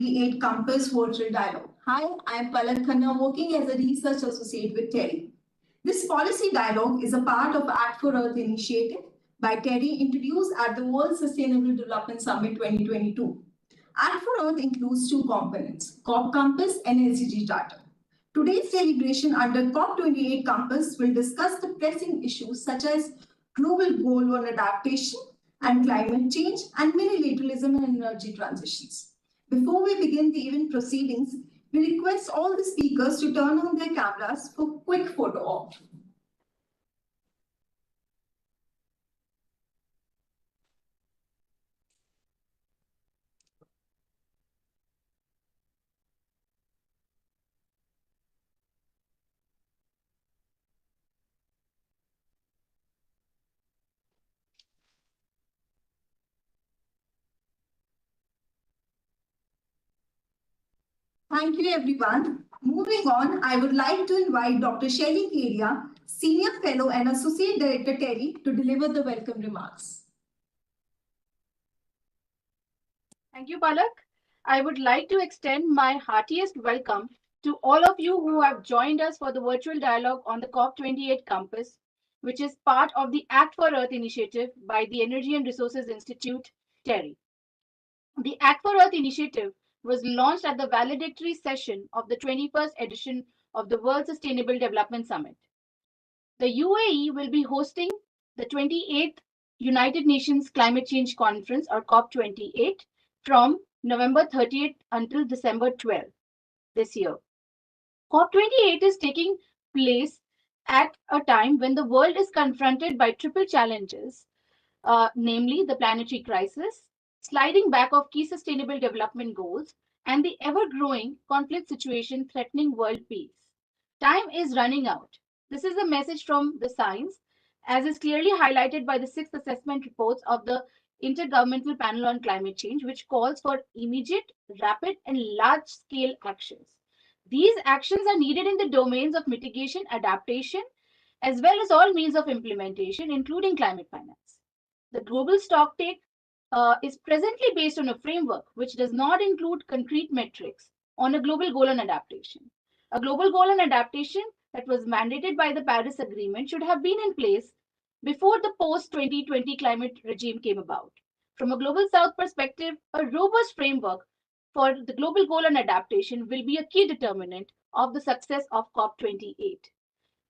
COP28 Campus Virtual Dialogue. Hi, I am Palak Khanna, working as a research associate with TERI. This policy dialogue is a part of Act for Earth initiative by TERI, introduced at the World Sustainable Development Summit 2022. Act for Earth includes two components, COP Campus and SDG Charter. Today's celebration under COP28 Campus will discuss the pressing issues such as global goal on adaptation and climate change and multilateralism and energy transitions. Before we begin the event proceedings, we request all the speakers to turn on their cameras for quick photo op. Thank you, everyone. Moving on, I would like to invite Dr. Shelley Kedia, Senior Fellow and Associate Director TERI, to deliver the welcome remarks. Thank you, Palak. I would like to extend my heartiest welcome to all of you who have joined us for the virtual dialogue on the COP28 campus, which is part of the Act for Earth initiative by the Energy and Resources Institute, TERI. The Act for Earth initiative was launched at the valedictory session of the 21st edition of the World Sustainable Development Summit. The UAE will be hosting the 28th United Nations Climate Change Conference, or COP28, from November 30th until December 12th this year. COP28 is taking place at a time when the world is confronted by triple challenges, namely the planetary crisis, sliding back of key sustainable development goals, and the ever-growing conflict situation threatening world peace. Time is running out. This is a message from the science, as is clearly highlighted by the sixth assessment reports of the Intergovernmental Panel on Climate Change, which calls for immediate, rapid, and large-scale actions. These actions are needed in the domains of mitigation, adaptation, as well as all means of implementation, including climate finance. The global stocktake is presently based on a framework which does not include concrete metrics on a global goal on adaptation. A global goal on adaptation that was mandated by the Paris Agreement should have been in place before the post-2020 climate regime came about. From a Global South perspective, a robust framework for the global goal on adaptation will be a key determinant of the success of COP28.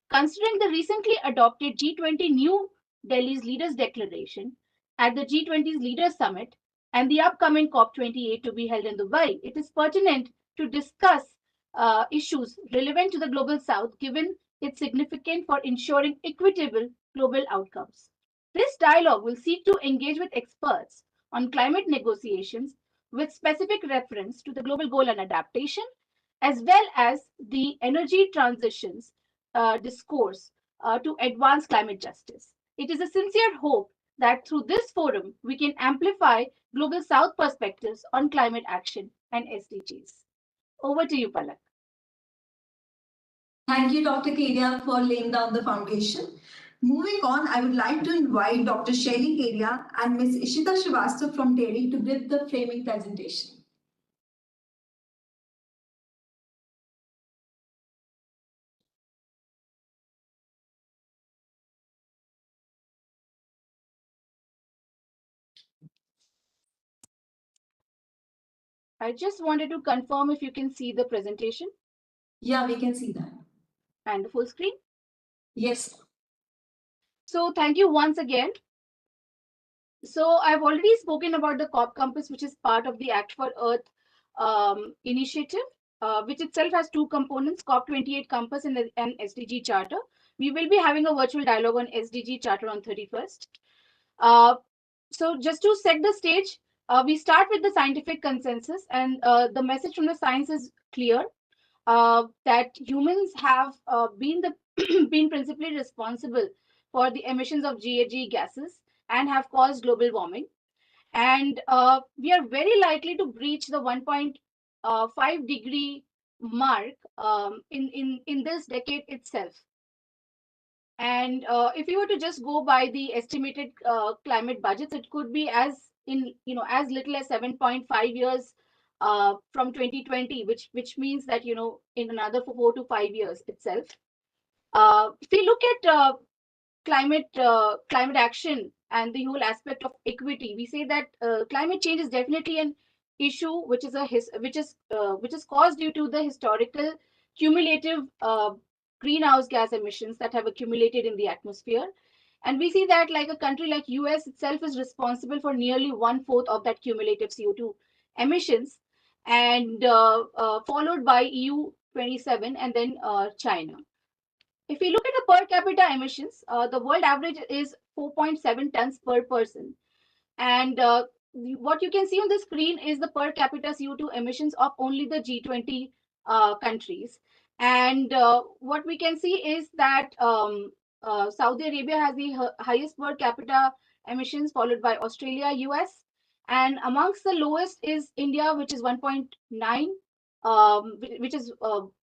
Considering the recently adopted G20 New Delhi's Leaders Declaration at the G20's Leaders Summit and the upcoming COP28 to be held in Dubai, it is pertinent to discuss issues relevant to the Global South given its significance for ensuring equitable global outcomes. This dialogue will seek to engage with experts on climate negotiations with specific reference to the global goal on adaptation, as well as the energy transitions discourse to advance climate justice. It is a sincere hope that through this forum, we can amplify Global South perspectives on climate action and SDGs. Over to you, Palak. Thank you, Dr. Kedia, for laying down the foundation. Moving on, I would like to invite Dr. Shelley Kedia and Ms. Ishita Srivastava from TERI to give the framing presentation. I just wanted to confirm if you can see the presentation. Yeah, we can see that. And the full screen? Yes. So thank you once again. So I've already spoken about the COP Campus, which is part of the Act for Earth initiative, which itself has two components, COP28 Campus and SDG Charter. We will be having a virtual dialogue on SDG Charter on 31st. So just to set the stage, we start with the scientific consensus, and the message from the science is clear, that humans have been principally responsible for the emissions of GHG gases and have caused global warming. And we are very likely to breach the 1.5 degree mark in this decade itself. And if you were to just go by the estimated climate budgets, it could be as little as 7.5 years from 2020, which means that, in another 4 to 5 years itself. If we look at climate action and the whole aspect of equity, we say that climate change is definitely an issue which is caused due to the historical cumulative greenhouse gas emissions that have accumulated in the atmosphere. And we see that like a country like US itself is responsible for nearly 1/4 of that cumulative CO2 emissions, and followed by EU 27 and then China. If we look at the per capita emissions, the world average is 4.7 tons per person. And what you can see on the screen is the per capita CO2 emissions of only the G20 countries. And what we can see is that Saudi Arabia has the highest per capita emissions, followed by Australia, US. And amongst the lowest is India, which is 1.9, which is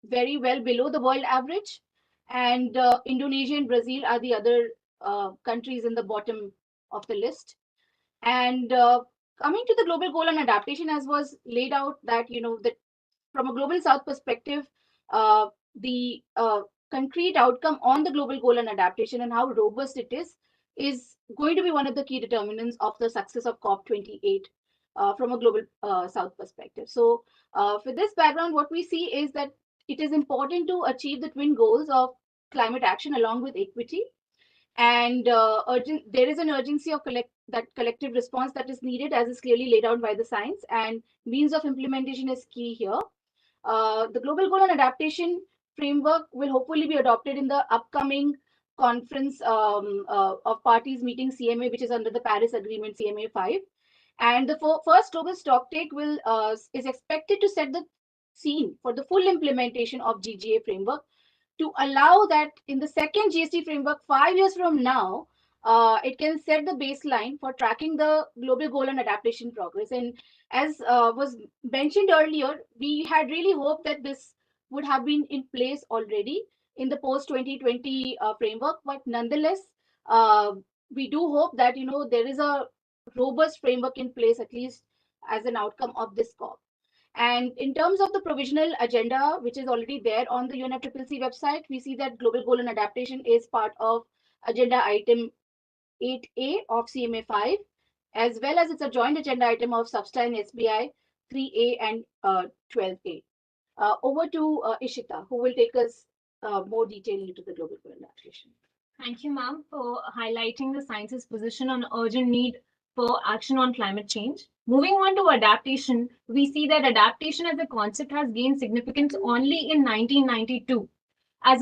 very well below the world average. And Indonesia and Brazil are the other countries in the bottom of the list. And coming to the global goal on adaptation, as was laid out, that that from a global south perspective, the concrete outcome on the global goal on adaptation and how robust it is going to be one of the key determinants of the success of COP28 from a global south perspective. So for this background, what we see is that it is important to achieve the twin goals of climate action along with equity. And there is an urgency of collective response that is needed, as is clearly laid out by the science, and means of implementation is key here. The global goal on adaptation framework will hopefully be adopted in the upcoming conference of parties meeting, CMA, which is under the Paris Agreement, CMA 5. And the first global stocktake is expected to set the scene for the full implementation of GGA framework, to allow that in the second GST framework 5 years from now, it can set the baseline for tracking the global goal and adaptation progress. And as was mentioned earlier, we had really hoped that this would have been in place already in the post 2020 framework, but nonetheless, we do hope that there is a robust framework in place, at least as an outcome of this COP. And in terms of the provisional agenda, which is already there on the UNFCCC website, we see that global goal and adaptation is part of agenda item 8A of CMA 5, as well as it's a joint agenda item of SubSta and SBI 3A and 12A. Over to Ishita, who will take us more detail into the global goal and adaptation. Thank you, ma'am, for highlighting the science's position on urgent need for action on climate change. Moving on to adaptation, we see that adaptation as a concept has gained significance only in 1992, as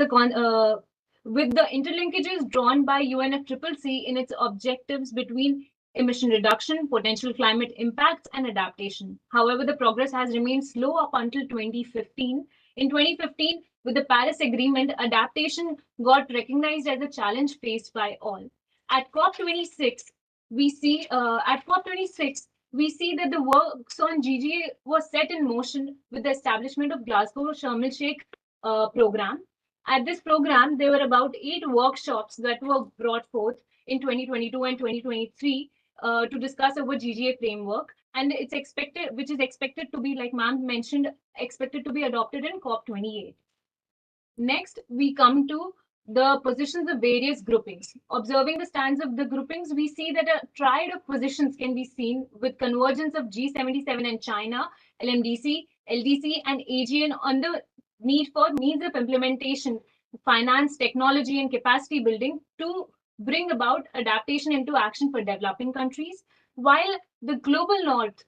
with the interlinkages drawn by UNFCCC in its objectives between emission reduction, potential climate impacts, and adaptation. However, the progress has remained slow up until 2015. In 2015, with the Paris Agreement, adaptation got recognized as a challenge faced by all. At COP26, we see that the works on GGA was set in motion with the establishment of Glasgow Sharm el-Sheikh program. At this program, there were about 8 workshops that were brought forth in 2022 and 2023 to discuss our GGA framework, and it's expected to be, like ma'am mentioned, expected to be adopted in COP28. Next, we come to the positions of various groupings. Observing the stands of the groupings, we see that a triad of positions can be seen with convergence of G77 and China, LMDC, LDC, and AGN on the need for means of implementation, finance, technology, and capacity building to bring about adaptation into action for developing countries, while the global north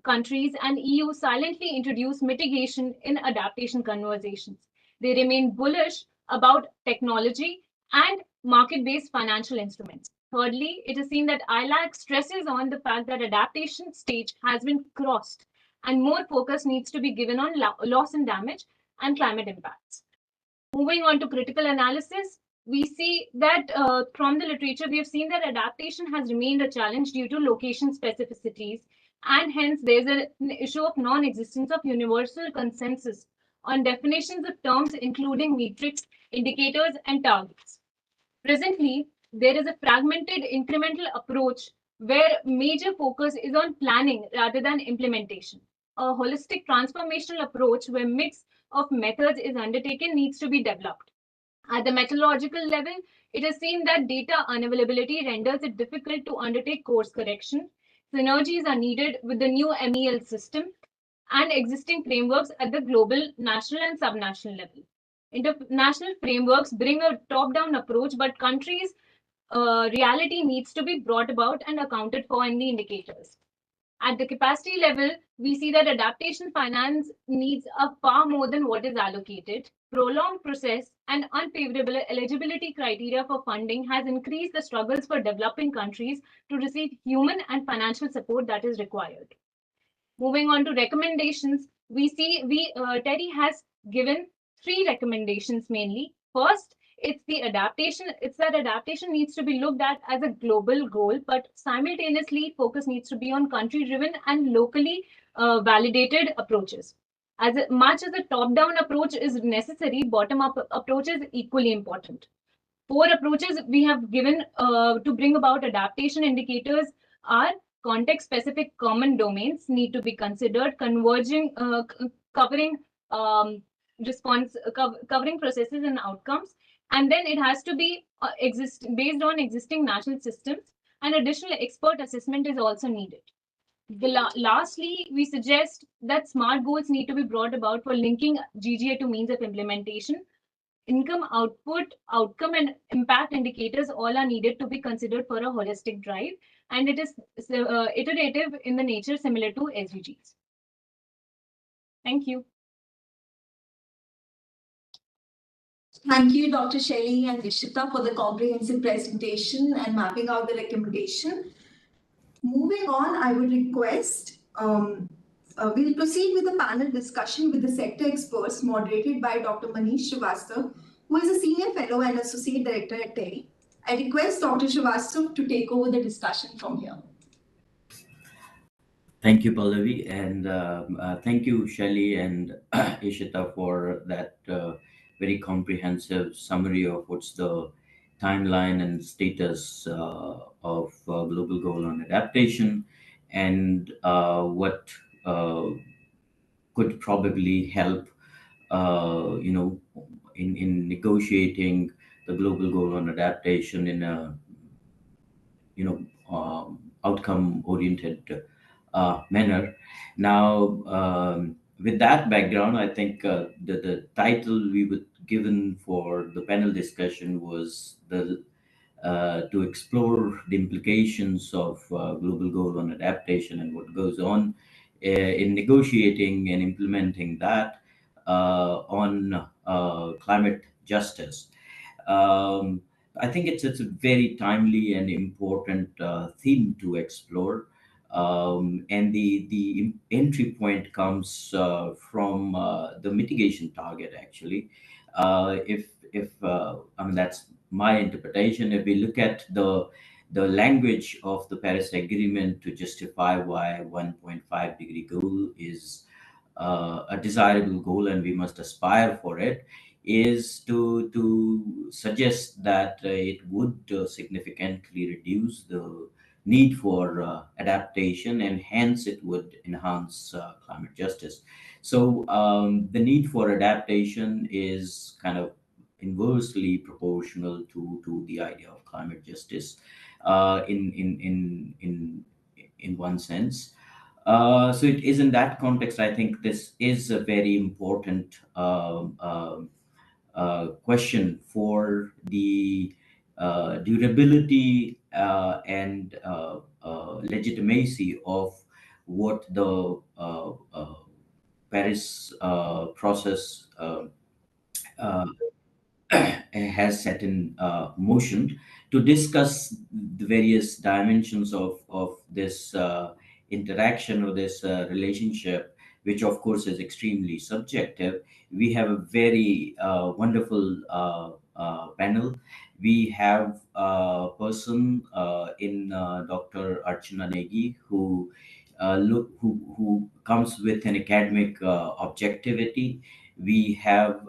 countries and EU silently introduce mitigation in adaptation conversations. They remain bullish about technology and market-based financial instruments. Thirdly, it is seen that ILAC stresses on the fact that adaptation stage has been crossed and more focus needs to be given on loss and damage and climate impacts. Moving on to critical analysis, we see that from the literature, we have seen that adaptation has remained a challenge due to location specificities, and hence there's an issue of non-existence of universal consensus on definitions of terms, including metrics, indicators, and targets. Presently, there is a fragmented incremental approach where major focus is on planning rather than implementation. a holistic transformational approach where mix of methods is undertaken needs to be developed. At the methodological level, it is seen that data unavailability renders it difficult to undertake course correction. Synergies are needed with the new MEL system and existing frameworks at the global, national, and subnational level. International frameworks bring a top-down approach, but countries' reality needs to be brought about and accounted for in the indicators. At the capacity level, we see that adaptation finance needs are far more than what is allocated. Prolonged process and unfavorable eligibility criteria for funding has increased the struggles for developing countries to receive human and financial support that is required. Moving on to recommendations, we see Terry has given 3 recommendations mainly. First, it's that adaptation needs to be looked at as a global goal, but simultaneously focus needs to be on country driven and locally validated approaches. As much as a top down approach is necessary, bottom up approach is equally important. 4 approaches we have given to bring about adaptation indicators are context specific common domains need to be considered, converging, covering covering processes and outcomes, and then it has to be based on existing national systems, and additional expert assessment is also needed. Lastly, we suggest that SMART goals need to be brought about for linking GGA to means of implementation. Income, output, outcome, and impact indicators all are needed to be considered for a holistic drive, and it is iterative in the nature similar to SDGs. Thank you. Thank you, Dr. Shelley and Nishita, for the comprehensive presentation and mapping out the recommendation. Moving on, I would request we'll proceed with a panel discussion with the sector experts moderated by Dr. Manish Srivastav, who is a senior fellow and associate director at TERI. I request Dr. Srivastav to take over the discussion from here. Thank you, Pallavi, and thank you, Shelley and Ishita, for that very comprehensive summary of what's the timeline and status of global goal on adaptation, and what could probably help, in negotiating the global goal on adaptation in a, outcome-oriented manner. Now, with that background, I think the title we were given for the panel discussion was to explore the implications of global goal on adaptation and what goes on in negotiating and implementing that on climate justice. I think it's a very timely and important theme to explore. And the entry point comes from the mitigation target, actually. If I mean, that's my interpretation. If we look at the language of the Paris Agreement to justify why 1.5-degree goal is a desirable goal and we must aspire for it, is to suggest that it would significantly reduce the need for adaptation, and hence it would enhance climate justice. So the need for adaptation is kind of inversely proportional to the idea of climate justice in one sense. So it is in that context, I think this is a very important question for the durability and legitimacy of what the Paris process has set in motion. To discuss the various dimensions of this interaction or this relationship, which of course is extremely subjective, we have a very wonderful panel. We have a person in Dr. Archana Negi, who who comes with an academic objectivity. We have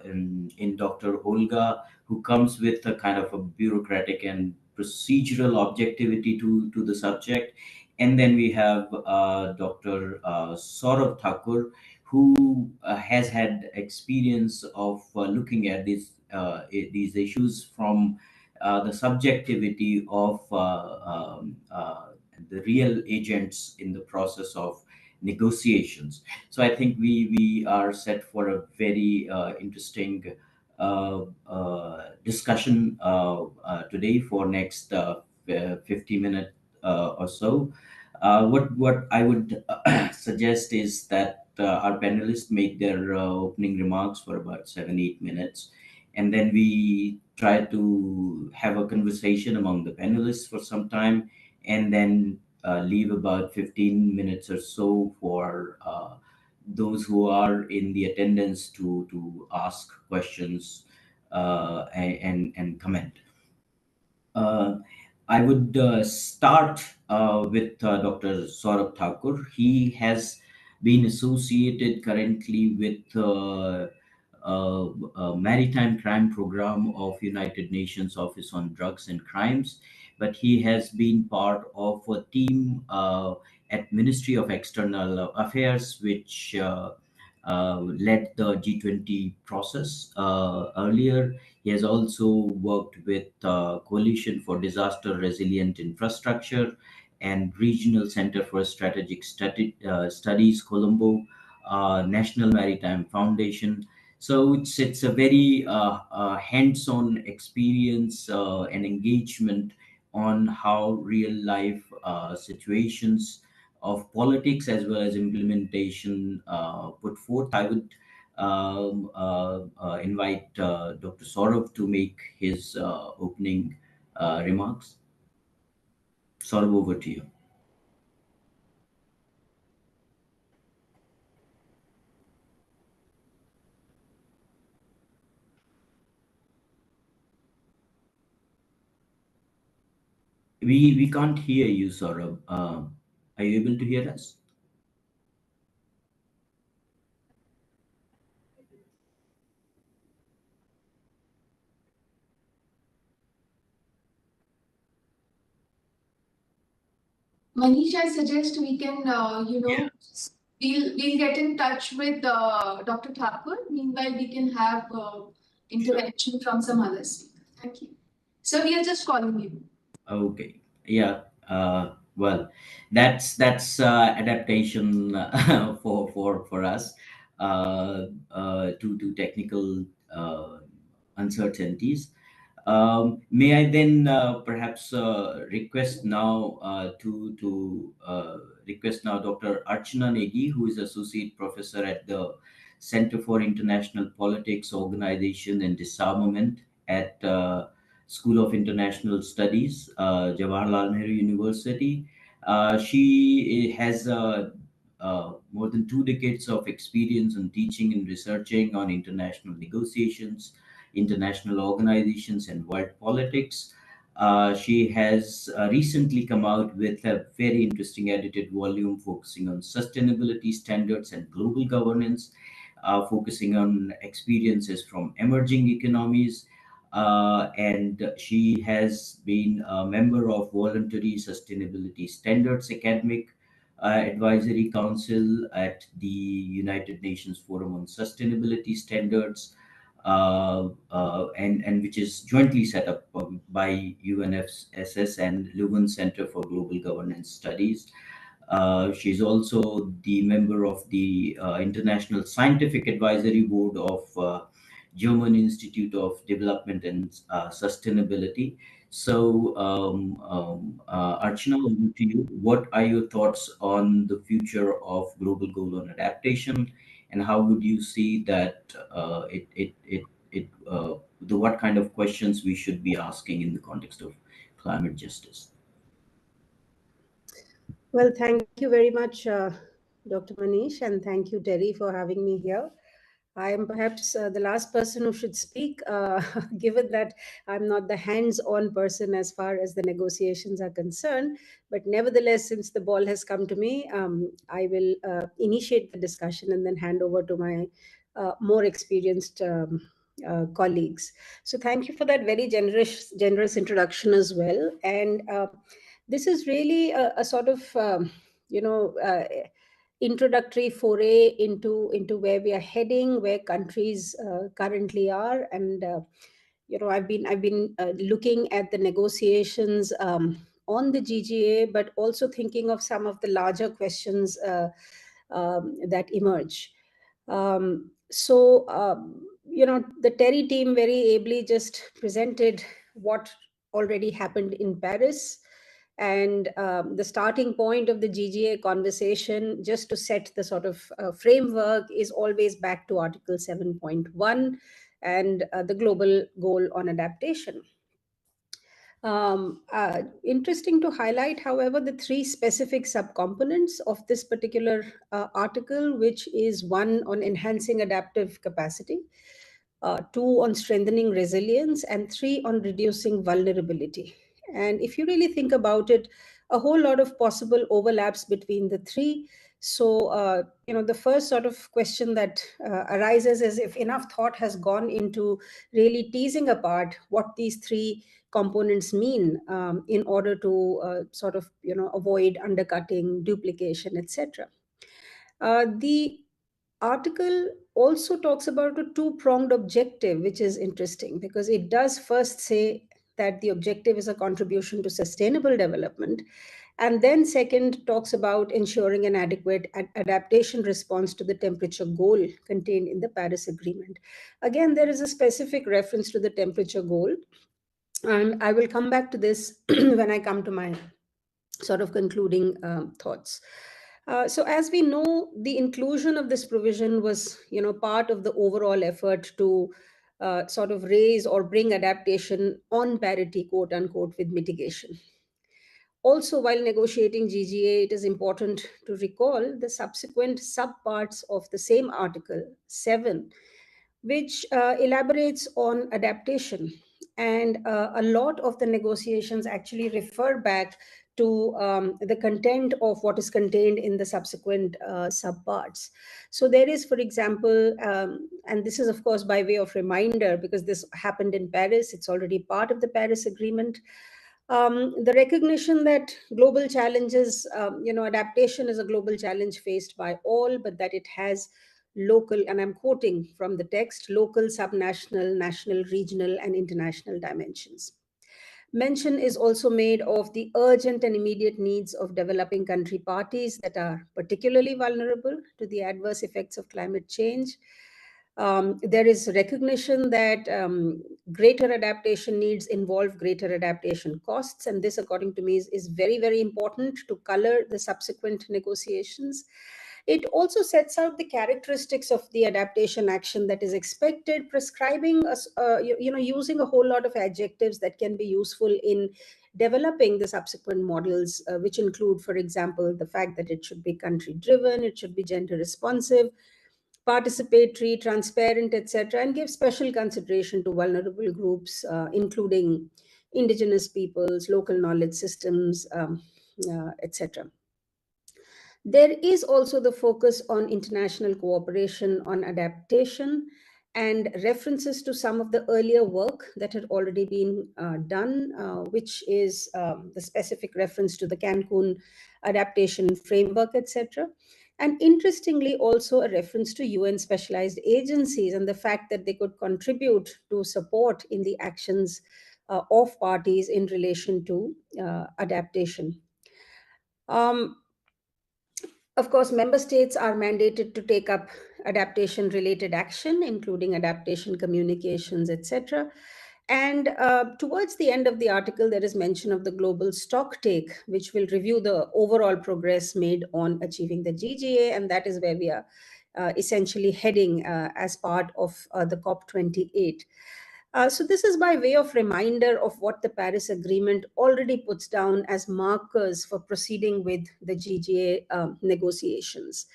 in Dr. Olga, who comes with a kind of a bureaucratic and procedural objectivity to the subject. And then we have Dr. Saurabh Thakur, who has had experience of looking at these issues from the subjectivity of the real agents in the process of negotiations. So I think we are set for a very interesting discussion today for next 50 minutes or so. What I would suggest is that our panelists make their opening remarks for about 7-8 minutes, and then we try to have a conversation among the panelists for some time, and then leave about 15 minutes or so for those who are in the attendance to ask questions and comment. Uh, I would start with Dr. Saurabh Thakur. He has been associated currently with Maritime Crime Program of United Nations Office on Drugs and Crimes, but he has been part of a team at Ministry of External Affairs, which led the G20 process earlier. He has also worked with Coalition for Disaster Resilient Infrastructure and Regional Center for Strategic Studies, Colombo, National Maritime Foundation. So it's a very hands-on experience and engagement on how real life situations of politics as well as implementation put forth. I would invite Dr. Saurav to make his opening remarks. Saurav, over to you. We can't hear you, Saurav. Are you able to hear us? Manish, I suggest we can, we'll get in touch with Dr. Thakur. Meanwhile, we can have intervention from some other speaker. Thank you. So we are just calling you. Okay. Yeah. Well, that's adaptation for us to technical uncertainties. May I then perhaps request now request now Dr. Archana Negi, who is associate professor at the Center for International Politics, Organization and Disarmament at School of International Studies, Jawaharlal Nehru University. She has more than 2 decades of experience in teaching and researching on international negotiations, international organizations, and world politics. She has recently come out with a very interesting edited volume focusing on sustainability standards and global governance, focusing on experiences from emerging economies. And she has been a member of Voluntary Sustainability Standards Academic Advisory Council at the United Nations Forum on Sustainability Standards, and which is jointly set up by UNFSS and Leuven Center for Global Governance Studies. She's also the member of the International Scientific Advisory Board of German Institute of Development and Sustainability. So, Archana, over to you. What are your thoughts on the future of global goal on adaptation, and how would you see that what kind of questions we should be asking in the context of climate justice? Well, thank you very much, Dr. Manish, and thank you, Terry, for having me here. I am perhaps the last person who should speak, given that I'm not the hands-on person as far as the negotiations are concerned. But nevertheless, since the ball has come to me, I will initiate the discussion and then hand over to my more experienced colleagues. So thank you for that very generous introduction as well. And This is really a sort of, introductory foray into where we are heading, where countries currently are. And, I've been looking at the negotiations on the GGA, but also thinking of some of the larger questions that emerge. The Terry team very ably just presented what already happened in Paris. And the starting point of the GGA conversation, just to set the sort of framework, is always back to Article 7.1 and the global goal on adaptation. Interesting to highlight, however, the three specific subcomponents of this particular article, which is one on enhancing adaptive capacity, two on strengthening resilience, and three on reducing vulnerability. And if you really think about it, a whole lot of possible overlaps between the three. So, the first sort of question that arises is if enough thought has gone into really teasing apart what these three components mean in order to sort of, avoid undercutting, duplication, etc. The article also talks about a two-pronged objective, which is interesting because it does first say that the objective is a contribution to sustainable development, and then second talks about ensuring an adequate adaptation response to the temperature goal contained in the Paris Agreement. Again, there is a specific reference to the temperature goal, and I will come back to this when I come to my sort of concluding thoughts. So as we know, the inclusion of this provision was, part of the overall effort to sort of raise or bring adaptation on parity, quote unquote, with mitigation. Also, while negotiating GGA, it is important to recall the subsequent subparts of the same Article 7, which elaborates on adaptation. And a lot of the negotiations actually refer back to the content of what is contained in the subsequent subparts. So there is, for example, and this is of course by way of reminder because this happened in Paris, it's already part of the Paris Agreement. The recognition that global challenges, adaptation is a global challenge faced by all, but that it has local, and I'm quoting from the text, local, subnational, national, regional, and international dimensions. Mention is also made of the urgent and immediate needs of developing country parties that are particularly vulnerable to the adverse effects of climate change. There is recognition that greater adaptation needs involve greater adaptation costs. And this, according to me, is very, very important to color the subsequent negotiations. It also sets out the characteristics of the adaptation action that is expected, prescribing, using a whole lot of adjectives that can be useful in developing the subsequent models, which include, for example, the fact that it should be country-driven, it should be gender-responsive, participatory, transparent, etc., and give special consideration to vulnerable groups, including indigenous peoples, local knowledge systems, etc. There is also the focus on international cooperation on adaptation and references to some of the earlier work that had already been done, which is the specific reference to the Cancun adaptation framework, etc. And interestingly, also a reference to UN specialized agencies and the fact that they could contribute to support in the actions of parties in relation to adaptation. Of course, member states are mandated to take up adaptation-related action, including adaptation communications, etc. And towards the end of the article, there is mention of the global stocktake, which will review the overall progress made on achieving the GGA, and that is where we are essentially heading as part of the COP28. So this is by way of reminder of what the Paris Agreement already puts down as markers for proceeding with the GGA negotiations.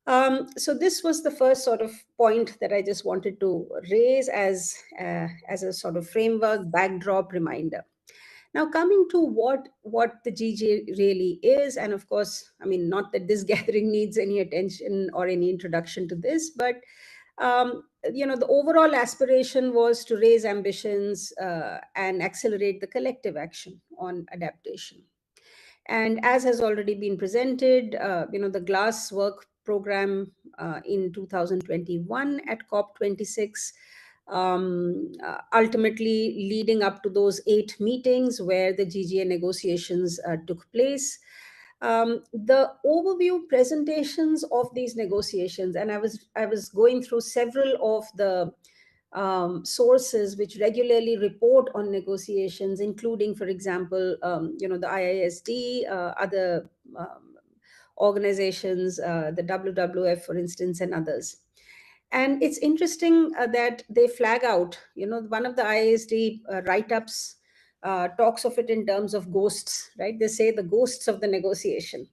So this was the first sort of point that I just wanted to raise as a sort of framework, backdrop, reminder. Now coming to what the GGA really is, and of course, I mean, not that this gathering needs any attention or any introduction to this, but the overall aspiration was to raise ambitions and accelerate the collective action on adaptation. And as has already been presented, the GLASS work program in 2021 at COP26, ultimately leading up to those 8 meetings where the GGA negotiations took place. The overview presentations of these negotiations, and I was going through several of the sources which regularly report on negotiations, including, for example, the IISD, other organizations, the WWF, for instance, and others. And it's interesting that they flag out, one of the IISD write-ups talks of it in terms of ghosts, right? They say the ghosts of the negotiation.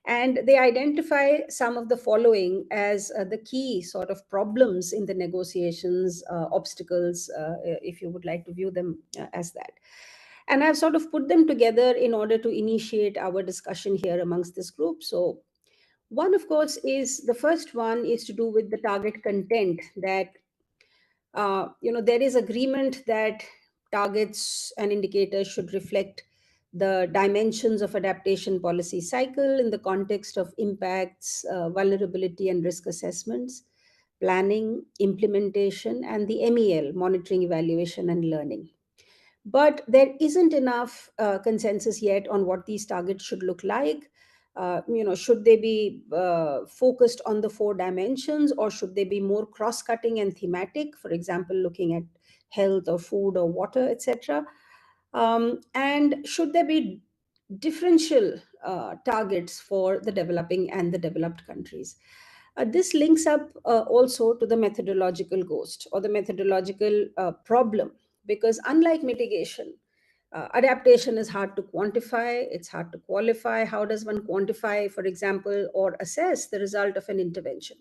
And they identify some of the following as the key sort of problems in the negotiations, obstacles, if you would like to view them as that. And I've sort of put them together in order to initiate our discussion here amongst this group. So one, of course, is the first one is to do with the target content, that there is agreement that targets and indicators should reflect the dimensions of adaptation policy cycle in the context of impacts, vulnerability and risk assessments, planning, implementation, and the MEL, monitoring, evaluation, and learning. But there isn't enough consensus yet on what these targets should look like. Should they be focused on the 4 dimensions, or should they be more cross-cutting and thematic, for example, looking at health or food or water, etc.? And should there be differential targets for the developing and the developed countries? This links up also to the methodological ghost, or the methodological problem, because unlike mitigation, adaptation is hard to quantify, it's hard to qualify. How does one quantify, for example, or assess the result of an intervention?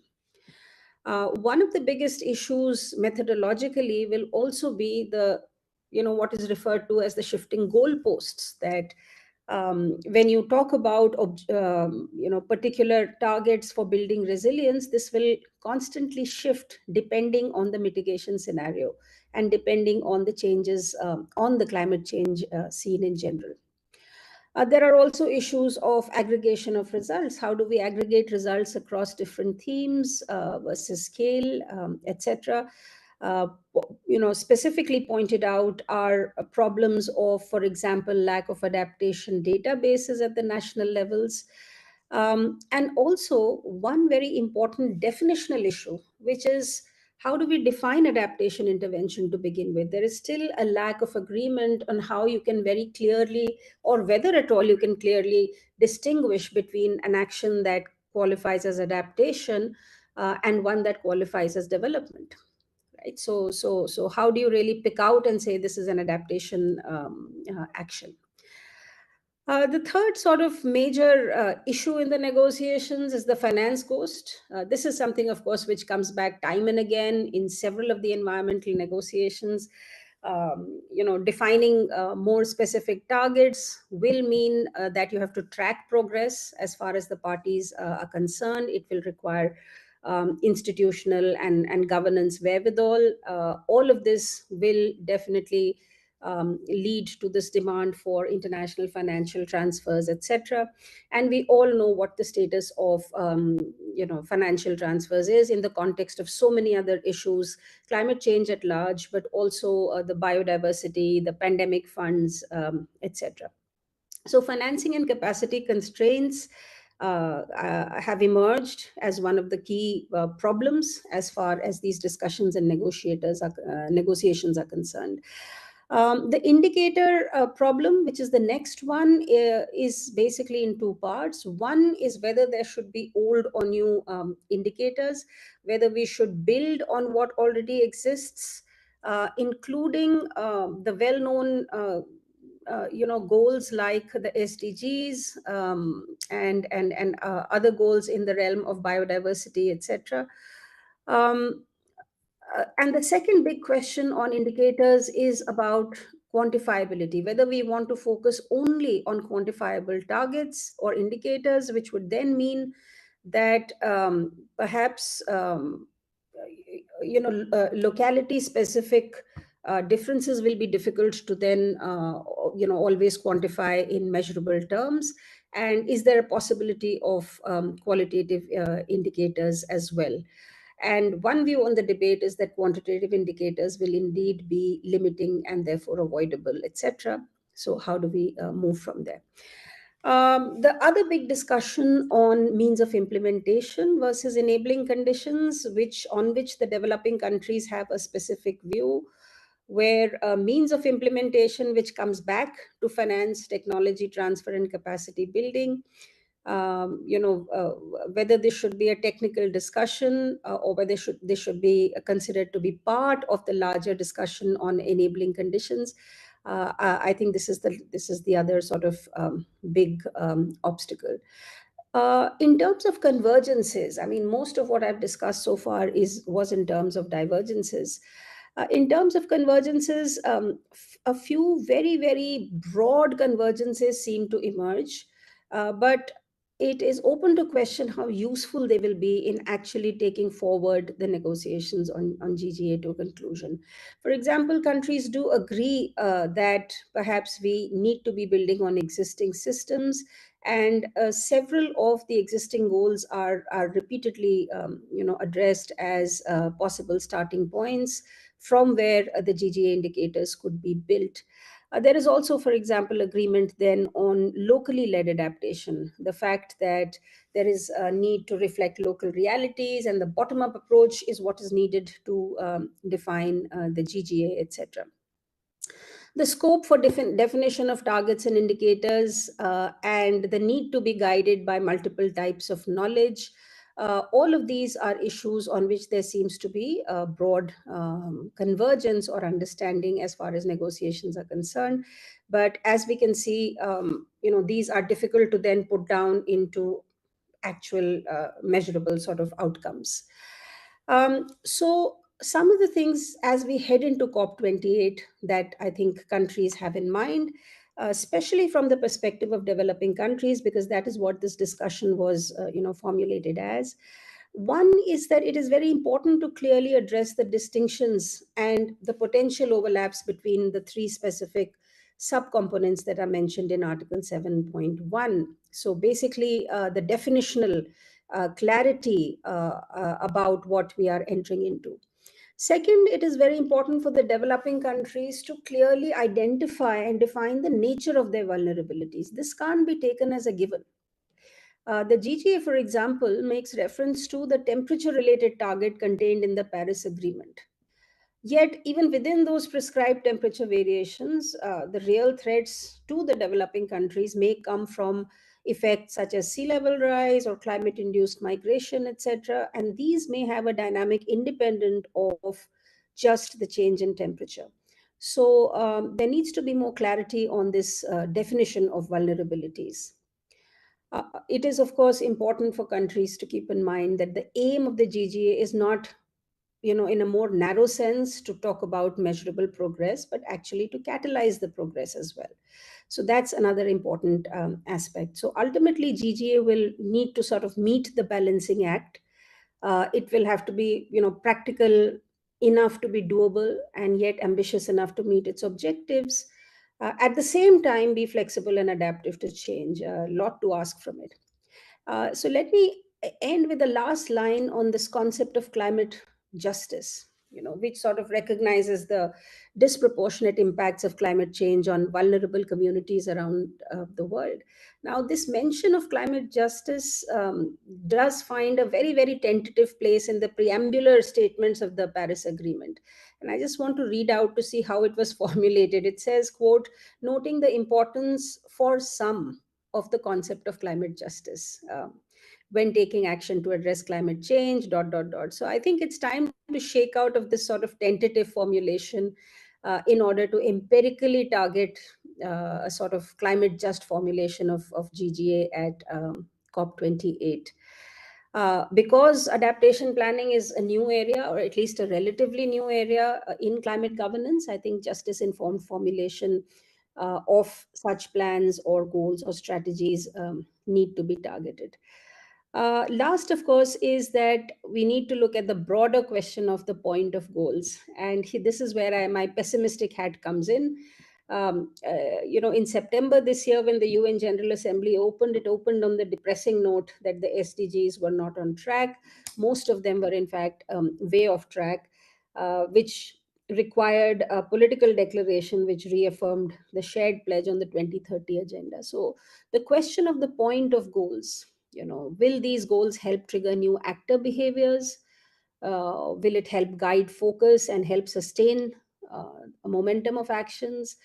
One of the biggest issues methodologically will also be the, what is referred to as the shifting goalposts, that when you talk about particular targets for building resilience, this will constantly shift depending on the mitigation scenario and depending on the changes on the climate change scene in general. There are also issues of aggregation of results. How do we aggregate results across different themes versus scale, etc.? Specifically pointed out are problems of, for example, lack of adaptation databases at the national levels. And also one very important definitional issue, which is, how do we define adaptation intervention to begin with? There is still a lack of agreement on how you can very clearly, or whether at all you can clearly distinguish between an action that qualifies as adaptation and one that qualifies as development. Right? So how do you really pick out and say this is an adaptation action? The third sort of major issue in the negotiations is the finance ghost. This is something, of course, which comes back time and again in several of the environmental negotiations. Defining more specific targets will mean that you have to track progress as far as the parties are concerned. It will require institutional and governance wherewithal. All of this will definitely lead to this demand for international financial transfers, etc. And we all know what the status of financial transfers is in the context of so many other issues, climate change at large, but also the biodiversity, the pandemic funds, etc. So financing and capacity constraints have emerged as one of the key problems as far as these discussions and negotiations are concerned. The indicator problem, which is the next one, is basically in 2 parts. One is whether there should be old or new indicators, whether we should build on what already exists, including the well-known goals like the SDGs and other goals in the realm of biodiversity, etc. And the second big question on indicators is about quantifiability, whether we want to focus only on quantifiable targets or indicators, which would then mean that perhaps locality specific differences will be difficult to then, always quantify in measurable terms. And is there a possibility of qualitative indicators as well? And one view on the debate is that quantitative indicators will indeed be limiting and therefore avoidable, etc. So how do we move from there? The other big discussion on means of implementation versus enabling conditions, on which the developing countries have a specific view, where means of implementation, which comes back to finance, technology transfer, and capacity building, whether this should be a technical discussion or whether this should be considered to be part of the larger discussion on enabling conditions. I think this is the other sort of big obstacle. In terms of convergences, I mean, most of what I've discussed so far was in terms of divergences. In terms of convergences, a few very, very broad convergences seem to emerge, but it is open to question how useful they will be in actually taking forward the negotiations on GGA to a conclusion. For example, countries do agree that perhaps we need to be building on existing systems, and several of the existing goals are repeatedly addressed as possible starting points from where the GGA indicators could be built. There is also, for example, agreement then on locally led adaptation, the fact that there is a need to reflect local realities, and the bottom-up approach is what is needed to define the GGA, etc. The scope for definition of targets and indicators, and the need to be guided by multiple types of knowledge. All of these are issues on which there seems to be a broad convergence or understanding as far as negotiations are concerned. But as we can see, these are difficult to then put down into actual measurable sort of outcomes. So some of the things as we head into COP28 that I think countries have in mind, especially from the perspective of developing countries, because that is what this discussion was formulated as. One is that it is very important to clearly address the distinctions and the potential overlaps between the three specific subcomponents that are mentioned in Article 7.1. So basically, the definitional clarity about what we are entering into. Second, it is very important for the developing countries to clearly identify and define the nature of their vulnerabilities. This can't be taken as a given. The GGA, for example, makes reference to the temperature-related target contained in the Paris Agreement. Yet, even within those prescribed temperature variations, the real threats to the developing countries may come from effects such as sea level rise or climate-induced migration, etc. And these may have a dynamic independent of just the change in temperature. So there needs to be more clarity on this definition of vulnerabilities. It is, of course, important for countries to keep in mind that the aim of the GGA is not, in a more narrow sense, to talk about measurable progress, but actually to catalyze the progress as well. So that's another important aspect. So ultimately, GGA will need to sort of meet the balancing act. It will have to be, practical enough to be doable and yet ambitious enough to meet its objectives. At the same time, be flexible and adaptive to change. A lot to ask from it. So let me end with the last line on this concept of climate justice, which sort of recognizes the disproportionate impacts of climate change on vulnerable communities around the world. Now, this mention of climate justice does find a very, very tentative place in the preambular statements of the Paris Agreement. And I just want to read out to see how it was formulated. It says, quote, noting the importance for some of the concept of climate justice when taking action to address climate change, ... So I think it's time to shake out of this sort of tentative formulation in order to empirically target a sort of climate just formulation of GGA at COP28. Because adaptation planning is a new area, or at least a relatively new area in climate governance, I think justice-informed formulation of such plans or goals or strategies need to be targeted. Last, of course, is that we need to look at the broader question of the point of goals. And this is where my pessimistic hat comes in. In September this year, when the UN General Assembly opened, it opened on the depressing note that the SDGs were not on track. Most of them were, in fact, way off track, which required a political declaration which reaffirmed the shared pledge on the 2030 agenda. So the question of the point of goals, will these goals help trigger new actor behaviors? Will it help guide focus and help sustain a momentum of actions?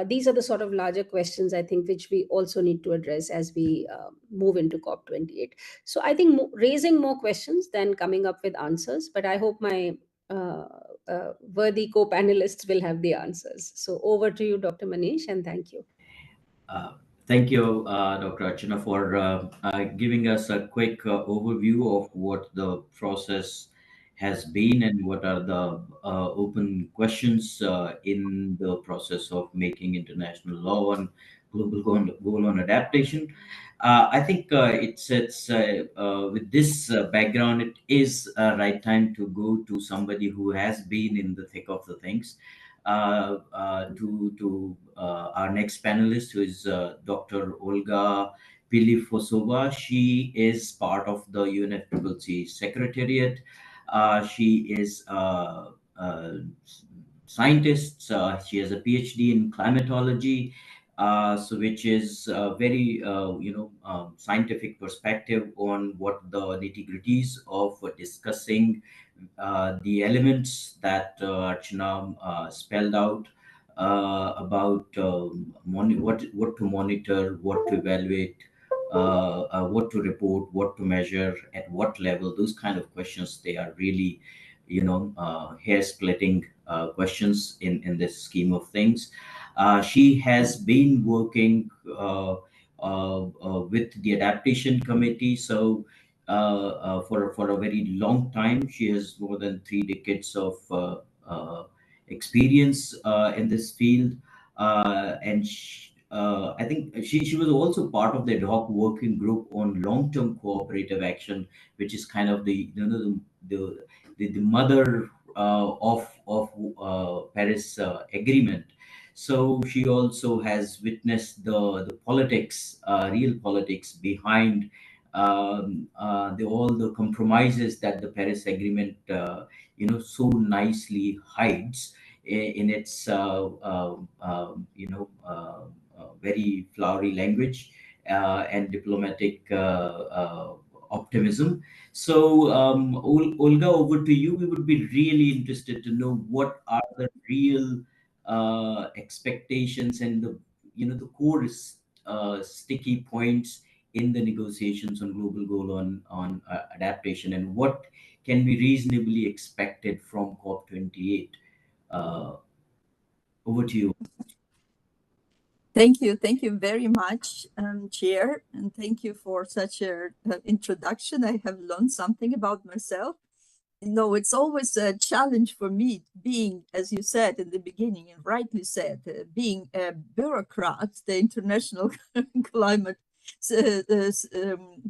These are the sort of larger questions, I think, which we also need to address as we move into COP28. So I think raising more questions than coming up with answers, but I hope my worthy co-panelists will have the answers. So over to you, Dr. Manish, and thank you. Thank you, Dr. Archana, for giving us a quick overview of what the process has been and what are the open questions in the process of making international law on global goal on adaptation. I think it's with this background, it is a right time to go to somebody who has been in the thick of the things. To our next panelist, who is Dr. Olga Pilifosova. She is part of the UNFCCC Secretariat. She is a scientist. She has a PhD in climatology, so which is a very scientific perspective on what the nitty-gritties of discussing the elements that Archana spelled out about what to monitor, what to evaluate, what to report, what to measure, at what level. Those kind of questions, they are really, hair-splitting questions in this scheme of things. She has been working with the Adaptation Committee, so for a very long time. She has more than 3 decades of experience in this field, and I think she was also part of the ad hoc working group on long-term cooperative action, which is kind of the mother of Paris Agreement. So she also has witnessed the politics, real politics behind all the compromises that the Paris Agreement, so nicely hides in its, very flowery language and diplomatic optimism. So, Olga, over to you. We would be really interested to know what are the real expectations and the core sticky points in the negotiations on global goal on adaptation, and what can be reasonably expected from COP28. Over to you. Thank you very much, Chair, and thank you for such an introduction. I have learned something about myself. It's always a challenge for me being, as you said in the beginning, and rightly said, being a bureaucrat, the international climate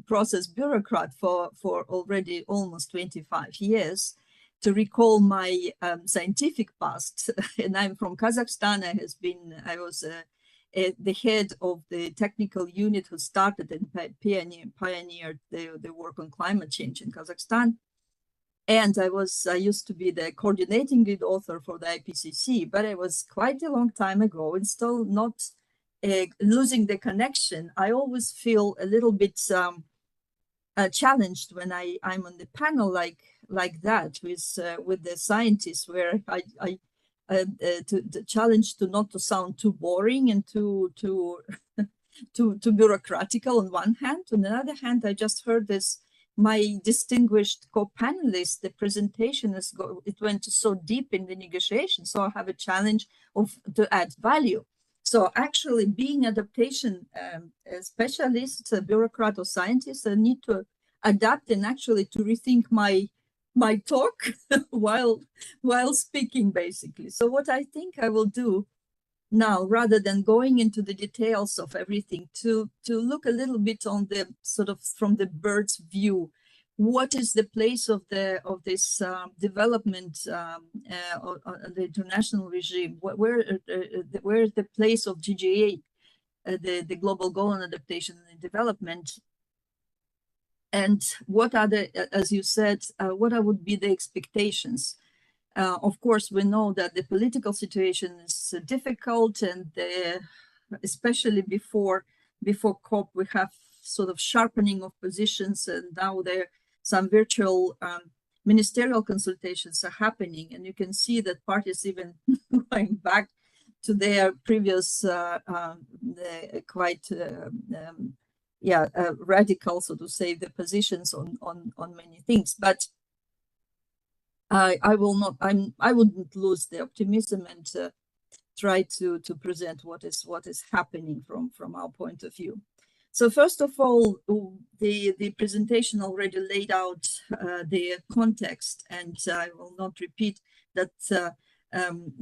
process bureaucrat for already almost 25 years, to recall my scientific past. And I'm from Kazakhstan. I was the head of the technical unit who started and pioneered the work on climate change in Kazakhstan. And I used to be the coordinating lead author for the IPCC, but it was quite a long time ago, and still not losing the connection. I always feel a little bit challenged when I'm on the panel like that with the scientists, where I the challenge to not to sound too boring and too bureaucratical on one hand. On the other hand, I just heard my distinguished co-panelists, the presentation it went so deep in the negotiation. So I have a challenge to add value. So actually, being adaptation specialist, a bureaucrat or scientist, I need to adapt and actually to rethink my talk while speaking, basically. So what I think I will do now, rather than going into the details of everything, to look a little bit on the sort of from the bird's view, what is the place of this development the international regime? Where is the place of GGA, the Global Goal on Adaptation and Development? And what are the, as you said, what would be the expectations? Of course, we know that the political situation is difficult, and especially before COP, we have sort of sharpening of positions, and now there some virtual ministerial consultations are happening, and you can see that parties even going back to their previous quite radical, so to say, the positions on many things. But I wouldn't lose the optimism and try to present what is happening from our point of view. So first of all, the presentation already laid out the context, and I will not repeat that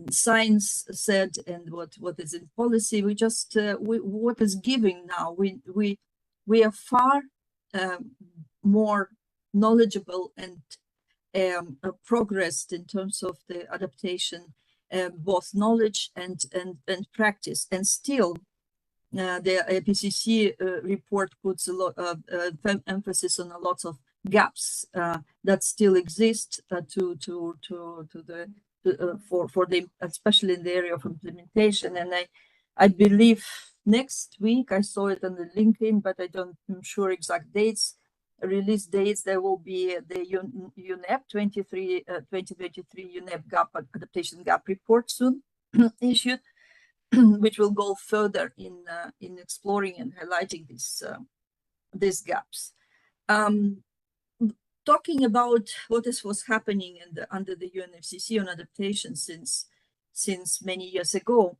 science said and what is in policy. We just what is giving now. We are far more knowledgeable and progressed in terms of the adaptation, both knowledge and practice, and still the IPCC report puts a lot of emphasis on a lot of gaps that still exist for the, especially in the area of implementation. And I believe next week, I saw it on the LinkedIn, but I'm sure exact dates, release dates, there will be the UNEP 2023 UNEP gap adaptation gap report soon issued, which will go further in exploring and highlighting these gaps. Talking about what was happening under the UNFCCC on adaptation since many years ago,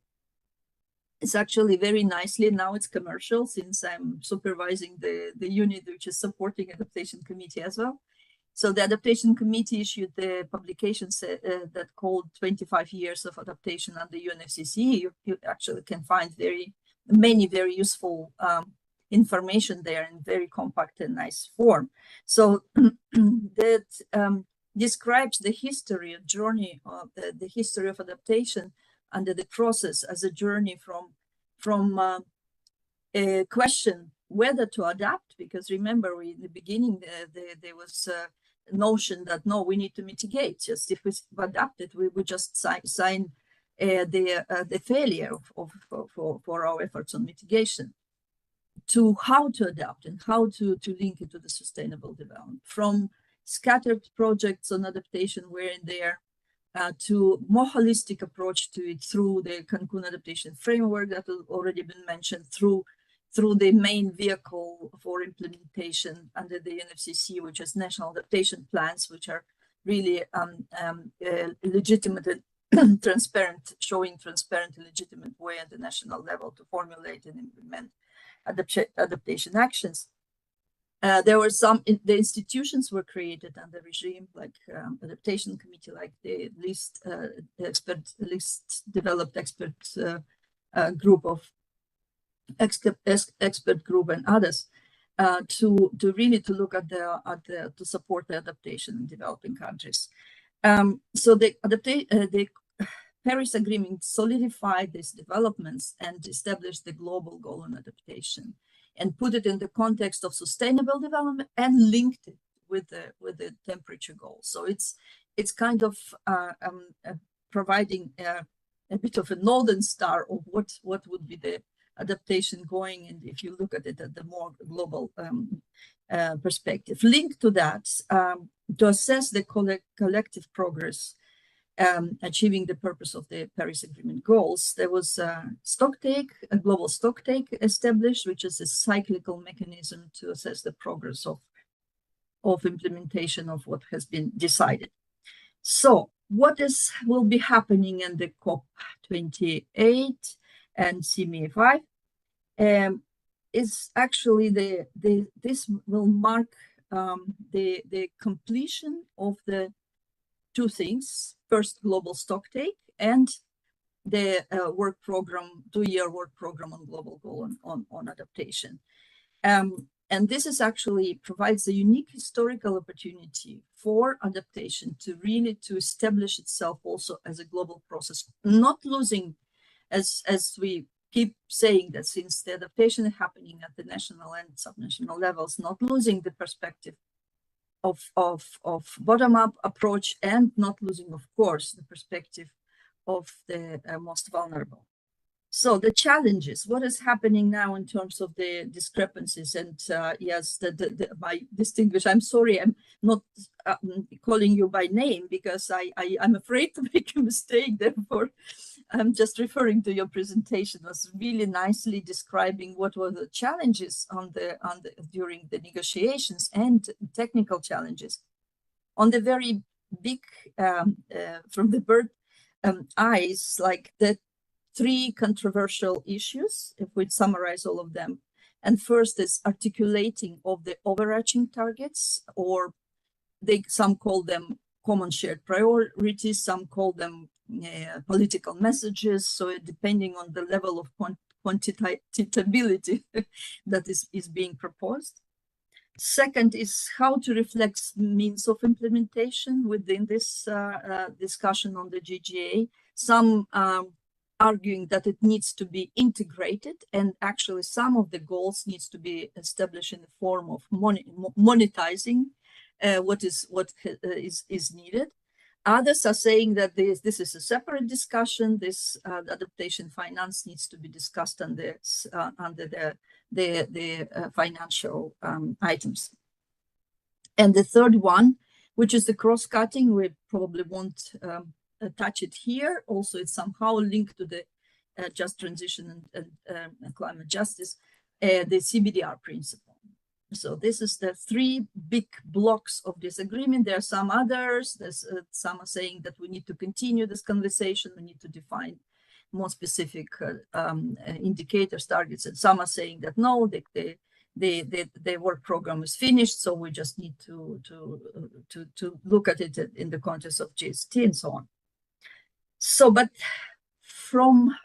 it's actually very nicely, now it's commercial since I'm supervising the unit which is supporting Adaptation Committee as well. So the Adaptation Committee issued the publication that called 25 Years of Adaptation under UNFCCC. You actually can find many very useful information there in very compact and nice form. So that describes the history of journey of the history of adaptation under the process as a journey from a question whether to adapt, because remember in the beginning there was a notion that no, we need to mitigate. Just if we adapted, we would just sign the failure for our efforts on mitigation, to how to adapt and how to link it to the sustainable development. From scattered projects on adaptation where and there, to more holistic approach to it through the Cancun adaptation framework that has already been mentioned, through the main vehicle for implementation under the UNFCCC, which is national adaptation plans, which are really legitimate and transparent, showing transparent and legitimate way at the national level to formulate and implement adaptation actions. There were the institutions were created under regime, like Adaptation Committee, like the developed expert group of expert group and others, to really look at to support the adaptation in developing countries. So the Paris Agreement solidified these developments and established the global goal on adaptation, and put it in the context of sustainable development and linked it with the temperature goal. So it's kind of providing a bit of a northern star of what would be the adaptation going, and if you look at it at the more global perspective. Linked to that, to assess the collective progress achieving the purpose of the Paris Agreement goals, there was a global stocktake established, which is a cyclical mechanism to assess the progress of implementation of what has been decided. So what will be happening in the COP28 and CME5 is actually this will mark the completion of the two things. First, global stocktake, and the work program, 2-year work program on global goal on adaptation. And this is actually provides a unique historical opportunity for adaptation to really to establish itself also as a global process, not losing, as we keep saying that since the adaptation is happening at the national and subnational levels, not losing the perspective of bottom-up approach and not losing, of course, the perspective of the most vulnerable. So the challenges, what is happening now in terms of the discrepancies, and yes, my distinguished, I'm sorry, I'm not calling you by name because I'm afraid to make a mistake, therefore I'm just referring to your presentation. It was really nicely describing what were the challenges during the negotiations and technical challenges. On the very big, from the bird eyes, like the 3 controversial issues, if we summarize all of them. And first is articulating of the overarching targets, or some call them common shared priorities, some call them political messages. So depending on the level of quantitatability that is being proposed. Second is how to reflect means of implementation within this discussion on the GGA. Some arguing that it needs to be integrated, and actually some of the goals needs to be established in the form of monetizing what is needed. Others are saying that this is a separate discussion. This adaptation finance needs to be discussed under the financial items. And the third one, which is the cross-cutting, we probably won't touch it here. Also, it's somehow linked to the just transition and climate justice, the CBDR principle. So this is the 3 big blocks of this agreement. There are some others. There's some are saying that we need to continue this conversation. We need to define more specific indicators, targets, and some are saying that no, the work program is finished, so we just need to look at it in the context of GST and so on. So, but from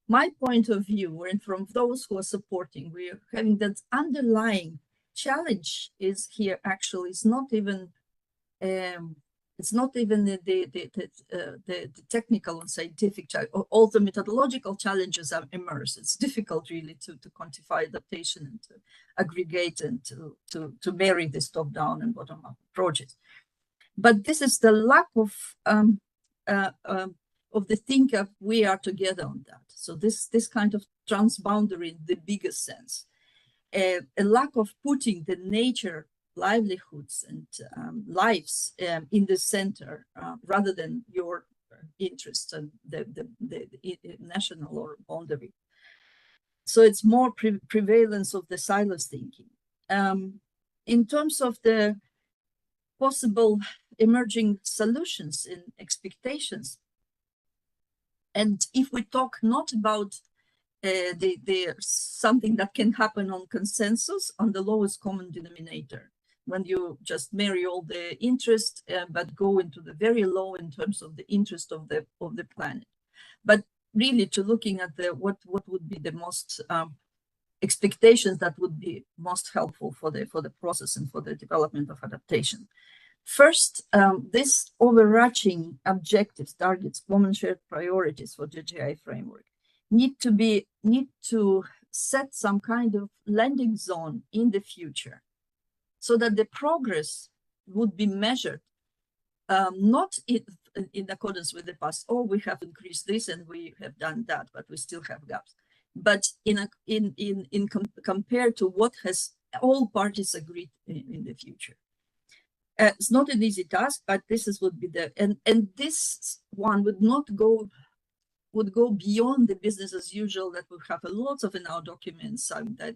my point of view, and from those who are supporting, we are having that underlying challenge is here. Actually, it's not even the technical and scientific challenge. All the methodological challenges are immersed. It's difficult really to quantify adaptation and to aggregate and to marry this top-down and bottom-up approaches. But this is the lack of the thinker we are together on that. So this kind of transboundary in the biggest sense, a lack of putting the nature, livelihoods, and lives in the center rather than your interests and the national or boundary. So it's more prevalence of the silos thinking. In terms of the possible emerging solutions and expectations, and if we talk not about something that can happen on consensus, on the lowest common denominator, when you just marry all the interest, but go into the very low in terms of the interest of the planet, but really to looking at what would be the most expectations that would be most helpful for the process and for the development of adaptation. First, this overarching objectives, targets, common shared priorities for GGI framework need to set some kind of landing zone in the future, so that the progress would be measured not in accordance with the past. Oh, we have increased this and we have done that, but we still have gaps. But compared to what has all parties agreed in the future. It's not an easy task, but would be and this one would go beyond the business as usual that we have a lot of in our documents. That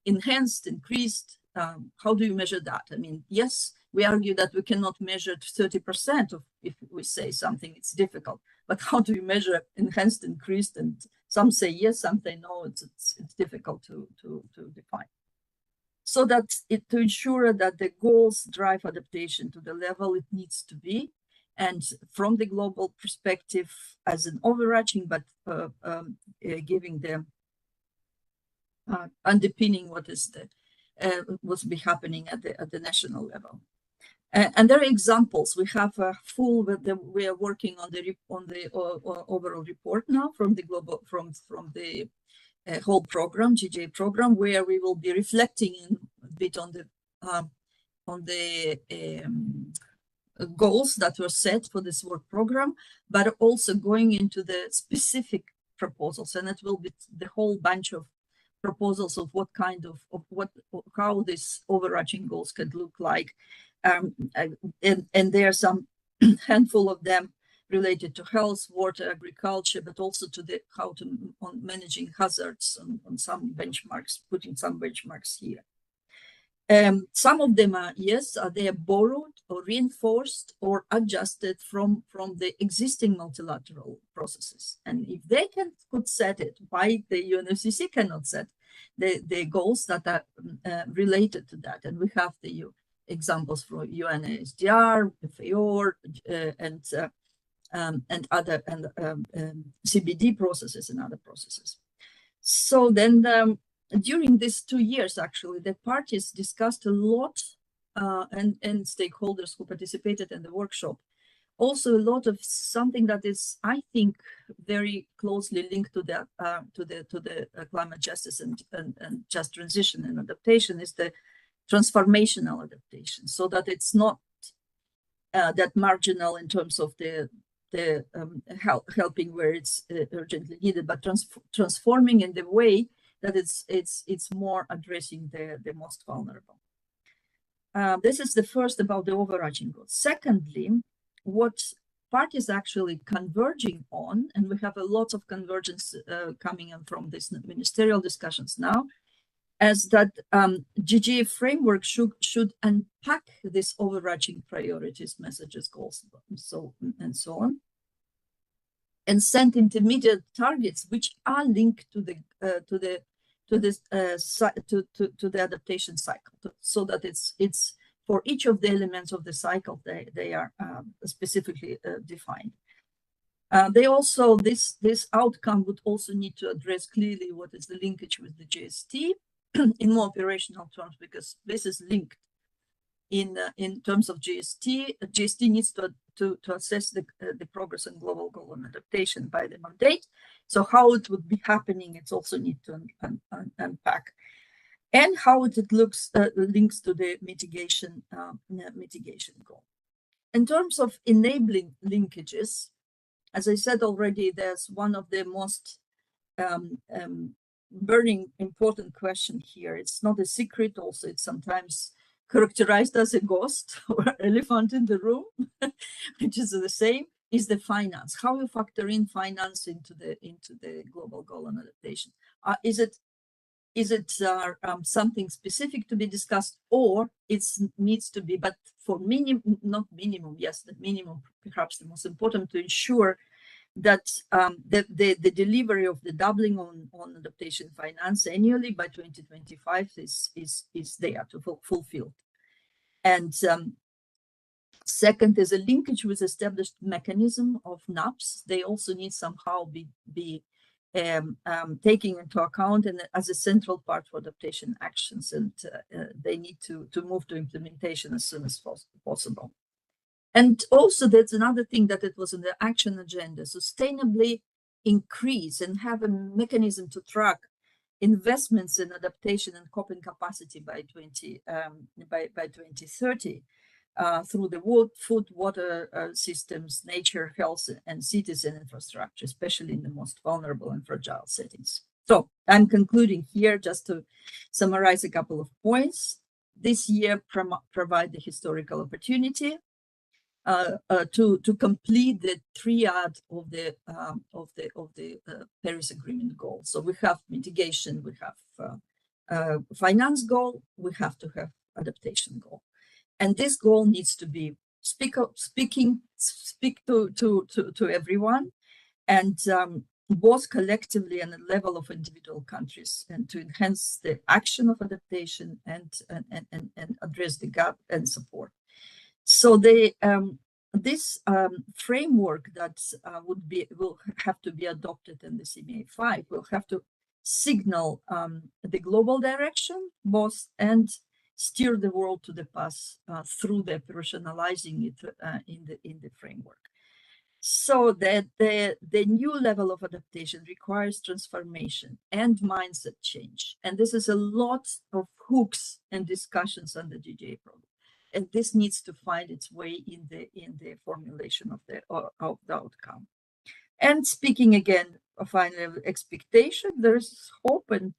enhanced, increased. How do you measure that? I mean, yes, we argue that we cannot measure 30% of if we say something, it's difficult. But how do you measure enhanced, increased? And some say yes, some say no. It's difficult to define. So that to ensure that the goals drive adaptation to the level it needs to be, And from the global perspective as an overarching, but giving them underpinning what is the what's be happening at the national level. And there are examples. We have a full. We are working on the overall report now from the global from the whole program, GJ program, where we will be reflecting a bit on the goals that were set for this work program, but also going into the specific proposals, and it will be the whole bunch of proposals of what kind of how these overarching goals could look like, and there are some handful of them related to health, water, agriculture, but also to the how to on managing hazards on some benchmarks, putting some benchmarks here. Some of them are, yes, they are borrowed or reinforced or adjusted from the existing multilateral processes. And if they could set it, why the UNFCCC cannot set the goals that are related to that? And we have the examples from UNSDR, FAO, and other CBD processes and other processes. So then during these 2 years, actually, the parties discussed a lot, and stakeholders who participated in the workshop, also a lot of something that is, I think, very closely linked to the climate justice and just transition and adaptation, is the transformational adaptation, so that it's not that marginal in terms of the helping where it's urgently needed, but transforming in the way that it's more addressing the most vulnerable. This is the first about the overarching goals. Secondly, what parties actually converging on, and we have a lot of convergence coming in from these ministerial discussions now, as that GGA framework should unpack these overarching priorities, messages, goals, and so on, and set intermediate targets which are linked to the adaptation cycle, so that it's for each of the elements of the cycle they are specifically defined. They also this outcome would also need to address clearly what is the linkage with the GST in more operational terms, because this is linked in terms of GST. GST needs to assess the progress on global goal and adaptation by the mandate. So how it would be happening, it's also need to unpack, and how it looks links to the mitigation goal. In terms of enabling linkages, as I said already, there's one of the most burning important question here. It's not a secret. Also, it's sometimes characterized as a ghost or elephant in the room, which is the same, is the finance. How you factor in finance into the global goal and adaptation? Is it something specific to be discussed, or it needs to be, but for not minimum, yes, the minimum, perhaps the most important, to ensure that the delivery of the doubling on adaptation finance annually by 2025 is there to fulfill. And second is a linkage with established mechanism of NAPs. They also need somehow be taking into account and as a central part for adaptation actions, and they need to move to implementation as soon as possible. And also, that's another thing that it was in the action agenda: sustainably increase and have a mechanism to track investments in adaptation and coping capacity by 2030 through the food, water systems, nature, health, and citizen infrastructure, especially in the most vulnerable and fragile settings. So I'm concluding here just to summarize a couple of points. This year provide the historical opportunity to complete the triad of the Paris Agreement goals. So we have mitigation, we have finance goal, we have to have adaptation goal, and this goal needs to be speak to everyone, and both collectively and at the level of individual countries, and to enhance the action of adaptation and address the gap and support. So this framework that will have to be adopted in the CMA5 will have to signal the global direction, both, and steer the world to the path through the operationalizing it in the framework. So that the new level of adaptation requires transformation and mindset change. And this is a lot of hooks and discussions on the GGA program. And this needs to find its way in the formulation of the outcome. And speaking again of final expectation, there's hope, and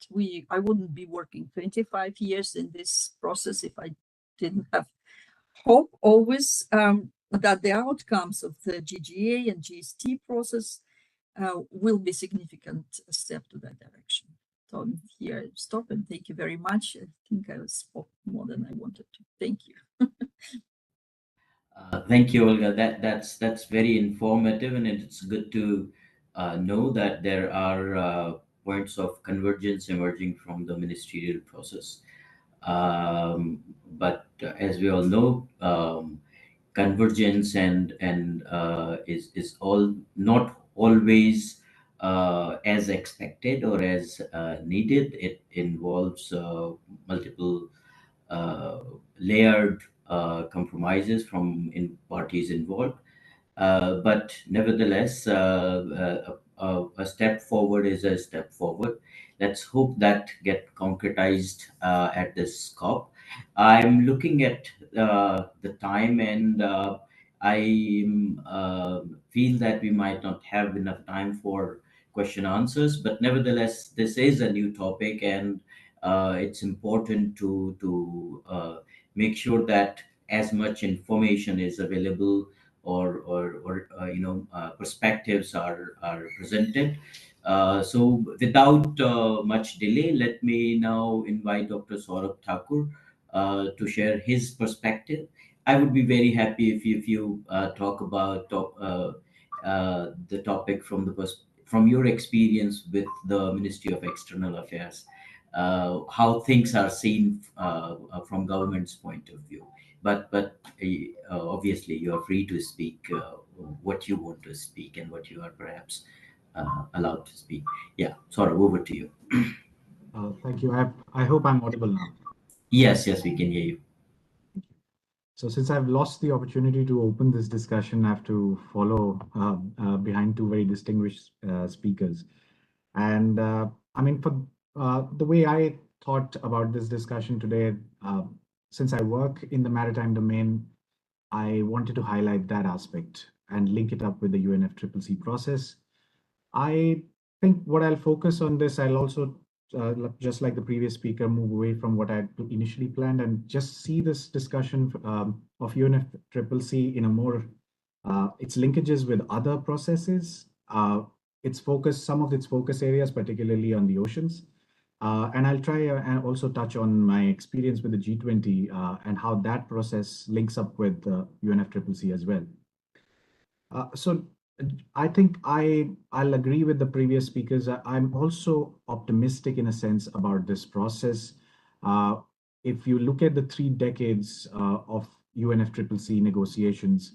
I wouldn't be working 25 years in this process if I didn't have hope always that the outcomes of the GGA and GST process will be significant step to that direction. So here I stop, and thank you very much. I think I spoke more than I wanted to. Thank you. Thank you, Olga. That's very informative, and it's good to know that there are points of convergence emerging from the ministerial process. But as we all know, convergence and is all not always as expected or as needed. It involves multiple layered compromises from parties involved. But nevertheless, a step forward is a step forward. Let's hope that get concretized at this COP. I'm looking at the time, and I feel that we might not have enough time for question answers. But nevertheless, this is a new topic, and it's important to make sure that as much information is available or perspectives are presented. So without much delay, let me now invite Dr. Saurabh Thakur to share his perspective. I would be very happy if you talk about the topic from your experience with the Ministry of External Affairs, how things are seen from government's point of view. But obviously you are free to speak what you want to speak and what you are perhaps allowed to speak. Yeah, Saurabh, over to you. Thank you. I hope I'm audible now. Yes, we can hear you. So since I've lost the opportunity to open this discussion, I have to follow behind two very distinguished speakers. And I mean, for the way I thought about this discussion today, since I work in the maritime domain, I wanted to highlight that aspect and link it up with the UNFCCC process. I think what I'll focus on this, I'll also, just like the previous speaker, move away from what I had initially planned and just see this discussion of UNFCCC in a more, its linkages with other processes, its focus, some of its focus areas, particularly on the oceans. And I'll try and also touch on my experience with the G20 and how that process links up with UNFCCC as well. So I think I'll agree with the previous speakers. I'm also optimistic in a sense about this process. If you look at the 3 decades of UNFCCC negotiations,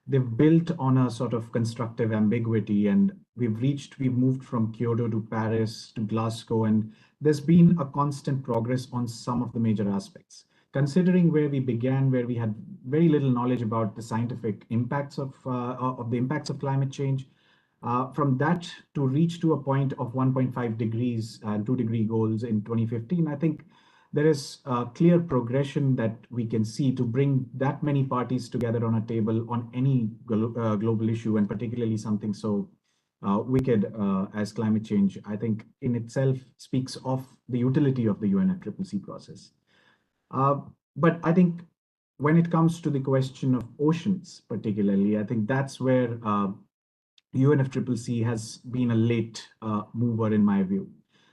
they've built on a sort of constructive ambiguity, and we've moved from Kyoto to Paris to Glasgow, and there's been a constant progress on some of the major aspects. Considering where we began, where we had very little knowledge about the scientific impacts of the impacts of climate change, from that to reach to a point of 1.5 degrees and 2-degree goals in 2015, I think there is a clear progression that we can see to bring that many parties together on a table on any global issue, and particularly something so wicked as climate change, I think in itself speaks of the utility of the UNFCCC process. But I think when it comes to the question of oceans, particularly, I think that's where UNFCCC has been a late mover in my view.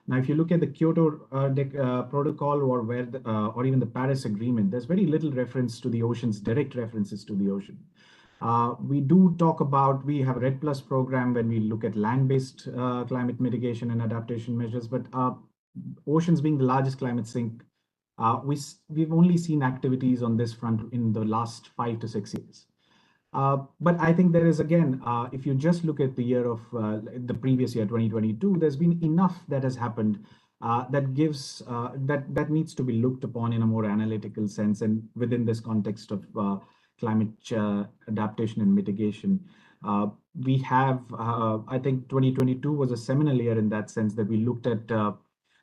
Now, if you look at the Kyoto Protocol or even the Paris Agreement, there's very little reference to the oceans, direct references to the ocean. We do talk about, we have a RED Plus program when we look at land-based climate mitigation and adaptation measures, but oceans being the largest climate sink, we've only seen activities on this front in the last 5 to 6 years. But I think there is, again, if you just look at the year of the previous year, 2022, there's been enough that has happened that gives that needs to be looked upon in a more analytical sense, and within this context of climate adaptation and mitigation. We have, I think 2022 was a seminal year in that sense, that we looked at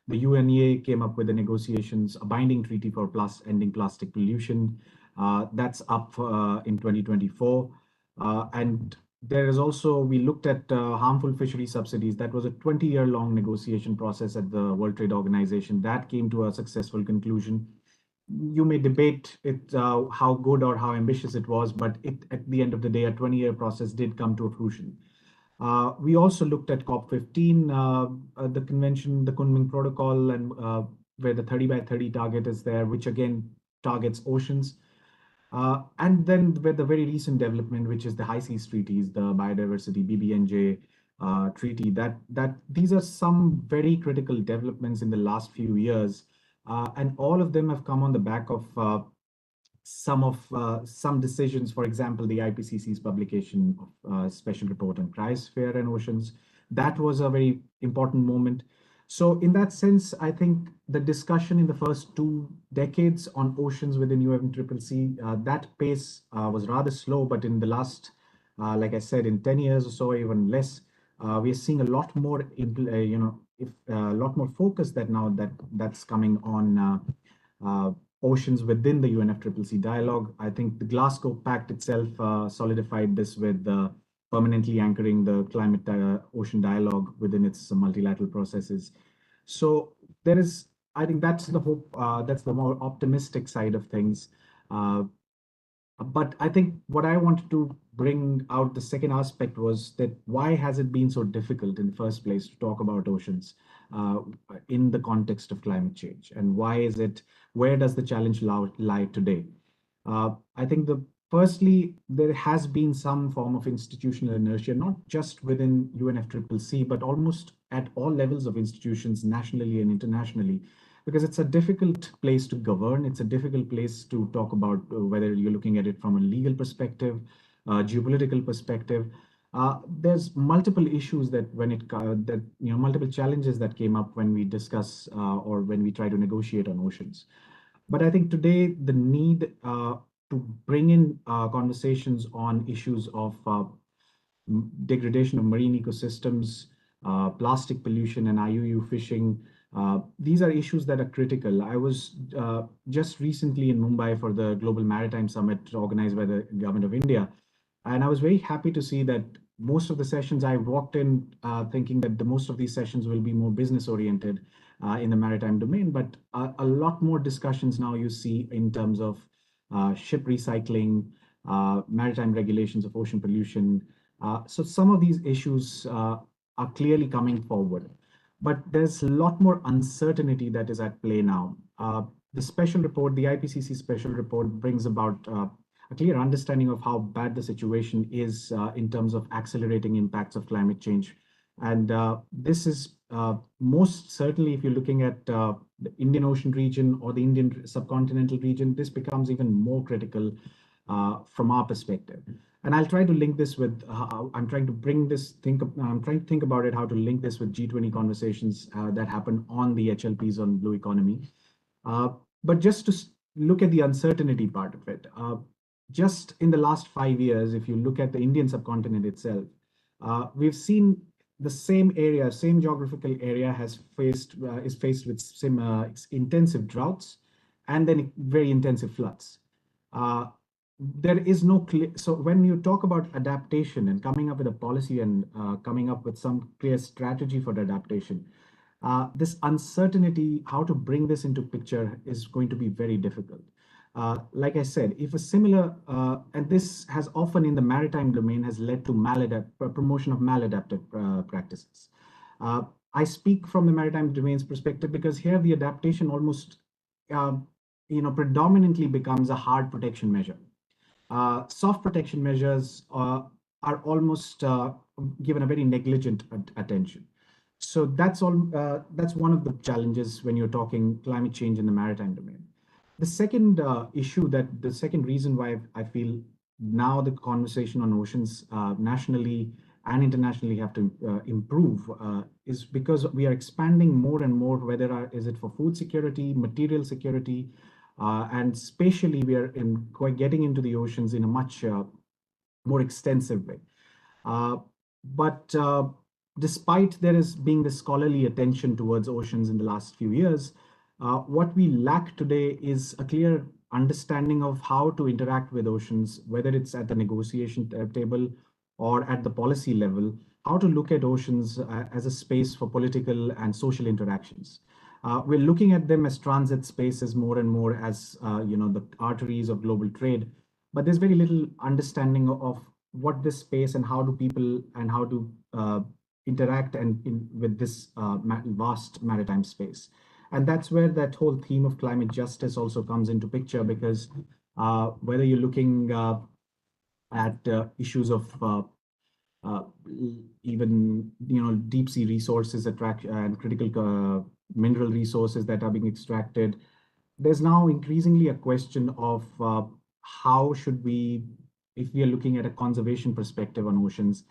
the UNEA came up with the negotiations, a binding treaty for ending plastic pollution. That's up in 2024. And there is also, we looked at harmful fishery subsidies. That was a 20-year-long negotiation process at the World Trade Organization. That came to a successful conclusion. You may debate it, how good or how ambitious it was, but at the end of the day, a 20-year process did come to a fruition. We also looked at COP15, the convention, the Kunming Protocol, and where the 30 by 30 target is there, which again targets oceans. And then with the very recent development, which is the High Seas Treaties, the Biodiversity BBNJ Treaty, that these are some very critical developments in the last few years. And all of them have come on the back of some decisions. For example, the IPCC's publication of special report on cryosphere and oceans. That was a very important moment. So in that sense, I think the discussion in the first 2 decades on oceans within UNFCCC, that pace was rather slow, but in the last, like I said, in 10 years or so, even less, we are seeing a lot more, a lot more focus that's coming on oceans within the UNFCCC dialogue. I think the Glasgow Pact itself solidified this with permanently anchoring the climate ocean dialogue within its multilateral processes. So there is, I think that's the hope, that's the more optimistic side of things. But I think what I wanted to bring out, the second aspect, was that why has it been so difficult in the first place to talk about oceans in the context of climate change? And why is it, where does the challenge lie today? I think firstly, there has been some form of institutional inertia, not just within UNFCCC, but almost at all levels of institutions, nationally and internationally, because it's a difficult place to govern. It's a difficult place to talk about whether you're looking at it from a legal perspective, geopolitical perspective. There's multiple issues that multiple challenges that came up when we discuss or when we try to negotiate on oceans. But I think today the need to bring in conversations on issues of degradation of marine ecosystems, plastic pollution, and IUU fishing. These are issues that are critical. I was just recently in Mumbai for the Global Maritime Summit organized by the Government of India. And I was very happy to see that most of the sessions I walked in thinking that most of these sessions will be more business oriented in the maritime domain, but a lot more discussions now you see in terms of ship recycling, maritime regulations of ocean pollution. So some of these issues are clearly coming forward, but there's a lot more uncertainty that is at play now. The special report, the IPCC special report, brings about a clear understanding of how bad the situation is in terms of accelerating impacts of climate change. And this is most certainly, if you're looking at the Indian Ocean region or the Indian subcontinental region, this becomes even more critical from our perspective. And I'll try to link this with, I'm trying to think about it, how to link this with G20 conversations that happen on the HLPs on blue economy. But just to look at the uncertainty part of it, just in the last 5 years, if you look at the Indian subcontinent itself, we've seen the same area, same geographical area is faced with some intensive droughts and then very intensive floods. There is no clear, so when you talk about adaptation and coming up with a policy and coming up with some clear strategy for the adaptation, this uncertainty, how to bring this into picture, is going to be very difficult. Like I said, if a similar, and this has often in the maritime domain has led to promotion of maladaptive practices. I speak from the maritime domain's perspective because here the adaptation almost, predominantly becomes a hard protection measure. Soft protection measures are almost given a very negligent attention. So that's one of the challenges when you're talking climate change in the maritime domain. The second issue, the second reason why I feel now the conversation on oceans nationally and internationally have to improve is because we are expanding more and more, whether is it for food security, material security, and spatially we are getting into the oceans in a much more extensive way. But despite there is being this scholarly attention towards oceans in the last few years, what we lack today is a clear understanding of how to interact with oceans, whether it's at the negotiation table or at the policy level, how to look at oceans as a space for political and social interactions. We're looking at them as transit spaces more and more as the arteries of global trade, but there's very little understanding of what this space and how do people and how to interact with this vast maritime space. And that's where that whole theme of climate justice also comes into picture, because whether you're looking at issues of uh, even deep sea resources and critical mineral resources that are being extracted, there's now increasingly a question of how should we, if we are looking at a conservation perspective on oceans,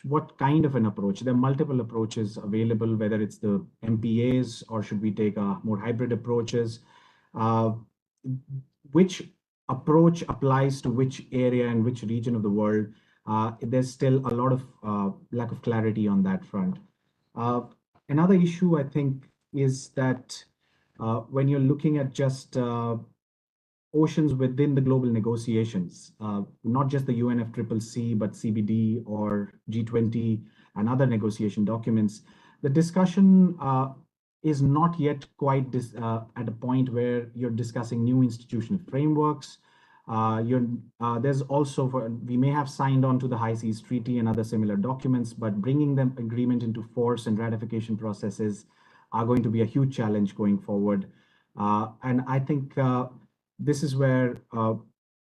what kind of an approach? There are multiple approaches available, whether it's the MPAs or should we take more hybrid approaches. Which approach applies to which area and which region of the world? There's still a lot of lack of clarity on that front. Another issue, I think, is that when you're looking at just oceans within the global negotiations, not just the UNFCCC, but CBD or G20 and other negotiation documents, the discussion is not yet quite at a point where you're discussing new institutional frameworks. There's also, we may have signed on to the High Seas Treaty and other similar documents, but bringing them agreement into force and ratification processes are going to be a huge challenge going forward. And I think this is where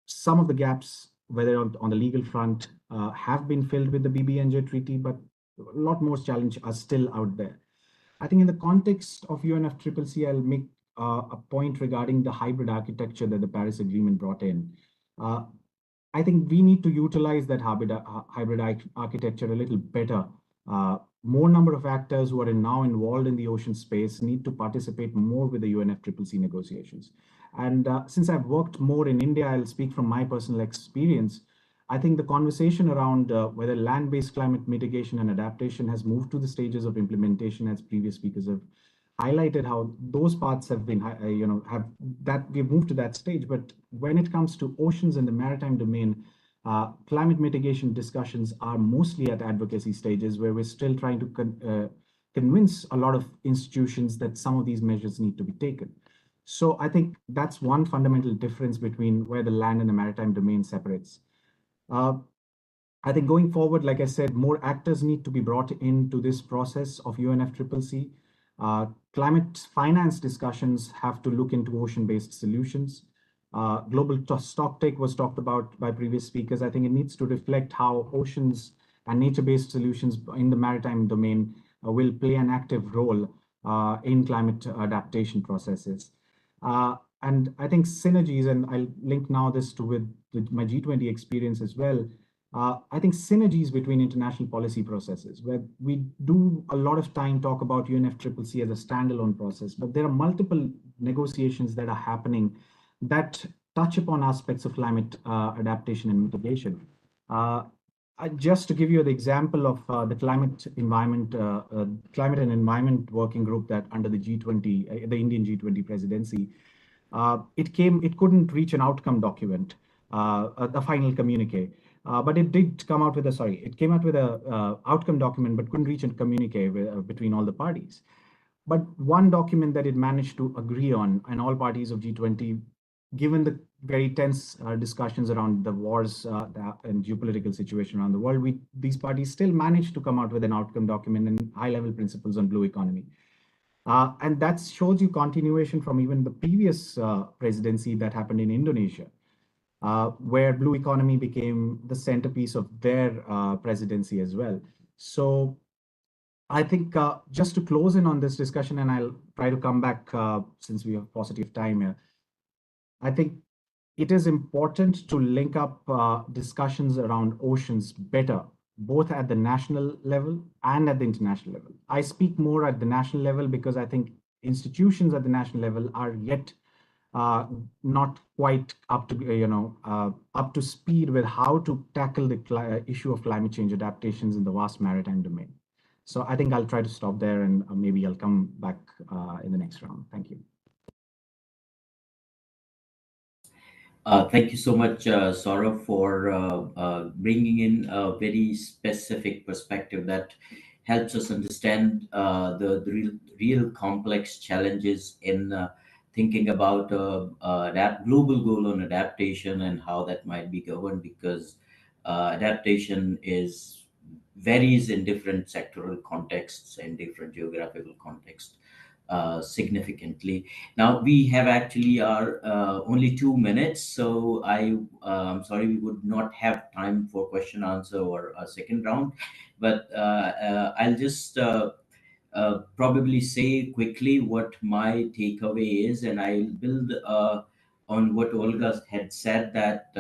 some of the gaps, whether on the legal front, have been filled with the BBNJ treaty, but a lot more challenges are still out there. I think in the context of UNFCCC, I'll make a point regarding the hybrid architecture that the Paris Agreement brought in. I think we need to utilize that hybrid architecture a little better. More number of actors who are now involved in the ocean space need to participate more with the UNFCCC negotiations. And since I've worked more in India, I'll speak from my personal experience. I think the conversation around whether land-based climate mitigation and adaptation has moved to the stages of implementation, as previous speakers have highlighted how those parts have been, we've moved to that stage. But when it comes to oceans and the maritime domain, climate mitigation discussions are mostly at advocacy stages, where we're still trying to convince a lot of institutions that some of these measures need to be taken. So I think that's one fundamental difference between where the land and the maritime domain separates. I think going forward, like I said, more actors need to be brought into this process of UNFCCC. Climate finance discussions have to look into ocean-based solutions. Global stocktake was talked about by previous speakers. I think it needs to reflect how oceans and nature-based solutions in the maritime domain will play an active role in climate adaptation processes. And I think synergies, and I'll link now this to with my G20 experience as well. I think synergies between international policy processes, where we do a lot of time talk about UNFCCC as a standalone process, but there are multiple negotiations that are happening that touch upon aspects of climate adaptation and mitigation. Just to give you the example of the climate and environment working group that under the G20, the Indian G20 presidency, it couldn't reach an outcome document, the final communique. But it did come out with it came out with a outcome document, but couldn't reach a communique between all the parties. But one document that it managed to agree on, and all parties of G20, given the very tense discussions around the wars and geopolitical situation around the world, these parties still managed to come out with an outcome document and high-level principles on blue economy. And that shows you continuation from even the previous presidency that happened in Indonesia, where blue economy became the centerpiece of their presidency as well. So I think just to close in on this discussion, and I'll try to come back since we have positive time here, I think it is important to link up discussions around oceans better, both at the national level and at the international level. I speak more at the national level because I think institutions at the national level are yet not quite up to up to speed with how to tackle the issue of climate change adaptations in the vast maritime domain. So I think I'll try to stop there, and maybe I'll come back in the next round. Thank you. Thank you so much, Saurabh, for bringing in a very specific perspective that helps us understand the real complex challenges in thinking about that global goal on adaptation and how that might be governed, because adaptation is varies in different sectoral contexts and different geographical contexts significantly. Now we have actually our only 2 minutes, so I'm sorry we would not have time for question answer or a second round, but I'll just probably say quickly what my takeaway is, and I'll build on what Olga had said, that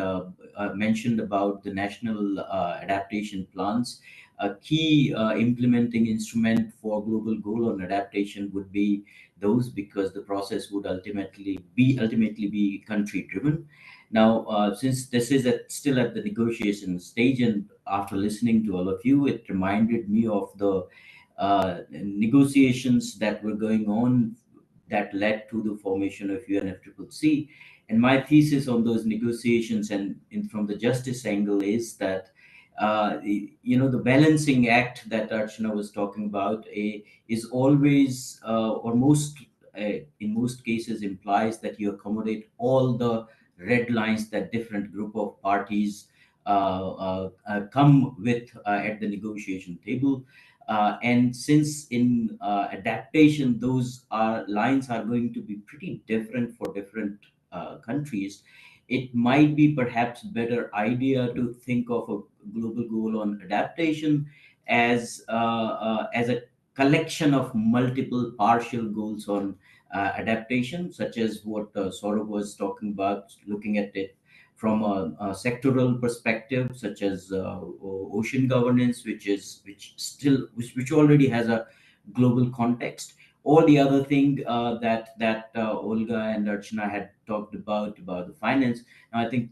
mentioned about the national adaptation plans. A key implementing instrument for global goal on adaptation would be those, because the process would ultimately be country driven. Now, since this is still at the negotiation stage, and after listening to all of you, it reminded me of the negotiations that were going on that led to the formation of UNFCCC. And my thesis on those negotiations and from the justice angle is that the balancing act that Archana was talking about is always or most in most cases implies that you accommodate all the red lines that different group of parties come with at the negotiation table. And since in adaptation, those lines are going to be pretty different for different countries, it might be perhaps better idea to think of a global goal on adaptation as a collection of multiple partial goals on adaptation, such as what Saurabh was talking about, looking at it from a sectoral perspective, such as ocean governance, which already has a global context. All the other thing that Olga and Archana had talked about the finance. Now, I think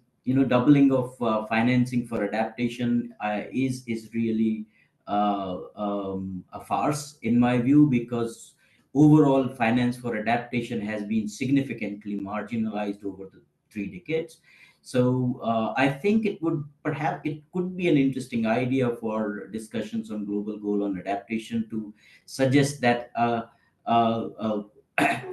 doubling of financing for adaptation is really a farce in my view, because overall finance for adaptation has been significantly marginalized over the 3 decades. So I think it could be an interesting idea for discussions on global goal on adaptation to suggest that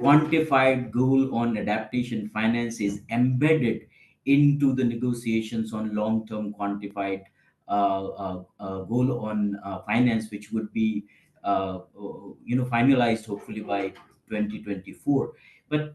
quantified goal on adaptation finance is embedded into the negotiations on long-term quantified goal on finance, which would be finalized hopefully by 2024. But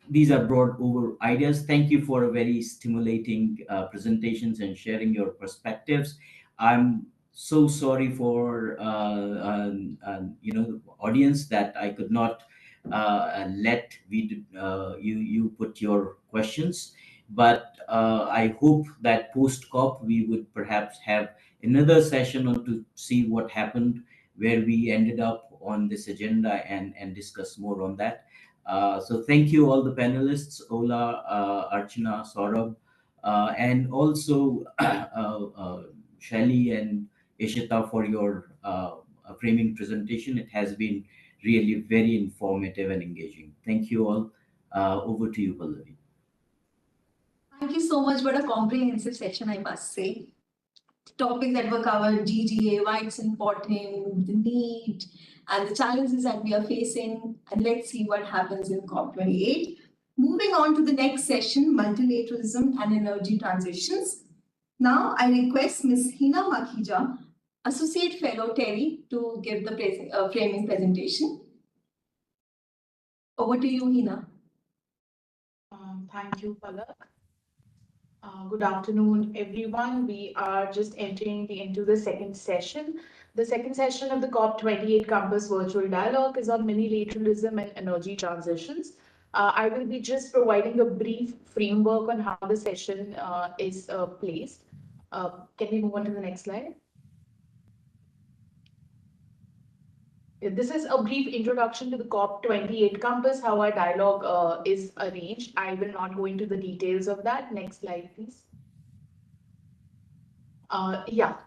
these are broad over ideas. Thank you for a very stimulating presentations and sharing your perspectives. I'm so sorry for the audience that I could not let you put your questions, but I hope that post COP we would perhaps have another session on to see what happened, where we ended up on this agenda, and discuss more on that. So thank you all the panelists, Ola, Archana, Saurabh, and also Shelly and Ishita for your framing presentation. It has been really very informative and engaging. Thank you all. Over to you, Pallavi. Thank you so much. What a comprehensive session, I must say. Topics that were covered, GGA, why it's important, the need, and the challenges that we are facing. And let's see what happens in COP28. Moving on to the next session, multilateralism and energy transitions. Now I request Ms. Hina Makhija, Associate Fellow TERI, to give the framing presentation. Over to you, Hina. Thank you, Palak. Good afternoon, everyone. We are just entering into the second session. The second session of the COP28 Campus Virtual Dialogue is on multilateralism and energy transitions. I will be just providing a brief framework on how the session is placed. Can we move on to the next slide? This is a brief introduction to the COP28 campus, how our dialogue is arranged. I will not go into the details of that. Next slide, please.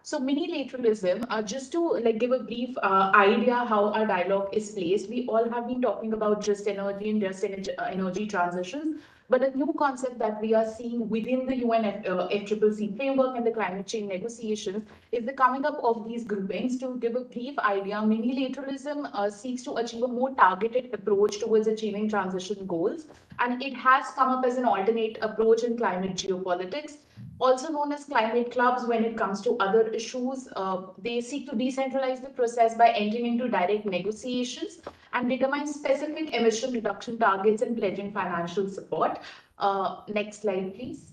So minilateralism, just to give a brief idea how our dialogue is placed, we all have been talking about just energy and just energy transitions, but a new concept that we are seeing within the UN FCCC framework and the climate change negotiations is the coming up of these groupings. To give a brief idea, minilateralism seeks to achieve a more targeted approach towards achieving transition goals, and it has come up as an alternate approach in climate geopolitics. Also known as climate clubs, when it comes to other issues, they seek to decentralize the process by entering into direct negotiations and determine specific emission reduction targets and pledging financial support. Next slide, please.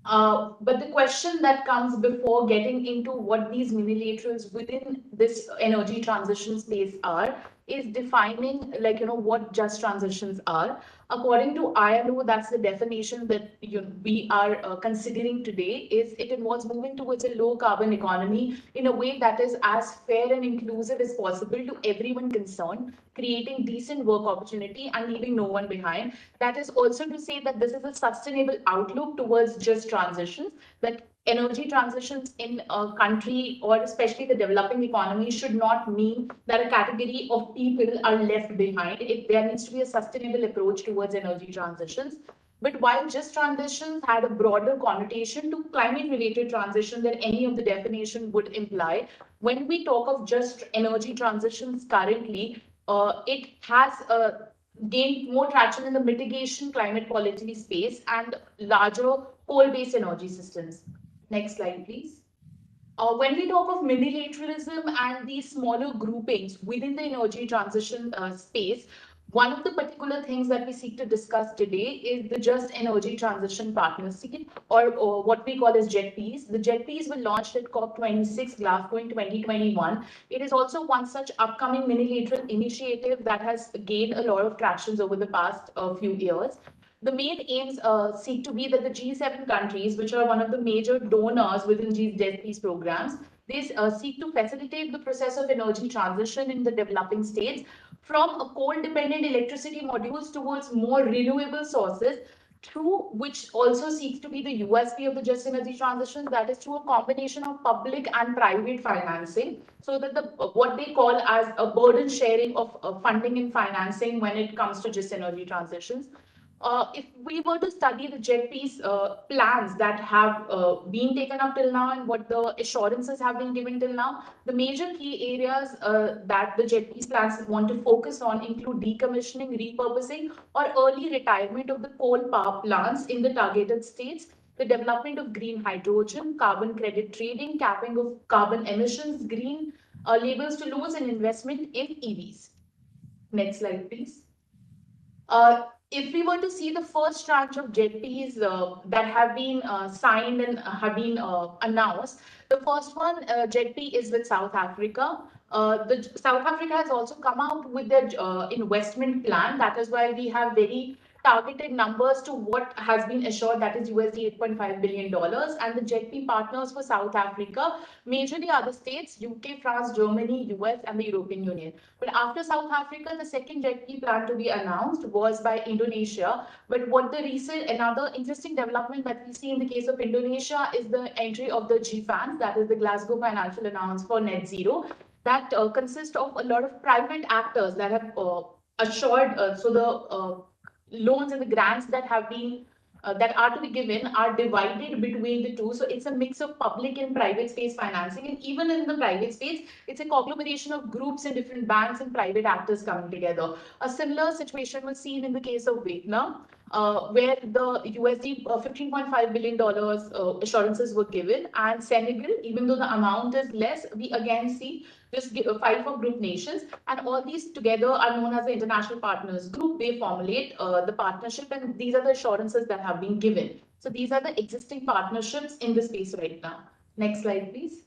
But the question that comes before getting into what these minilaterals within this energy transition space are is defining what just transitions are. According to ILO, that's the definition that we are considering today. Is it involves moving towards a low carbon economy in a way that is as fair and inclusive as possible to everyone concerned, creating decent work opportunity and leaving no one behind. That is also to say that this is a sustainable outlook towards just transitions, that energy transitions in a country or especially the developing economy should not mean that a category of people are left behind. There needs to be a sustainable approach towards energy transitions. But while just transitions had a broader connotation to climate related transition than any of the definition would imply, when we talk of just energy transitions currently, it has gained more traction in the mitigation climate policy space and larger coal-based energy systems. Next slide, please. When we talk of minilateralism and these smaller groupings within the energy transition space, one of the particular things that we seek to discuss today is the Just Energy Transition Partnership, or what we call as JETPs. The JETPs were launched at COP26 Glasgow in 2021. It is also one such upcoming minilateral initiative that has gained a lot of tractions over the past few years. The main aims seek to be that the G7 countries, which are one of the major donors within these JETPs programs, they seek to facilitate the process of energy transition in the developing states from a coal-dependent electricity modules towards more renewable sources, through which also seeks to be the USP of the just energy transition, that is through a combination of public and private financing, so that the what they call as a burden sharing of funding and financing when it comes to just energy transitions. If we were to study the JETP's plans that have been taken up till now and what the assurances have been given till now, the major key areas that the JETP's plans want to focus on include decommissioning, repurposing, or early retirement of the coal power plants in the targeted states, the development of green hydrogen, carbon credit trading, capping of carbon emissions, green labels to loans, and investment in EVs. Next slide, please. If we were to see the first tranche of JETPs that have been signed and have been announced, the first one, JETP, is with South Africa. South Africa has also come out with their investment plan. That is why we have very targeted numbers to what has been assured, that is USD $8.5 billion. And the JETP partners for South Africa majorly are the states, UK, France, Germany, US, and the European Union. But after South Africa, the second JETP plan to be announced was by Indonesia. But another interesting development that we see in the case of Indonesia is the entry of the GFANZ, that is the Glasgow Financial Announcement for Net Zero, that consists of a lot of private actors that have assured, loans and the grants that have been that are to be given are divided between the two. So it's a mix of public and private space financing. And even in the private space, it's a conglomeration of groups and different banks and private actors coming together. A similar situation was seen in the case of Vietnam, where the USD $15.5 billion assurances were given. And Senegal, even though the amount is less, we again see just 5 for group nations, and all these together are known as the International Partners Group. They formulate the partnership, and these are the assurances that have been given. So these are the existing partnerships in the space right now. Next slide, please.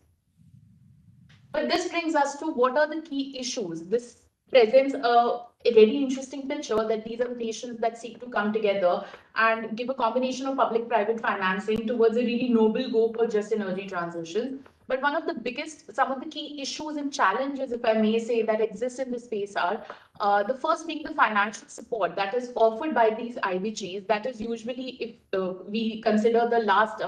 But this brings us to what are the key issues. This presents a very interesting picture that these are the nations that seek to come together and give a combination of public-private financing towards a really noble goal for just energy transition. But one of the biggest, some of the key issues and challenges, if I may say, that exist in this space are the first being the financial support that is offered by these IBGs. That is usually, if we consider the last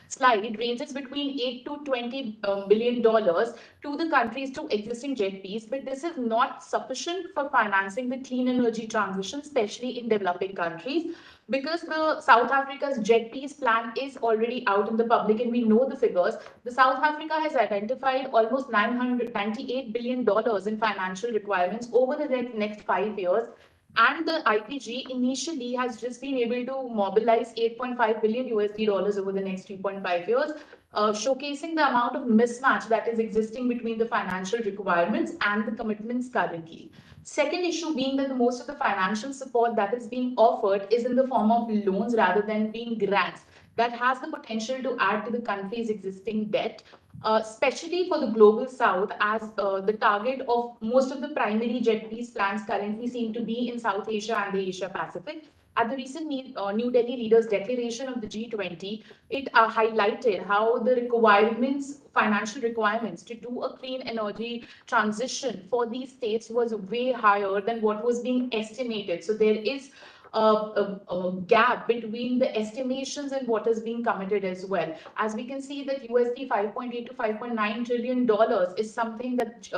slide, it ranges between $8 to $20 billion to the countries to existing JETPs, but this is not sufficient for financing the clean energy transition, especially in developing countries, because the South Africa's JETPs plan is already out in the public and we know the figures. The South Africa has identified almost $998 billion in financial requirements over the next 5 years. And the IPG initially has just been able to mobilize $8.5 billion USD over the next 3.5 years, showcasing the amount of mismatch that is existing between the financial requirements and the commitments currently. Second issue being that most of the financial support that is being offered is in the form of loans rather than being grants. That has the potential to add to the country's existing debt, especially for the global south, as the target of most of the primary JETPs plans currently seem to be in South Asia and the Asia Pacific. At the recent New Delhi leaders' declaration of the G20, it highlighted how the requirements, financial requirements to do a clean energy transition for these states was way higher than what was being estimated. So there is a gap between the estimations and what is being committed as well. As we can see that USD 5.8 to $5.9 trillion is something that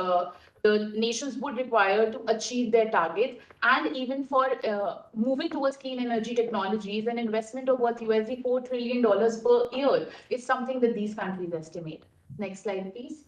the nations would require to achieve their targets, and even for moving towards clean energy technologies, an investment of worth USD $4 trillion per year is something that these countries estimate. Next slide, please.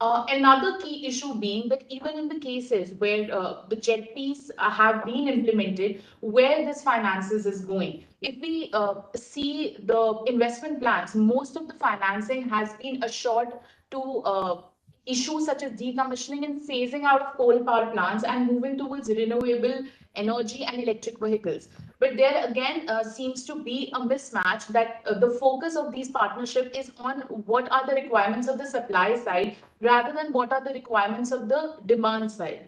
Another key issue being that even in the cases where the JETPs have been implemented, where this finances is going. If we see the investment plans, most of the financing has been assured to issues such as decommissioning and phasing out of coal power plants and moving towards renewable energy and electric vehicles. But there again seems to be a mismatch that the focus of these partnerships is on what are the requirements of the supply side rather than what are the requirements of the demand side.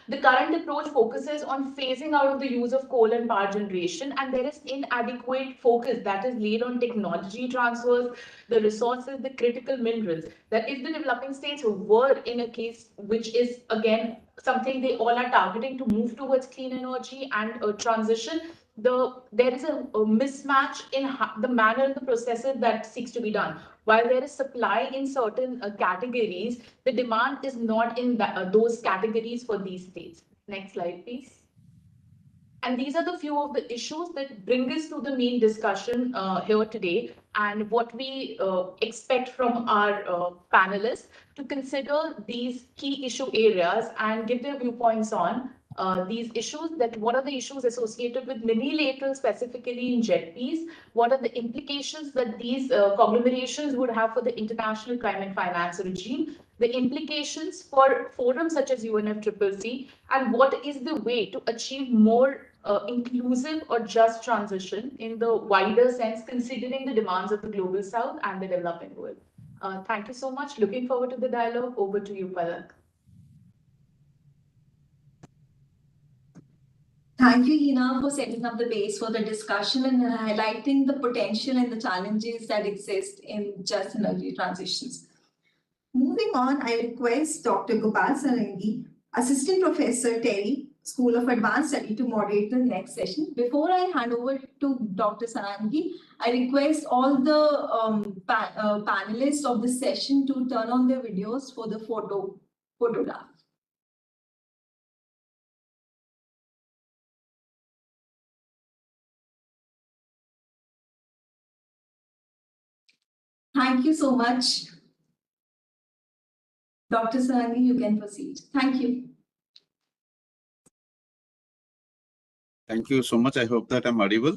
The current approach focuses on phasing out of the use of coal and power generation, and there is inadequate focus that is laid on technology transfers, the resources, the critical minerals. That if the developing states were in a case which is again something they all are targeting to move towards clean energy and transition, there is a mismatch in the manner and the processes that seeks to be done. While there is supply in certain categories, the demand is not in those categories for these states. Next slide, please. And these are the few of the issues that bring us to the main discussion here today, and what we expect from our panelists to consider these key issue areas and give their viewpoints on these issues. That what are the issues associated with minilateral, specifically in JETPs? What are the implications that these conglomerations would have for the international climate finance regime? The implications for forums such as UNFCCC, and what is the way to achieve more inclusive or just transition in the wider sense, considering the demands of the global south and the developing world. Thank you so much. Looking forward to the dialogue. Over to you, Palak. Thank you, Hina, for setting up the base for the discussion and highlighting the potential and the challenges that exist in just energy transitions. Moving on, I request Dr. Gopal Sarangi, Assistant Professor, TERI, School of Advanced Study, to moderate the next session. Before I hand over to Dr. Sarangi, I request all the panelists of the session to turn on their videos for the photograph. Thank you so much. Dr. Sarangi, you can proceed. Thank you. Thank you so much. I hope that I'm audible.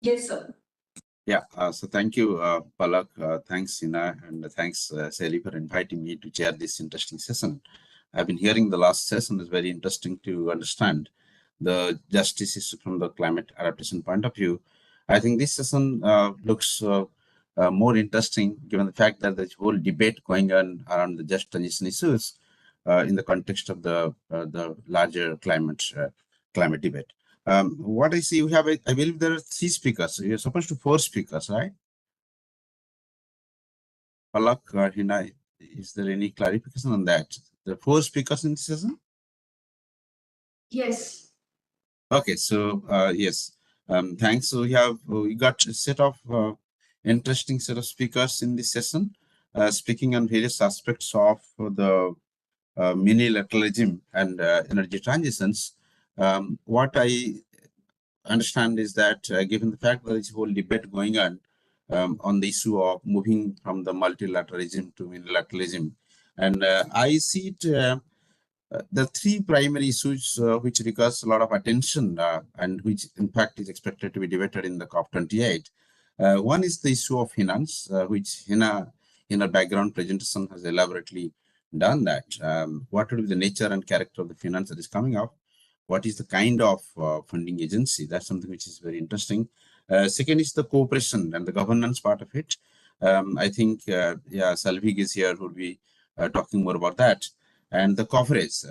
Yes, sir. Yeah, so thank you, Palak. Thanks, Sina, and thanks, Sally, for inviting me to chair this interesting session. I've been hearing the last session is very interesting to understand the justice issue from the climate adaptation point of view. I think this session looks more interesting given the fact that there's whole debate going on around the just transition issues in the context of the larger climate debate. What I see, we have, I believe there are 3 speakers. You're supposed to 4 speakers, right? Palak or Hina, is there any clarification on that? The 4 speakers in this session? Yes. Okay, so yes, thanks. So we got a set of interesting set of speakers in this session, speaking on various aspects of the mini-lateralism and energy transitions. What I understand is that given the fact that there is a whole debate going on the issue of moving from the multilateralism to minilateralism, and I see it, the 3 primary issues which requires a lot of attention and which in fact is expected to be debated in the COP28. One is the issue of finance, which in a background presentation has elaborately done that. What would be the nature and character of the finance that is coming up? What is the kind of funding agency? That's something which is very interesting. Second is the cooperation and the governance part of it. I think, yeah, Salvig is here who will be talking more about that. And the coverage,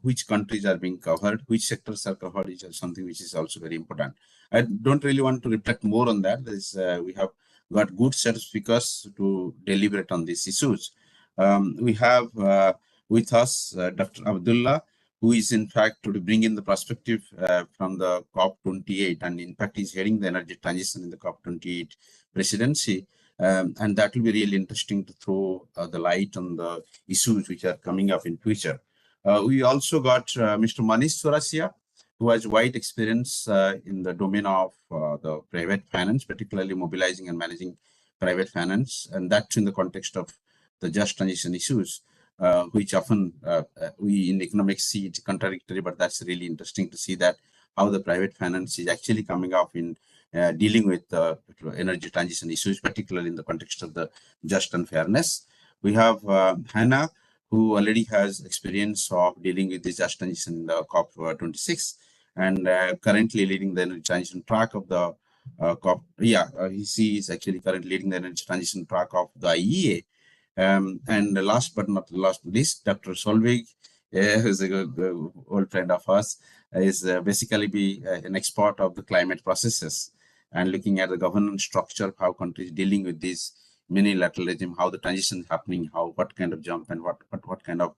which countries are being covered, which sectors are covered, is something which is also very important. I don't really want to reflect more on that. We have got good set of speakers to deliberate on these issues. We have with us Dr. Abdullah, who is in fact to bring in the perspective from the COP28, and in fact is heading the energy transition in the COP28 presidency. And that will be really interesting to throw the light on the issues which are coming up in future. We also got Mr. Manish Surasia, who has wide experience in the domain of the private finance, particularly mobilizing and managing private finance, and that's in the context of the just transition issues, which often we in economics see it contradictory, but that's really interesting to see that how the private finance is actually coming up in dealing with energy transition issues, particularly in the context of the just and fairness. We have Hannah, who already has experience of dealing with the just transition in the COP26, and currently leading the energy transition track of the COP. He is actually currently leading the energy transition track of the IEA. And last but not least, Dr. Solveig, who's a good old friend of ours, is basically an expert of the climate processes and looking at the governance structure, how countries dealing with this mini-lateralism, how the transition is happening, what kind of jump and what kind of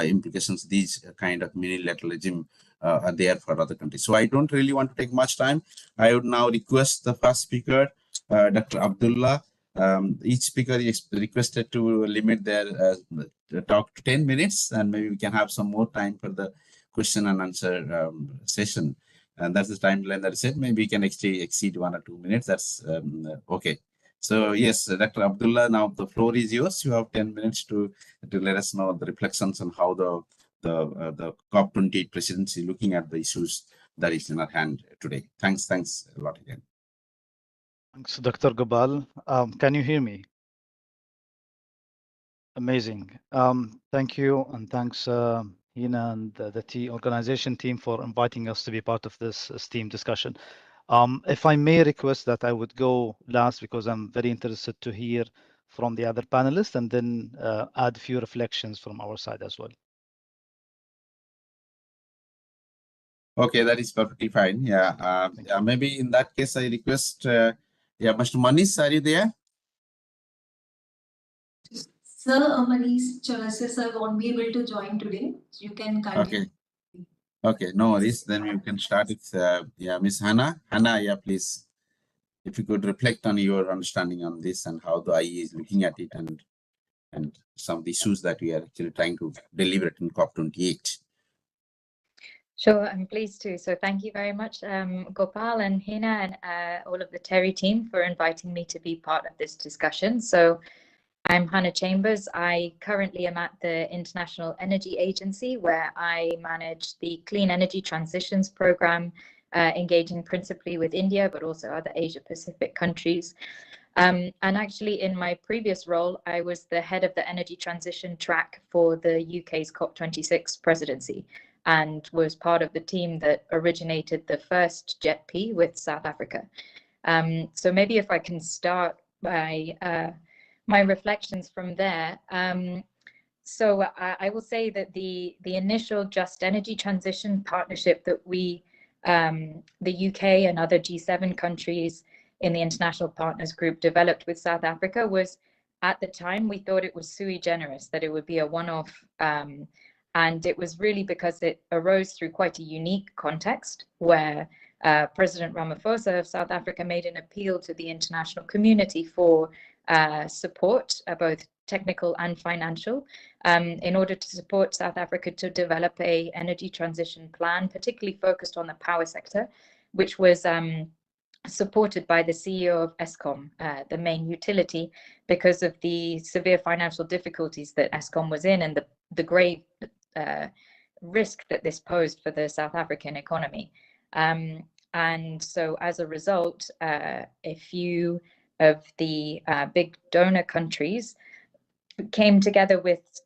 implications these kind of mini-lateralism are there for other countries. So I don't really want to take much time. I would now request the first speaker, Dr. Abdullah. Each speaker is requested to limit their talk to 10 minutes, and maybe we can have some more time for the question and answer session. And that's the timeline that I said. Maybe we can exceed 1 or 2 minutes. That's okay. So yes, Dr. Abdullah, now the floor is yours. You have 10 minutes to let us know the reflections on how the COP28 presidency looking at the issues that is in our hand today. Thanks a lot again. Thanks, Dr. Gopal. Can you hear me? Amazing. Thank you, and thanks, Hina and the organization team for inviting us to be part of this esteemed discussion. If I may request that I would go last, because I'm very interested to hear from the other panelists, and then add a few reflections from our side as well. Okay, that is perfectly fine. Yeah, maybe in that case, I request, Mr. Manish, are you there? Sir, Manish Chaurasia sir won't be able to join today. You can continue. Okay, no worries. Then we can start with, Miss Hannah. Hannah, please, if you could reflect on your understanding on this and how the IE is looking at it, and some of the issues that we are actually trying to deliberate in COP28. Sure, I'm pleased to. So thank you very much, Gopal and Hina and all of the TERI team for inviting me to be part of this discussion. So I'm Hannah Chambers. I currently am at the International Energy Agency, where I manage the Clean Energy Transitions Program, engaging principally with India, but also other Asia Pacific countries. And actually, in my previous role, I was the head of the energy transition track for the UK's COP26 presidency, and was part of the team that originated the first JETP with South Africa. So maybe if I can start my reflections from there. So I will say that the initial Just Energy Transition Partnership that we, the UK and other G7 countries in the International Partners Group developed with South Africa was, at the time, we thought it was sui generis, that it would be a one-off. And it was really because it arose through quite a unique context where President Ramaphosa of South Africa made an appeal to the international community for support, both technical and financial, in order to support South Africa to develop a energy transition plan, particularly focused on the power sector, which was supported by the CEO of Eskom, the main utility, because of the severe financial difficulties that Eskom was in and the grave risk that this posed for the South African economy. And so as a result, a few of the big donor countries came together with,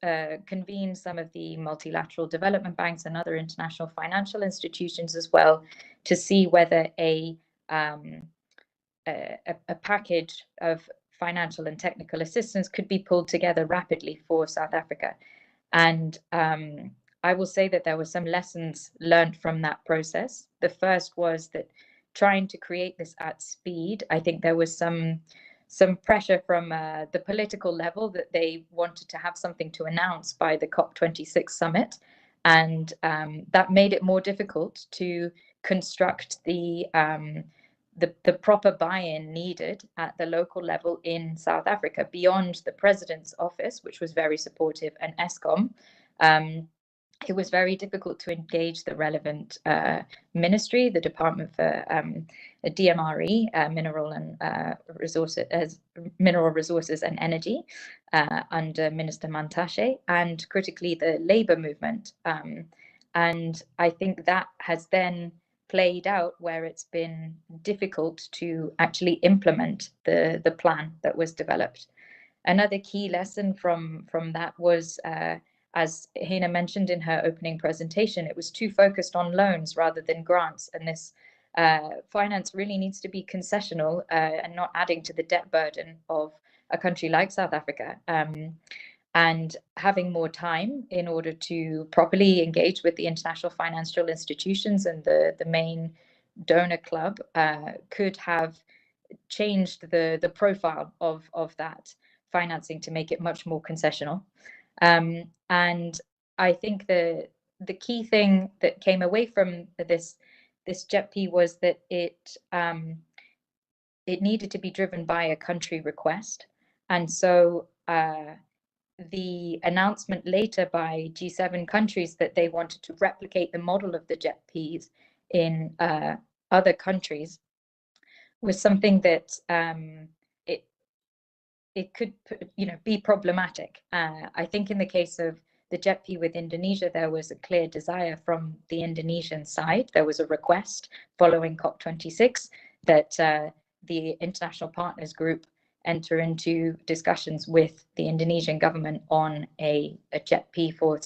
convened some of the multilateral development banks and other international financial institutions as well, to see whether a package of financial and technical assistance could be pulled together rapidly for South Africa. And I will say that there were some lessons learned from that process. The first was that trying to create this at speed, I think there was some pressure from the political level that they wanted to have something to announce by the COP28 Summit. And that made it more difficult to construct the proper buy-in needed at the local level in South Africa, beyond the president's office, which was very supportive, and Eskom. It was very difficult to engage the relevant ministry, the Department for DMRE, Mineral Resources and Energy, under Minister Mantashe, and critically the labor movement. And I think that has then played out where it's been difficult to actually implement the plan that was developed. Another key lesson from that was, as Hina mentioned in her opening presentation, it was too focused on loans rather than grants. And this finance really needs to be concessional and not adding to the debt burden of a country like South Africa. And having more time in order to properly engage with the international financial institutions and the main donor club could have changed the profile of that financing to make it much more concessional. And I think the key thing that came away from this JETP was that it needed to be driven by a country request. And so the announcement later by G7 countries that they wanted to replicate the model of the JETPs in other countries was something that it could, be problematic. I think in the case of the JETP with Indonesia, there was a clear desire from the Indonesian side. There was a request following COP26 that the International Partners Group enter into discussions with the Indonesian government on a JETP for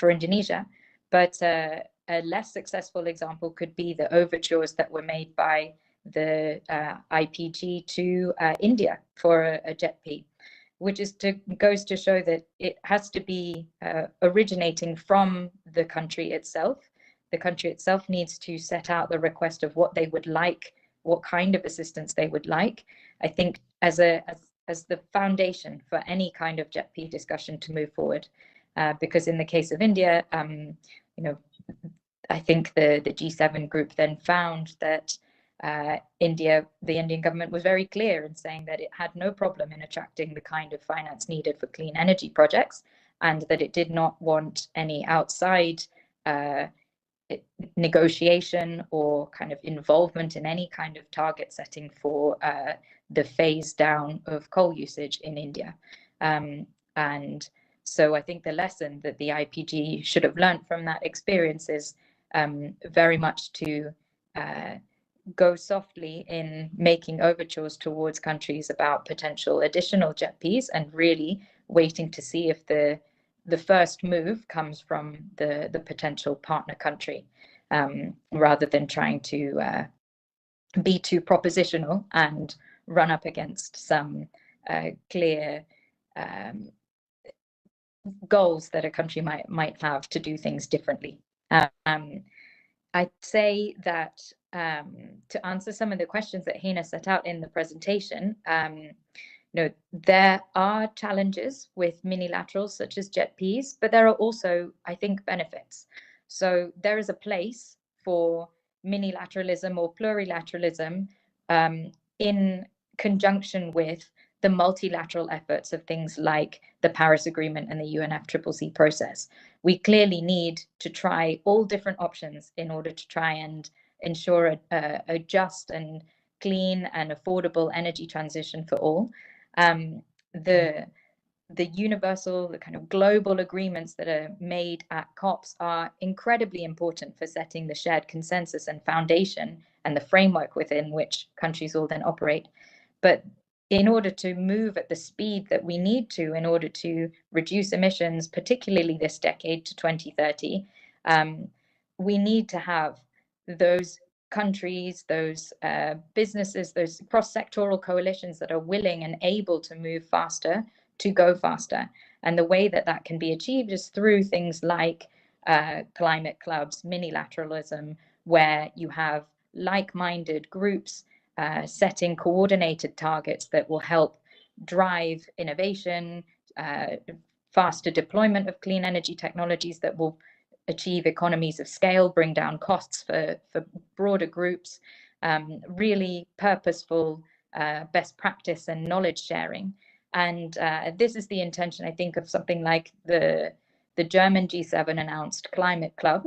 Indonesia. But a less successful example could be the overtures that were made by the IPG to India for a JETP, which goes to show that it has to be originating from the country itself. The country itself needs to set out the request of what they would like, what kind of assistance they would like. I think as the foundation for any kind of JETP discussion to move forward, because in the case of India, I think the G7 group then found that the Indian government was very clear in saying that it had no problem in attracting the kind of finance needed for clean energy projects, and that it did not want any outside negotiation or kind of involvement in any kind of target setting for the phase down of coal usage in India. And so I think the lesson that the IPG should have learned from that experience is very much to go softly in making overtures towards countries about potential additional JETPs, and really waiting to see if the first move comes from the potential partner country, rather than trying to be too propositional and run up against some clear goals that a country might have to do things differently. I'd say that to answer some of the questions that Hina set out in the presentation, there are challenges with minilaterals such as JETPs, but there are also, I think, benefits. So there is a place for minilateralism or plurilateralism in conjunction with the multilateral efforts of things like the Paris Agreement and the UNFCCC process. We clearly need to try all different options in order to try and ensure a just and clean and affordable energy transition for all. The universal, the kind of global agreements that are made at COPs are incredibly important for setting the shared consensus and foundation and the framework within which countries will then operate. But in order to move at the speed that we need to in order to reduce emissions, particularly this decade to 2030, we need to have those countries, those businesses, those cross-sectoral coalitions that are willing and able to move faster, to go faster. And the way that that can be achieved is through things like climate clubs, minilateralism, where you have like-minded groups setting coordinated targets that will help drive innovation, faster deployment of clean energy technologies that will achieve economies of scale, bring down costs for broader groups, really purposeful best practice and knowledge sharing. And this is the intention, I think, of something like the German G7 announced Climate Club,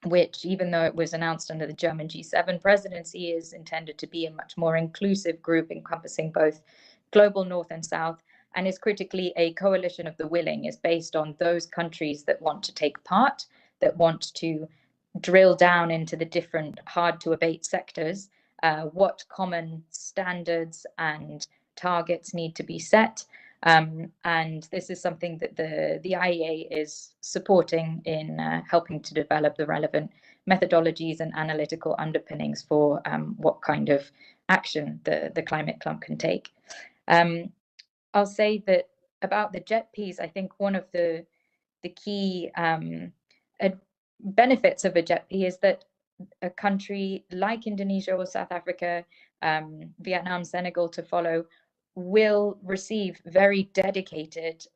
which, even though it was announced under the German G7 presidency, is intended to be a much more inclusive group encompassing both global north and south, and is critically a coalition of the willing, is based on those countries that want to take part, that want to drill down into the different hard to abate sectors, what common standards and targets need to be set. And this is something that the IEA is supporting in helping to develop the relevant methodologies and analytical underpinnings for what kind of action the Climate Club can take. I'll say that about the JETPs, I think one of the key benefits of a JETP is that a country like Indonesia or South Africa, Vietnam, Senegal to follow, will receive very dedicated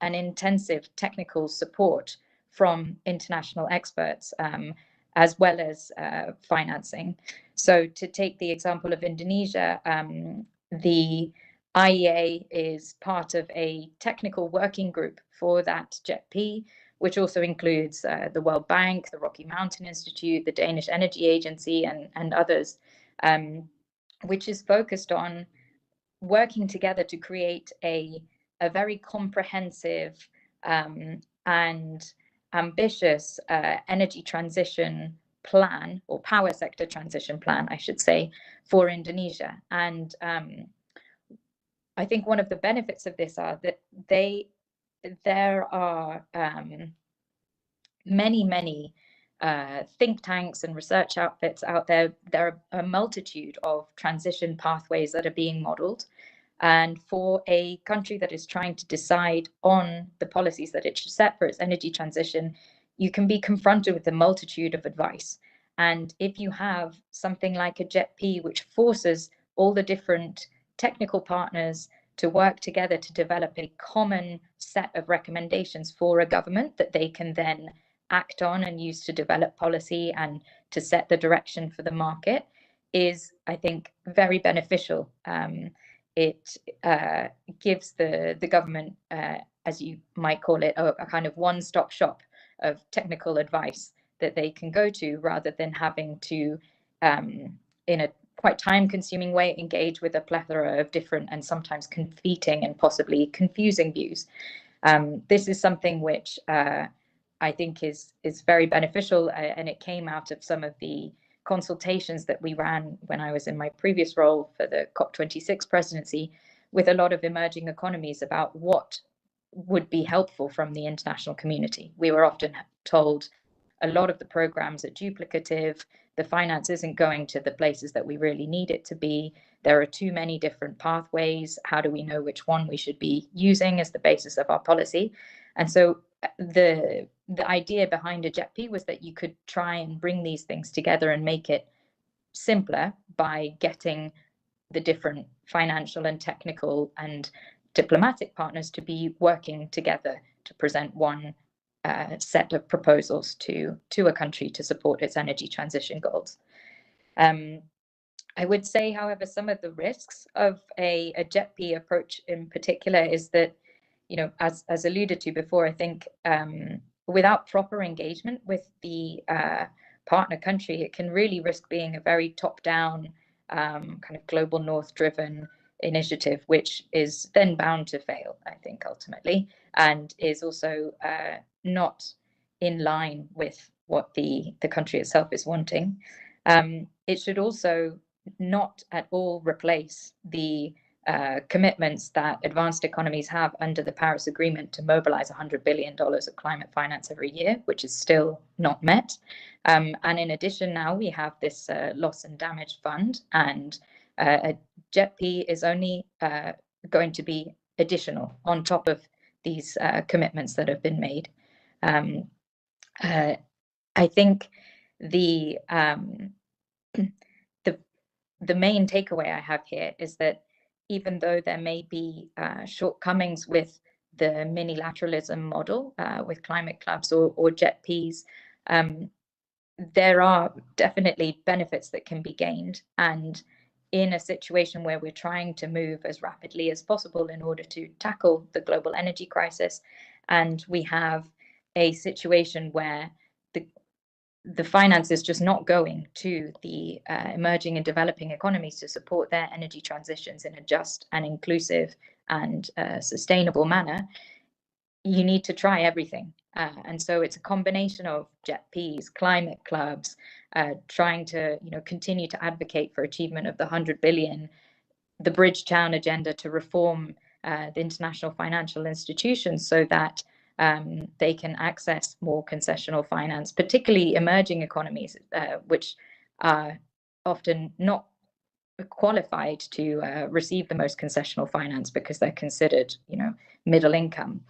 and intensive technical support from international experts, as well as financing. So to take the example of Indonesia, the IEA is part of a technical working group for that JETP, which also includes the World Bank, the Rocky Mountain Institute, the Danish Energy Agency, and others, which is focused on working together to create a very comprehensive and ambitious energy transition plan, or power sector transition plan, I should say, for Indonesia. And I think one of the benefits of this are that there are many think tanks and research outfits out there. There are a multitude of transition pathways that are being modeled. And for a country that is trying to decide on the policies that it should set for its energy transition, you can be confronted with a multitude of advice. And if you have something like a JETP, which forces all the different technical partners to work together to develop a common set of recommendations for a government that they can then act on and use to develop policy and to set the direction for the market, is, I think, very beneficial. It gives the government, as you might call it, a kind of one-stop shop of technical advice that they can go to, rather than having to, in a quite time-consuming way, engage with a plethora of different and sometimes competing and possibly confusing views. This is something which I think is very beneficial, and it came out of some of the consultations that we ran when I was in my previous role for the COP26 presidency with a lot of emerging economies about what would be helpful from the international community. We were often told, a lot of the programs are duplicative. The finance isn't going to the places that we really need it to be. There are too many different pathways. How do we know which one we should be using as the basis of our policy? And so the idea behind a JETP was that you could try and bring these things together and make it simpler by getting the different financial and technical and diplomatic partners to be working together to present one set of proposals to a country to support its energy transition goals. I would say, however, some of the risks of a JETP approach in particular is that, you know, as alluded to before, I think without proper engagement with the partner country, it can really risk being a very top-down kind of global north-driven initiative, which is then bound to fail, I think, ultimately, and is also not in line with what the country itself is wanting. It should also not at all replace the commitments that advanced economies have under the Paris Agreement to mobilize $100 billion of climate finance every year, which is still not met. And in addition, now we have this loss and damage fund, and a JETP is only going to be additional on top of these commitments that have been made. I think the main takeaway I have here is that even though there may be shortcomings with the minilateralism model with climate clubs or JETPs, there are definitely benefits that can be gained. And in a situation where we're trying to move as rapidly as possible in order to tackle the global energy crisis, and we have a situation where the finance is just not going to the emerging and developing economies to support their energy transitions in a just and inclusive and sustainable manner, you need to try everything. And so it's a combination of JETPs, climate clubs, trying to continue to advocate for achievement of the 100 billion, the Bridgetown agenda to reform the international financial institutions so that they can access more concessional finance, particularly emerging economies, which are often not qualified to receive the most concessional finance because they're considered, middle income,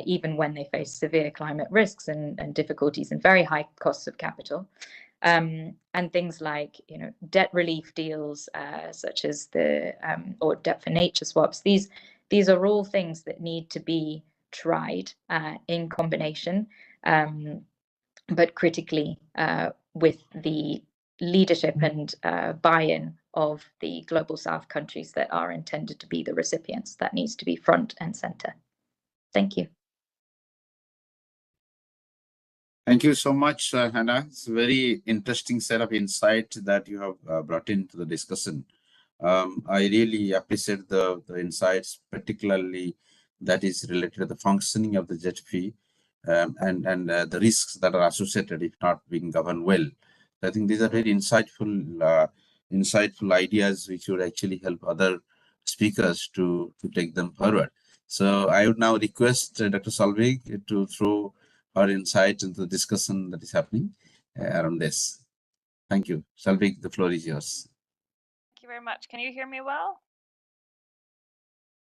even when they face severe climate risks and difficulties and very high costs of capital. And things like, debt relief deals, such as or debt for nature swaps. These are all things that need to be tried in combination, but critically with the leadership and buy-in of the global South countries that are intended to be the recipients. That needs to be front and center. Thank you. Thank you so much, Hannah. It's a very interesting set of insight that you have brought into the discussion. I really appreciate the insights, particularly that is related to the functioning of the JETP and the risks that are associated if not being governed well. I think these are very insightful ideas which would actually help other speakers to take them forward. So I would now request Dr. Solveig to throw her insight into the discussion that is happening around this. Thank you. Solveig, the floor is yours. Thank you very much. Can you hear me well?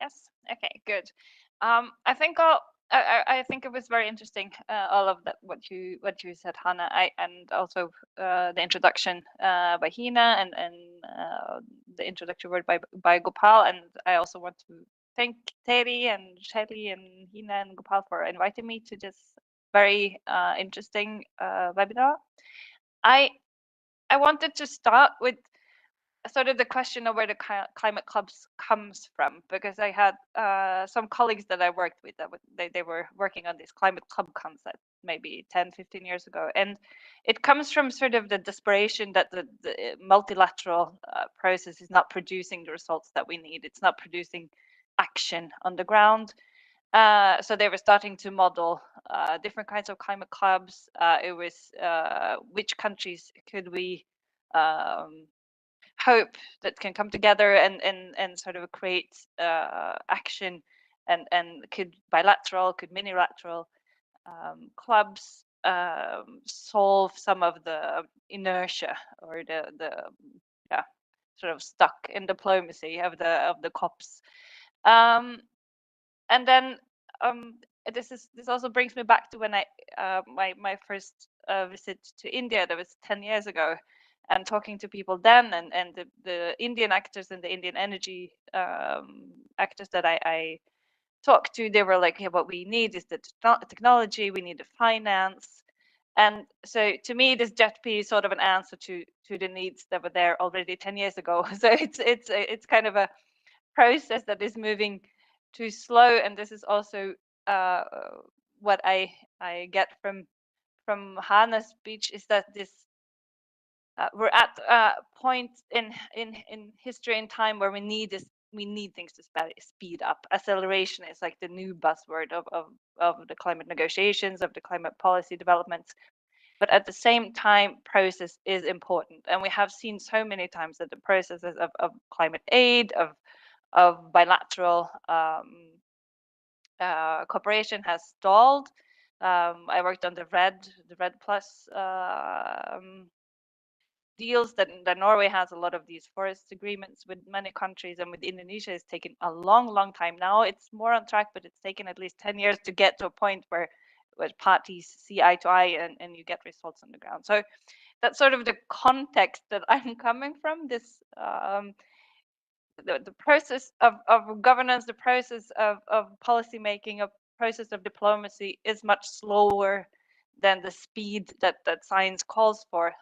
Yes. Okay. Good. I think it was very interesting, all of that what you said, Hannah, and also the introduction by Hina and the introductory word by Gopal, and I also want to thank Terry and Shelly and Hina and Gopal for inviting me to this very interesting webinar. I wanted to start with sort of the question of where the climate clubs comes from, because I had some colleagues that I worked with that they were working on this climate club concept maybe 10-15 years ago, and it comes from sort of the desperation that the multilateral process is not producing the results that we need. It's not producing action on the ground. So they were starting to model different kinds of climate clubs. It was which countries could we hope that can come together and sort of create action, and could bilateral, could minilateral clubs solve some of the inertia or the sort of stuck in diplomacy of the COPs. And then this also brings me back to when I my first visit to India. That was 10 years ago, and talking to people then, and the Indian actors and the Indian energy actors that I talked to, they were like, yeah, what we need is the technology, we need the finance. And so to me, this JETP is sort of an answer to the needs that were there already 10 years ago. So it's kind of a process that is moving too slow. And this is also what I get from Hannah's speech, is that this we're at a point in history and time where we need things to speed up. Acceleration is like the new buzzword of the climate negotiations, of the climate policy developments. But at the same time, process is important. And we have seen so many times that the processes of climate aid, of bilateral cooperation has stalled. I worked on the RED Plus deals that Norway has a lot of these forest agreements with many countries, and with Indonesia it's taken a long time. Now it's more on track, but it's taken at least 10 years to get to a point where parties see eye to eye and you get results on the ground. So that's sort of the context that I'm coming from. This the process of governance, the process of policy making, a process of diplomacy is much slower than the speed that science calls for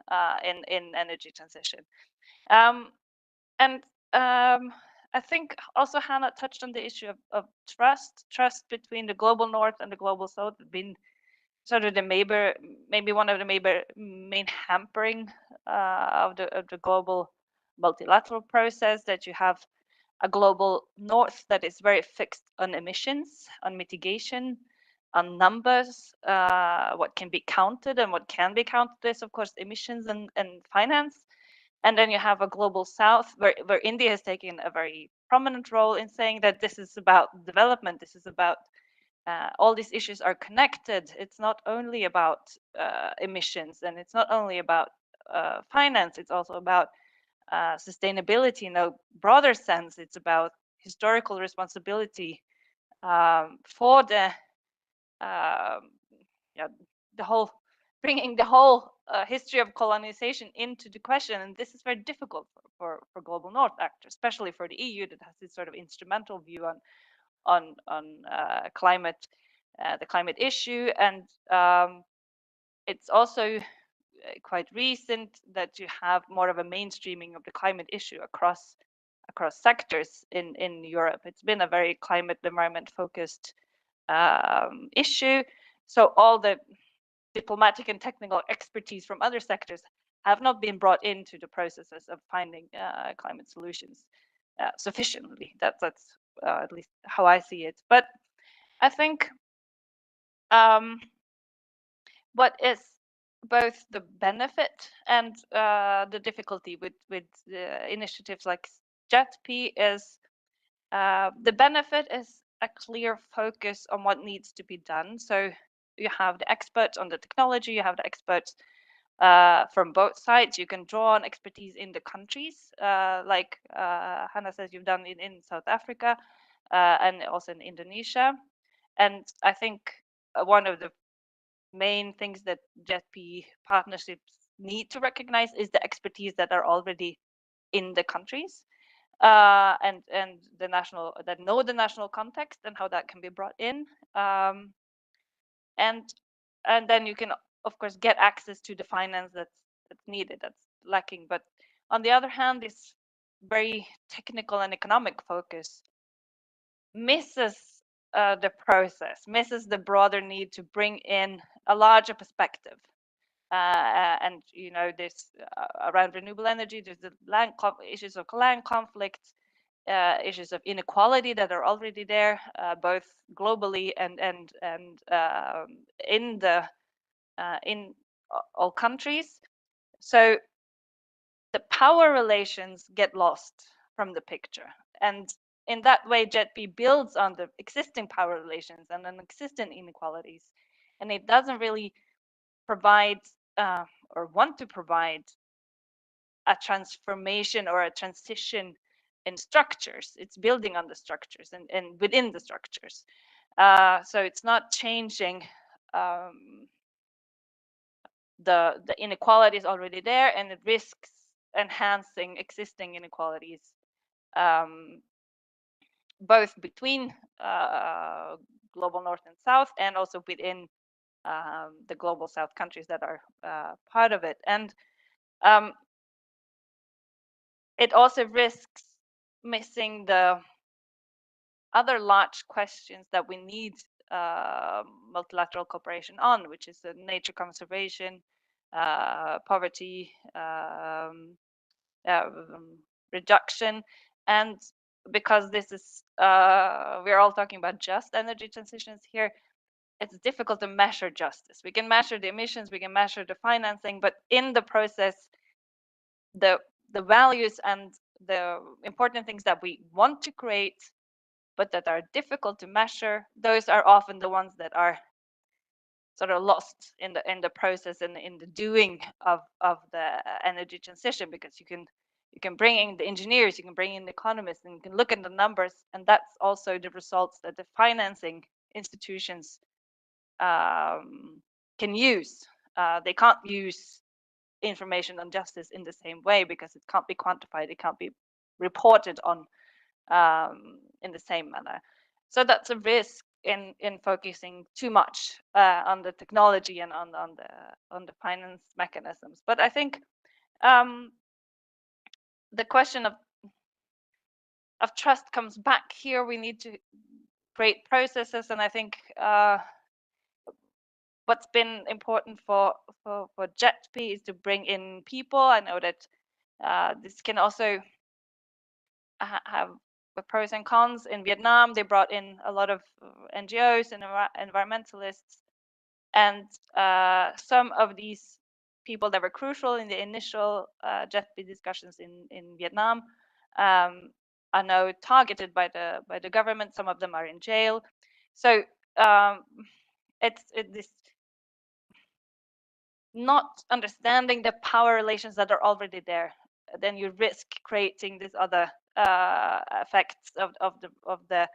in energy transition. I think also Hannah touched on the issue of trust between the global north and the global south. Been sort of maybe one of the main hampering of the global multilateral process, that you have a global north that is very fixed on emissions, on mitigation, on numbers. What can be counted and what can be counted is, of course, emissions and finance. And then you have a global south where India has taken a very prominent role in saying that this is about development, this is about all these issues are connected. It's not only about emissions, and it's not only about finance, it's also about sustainability in a broader sense. It's about historical responsibility for the whole, bringing the whole history of colonization into the question. And this is very difficult for global north actors, especially for the EU, that has this sort of instrumental view on climate, the climate issue. And it's also quite recent that you have more of a mainstreaming of the climate issue across sectors in Europe. It's been a very climate environment focused issue. So all the diplomatic and technical expertise from other sectors have not been brought into the processes of finding climate solutions sufficiently. That's at least how I see it. But I think what is both the benefit and the difficulty with initiatives like JETP is the benefit is a clear focus on what needs to be done. So you have the experts on the technology, you have the experts from both sides. You can draw on expertise in the countries, like Hannah says you've done in South Africa and also in Indonesia. And I think one of the main things that JETP partnerships need to recognize is the expertise that are already in the countries, and the national, that know the national context and how that can be brought in, and then you can of course get access to the finance that's needed, that's lacking. But on the other hand, this very technical and economic focus misses the process, misses the broader need to bring in a larger perspective. And you know, this around renewable energy, there's the issues of land conflict, issues of inequality that are already there, both globally and in all countries. So the power relations get lost from the picture, and in that way, JETP builds on the existing power relations and on existing inequalities, and it doesn't really provide or want to provide a transformation or a transition in structures. It's building on the structures and within the structures. So it's not changing the inequality is already there, and it risks enhancing existing inequalities, both between global north and south, and also within the global south countries that are part of it. And it also risks missing the other large questions that we need multilateral cooperation on, which is the nature conservation, poverty reduction. And because this is we're all talking about just energy transitions here, it's difficult to measure justice. We can measure the emissions, we can measure the financing, but in the process, the values and the important things that we want to create but that are difficult to measure, those are often the ones that are sort of lost in the process and in the doing of the energy transition, because you can bring in the engineers, you can bring in the economists, and you can look at the numbers, and that's also the results that the financing institutions can use. They can't use information on justice in the same way because it can't be quantified, it can't be reported on in the same manner. So that's a risk in focusing too much on the technology and on the finance mechanisms. But I think the question of trust comes back here. We need to create processes, and I think what's been important for JETP is to bring in people. I know that this can also have the pros and cons. In Vietnam, they brought in a lot of NGOs and environmentalists, and some of these people that were crucial in the initial JETP discussions in Vietnam are now targeted by the government. Some of them are in jail. So it's this not understanding the power relations that are already there. Then you risk creating this other effects of the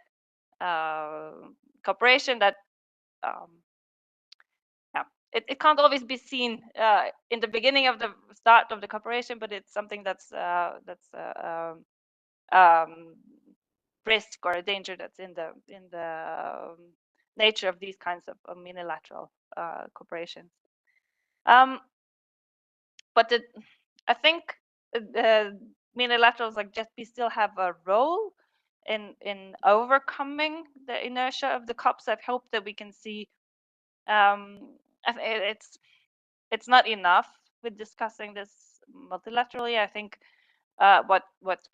cooperation that it can't always be seen in the beginning of the start of the cooperation, but it's something that's risk or a danger that's in the nature of these kinds of unilateral cooperations. But I think the unilaterals like JETP still have a role in overcoming the inertia of the COPs. I hope that we can see it's not enough with discussing this multilaterally. I think what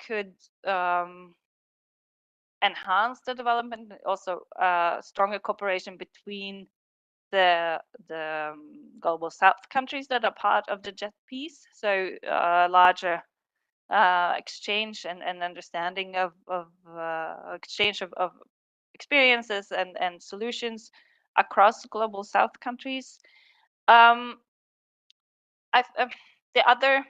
could enhance the development, also stronger cooperation between the global south countries that are part of the JETPs, so larger exchange and understanding of exchange of experiences and solutions across global south countries. The other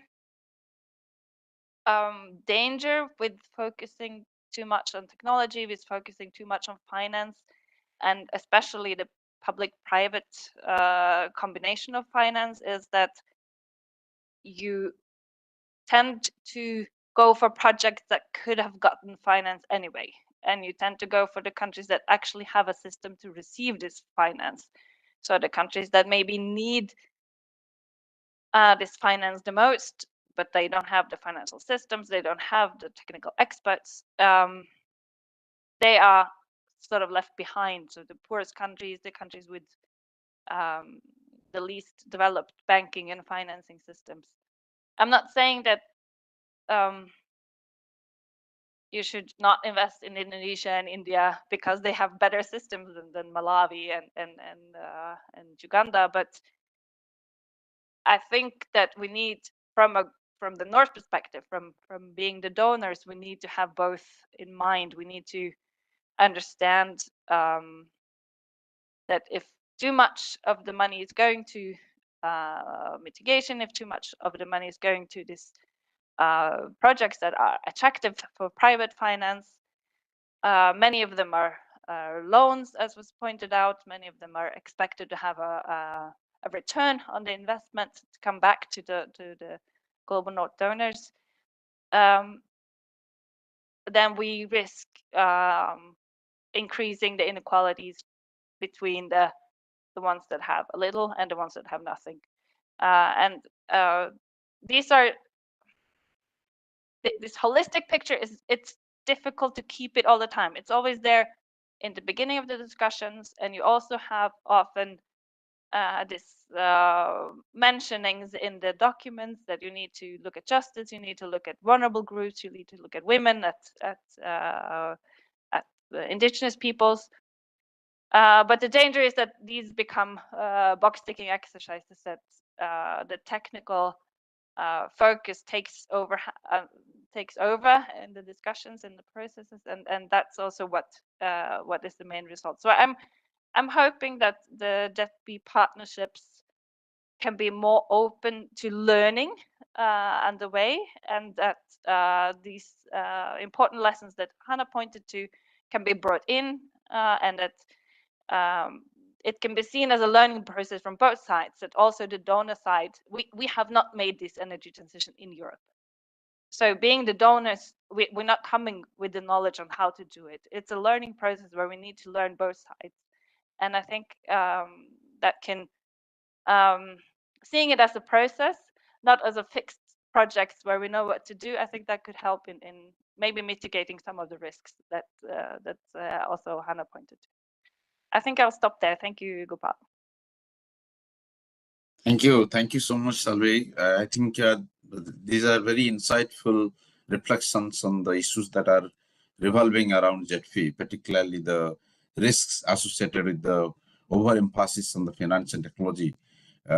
danger with focusing too much on technology, with focusing too much on finance, and especially the public-private combination of finance, is that you tend to go for projects that could have gotten finance anyway, and you tend to go for the countries that actually have a system to receive this finance. So the countries that maybe need this finance the most, but they don't have the financial systems, they don't have the technical experts, they are sort of left behind. So the poorest countries, the countries with the least developed banking and financing systems. I'm not saying that you should not invest in Indonesia and India because they have better systems than Malawi and Uganda, but I think that we need, from the North perspective, from being the donors, we need to have both in mind. We need to understand that if too much of the money is going to mitigation if too much of the money is going to these projects that are attractive for private finance. Many of them are loans, as was pointed out. Many of them are expected to have a return on the investment to come back to the global north donors. Then we risk increasing the inequalities between the ones that have a little and the ones that have nothing. And these are this holistic picture it's difficult to keep it all the time. It's always there in the beginning of the discussions, and you also have often this mentionings in the documents that you need to look at justice, you need to look at vulnerable groups, you need to look at women, at indigenous peoples. But the danger is that these become box-ticking exercises, that the technical focus takes over in the discussions and the processes, and that's also what is the main result. So I'm hoping that the JETB partnerships can be more open to learning and the way, and that these important lessons that Hannah pointed to can be brought in, and that it can be seen as a learning process from both sides, that also the donor side, we have not made this energy transition in Europe. So being the donors, we're not coming with the knowledge on how to do it. It's a learning process where we need to learn both sides. And I think that can, seeing it as a process, not as a fixed project where we know what to do, I think that could help in maybe mitigating some of the risks that also Hannah pointed to. I think I'll stop there. Thank you, Gopal. Thank you. Thank you so much, Salve. I think these are very insightful reflections on the issues that are revolving around JETFI, particularly the risks associated with the overemphasis on the finance and technology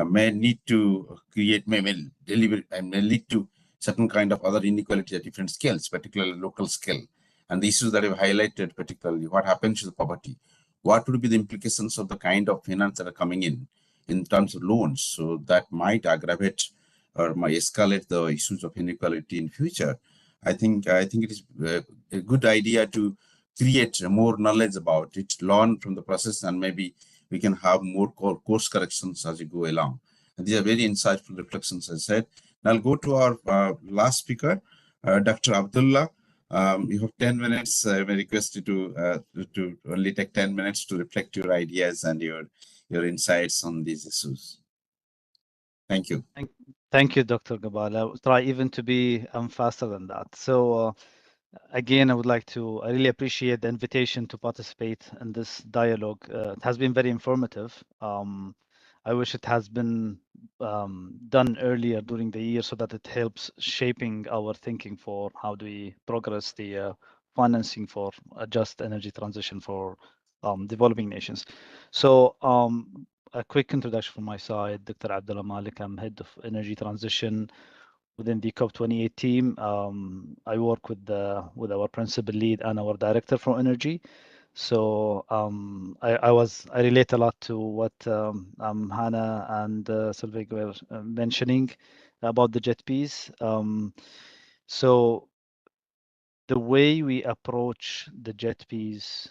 may need to create, may deliver, and may lead to certain kind of other inequality at different scales, particularly local scale. And the issues that I've highlighted, particularly what happens to the poverty, what would be the implications of the kind of finance that are coming in terms of loans, so that might aggravate or might escalate the issues of inequality in future. I think it is a good idea to create more knowledge about it, learn from the process, and maybe we can have more course corrections as we go along. And these are very insightful reflections, as I said. Now I'll go to our last speaker, Dr. Abdullah. You have 10 minutes. I may request you to only take 10 minutes to reflect your ideas and your insights on these issues. Thank you. Thank you, Dr. Gopal. I'll try even to be faster than that. So again, I really appreciate the invitation to participate in this dialogue. It has been very informative. I wish it has been done earlier during the year so that it helps shaping our thinking for how do we progress the financing for a just energy transition for developing nations. So a quick introduction from my side, Dr. Abdullah Malik. I'm head of energy transition within the COP28 team. I work with our principal lead and our director for energy. So I relate a lot to what Hannah and Solveig were mentioning about the JETPs. So the way we approach the JETPs,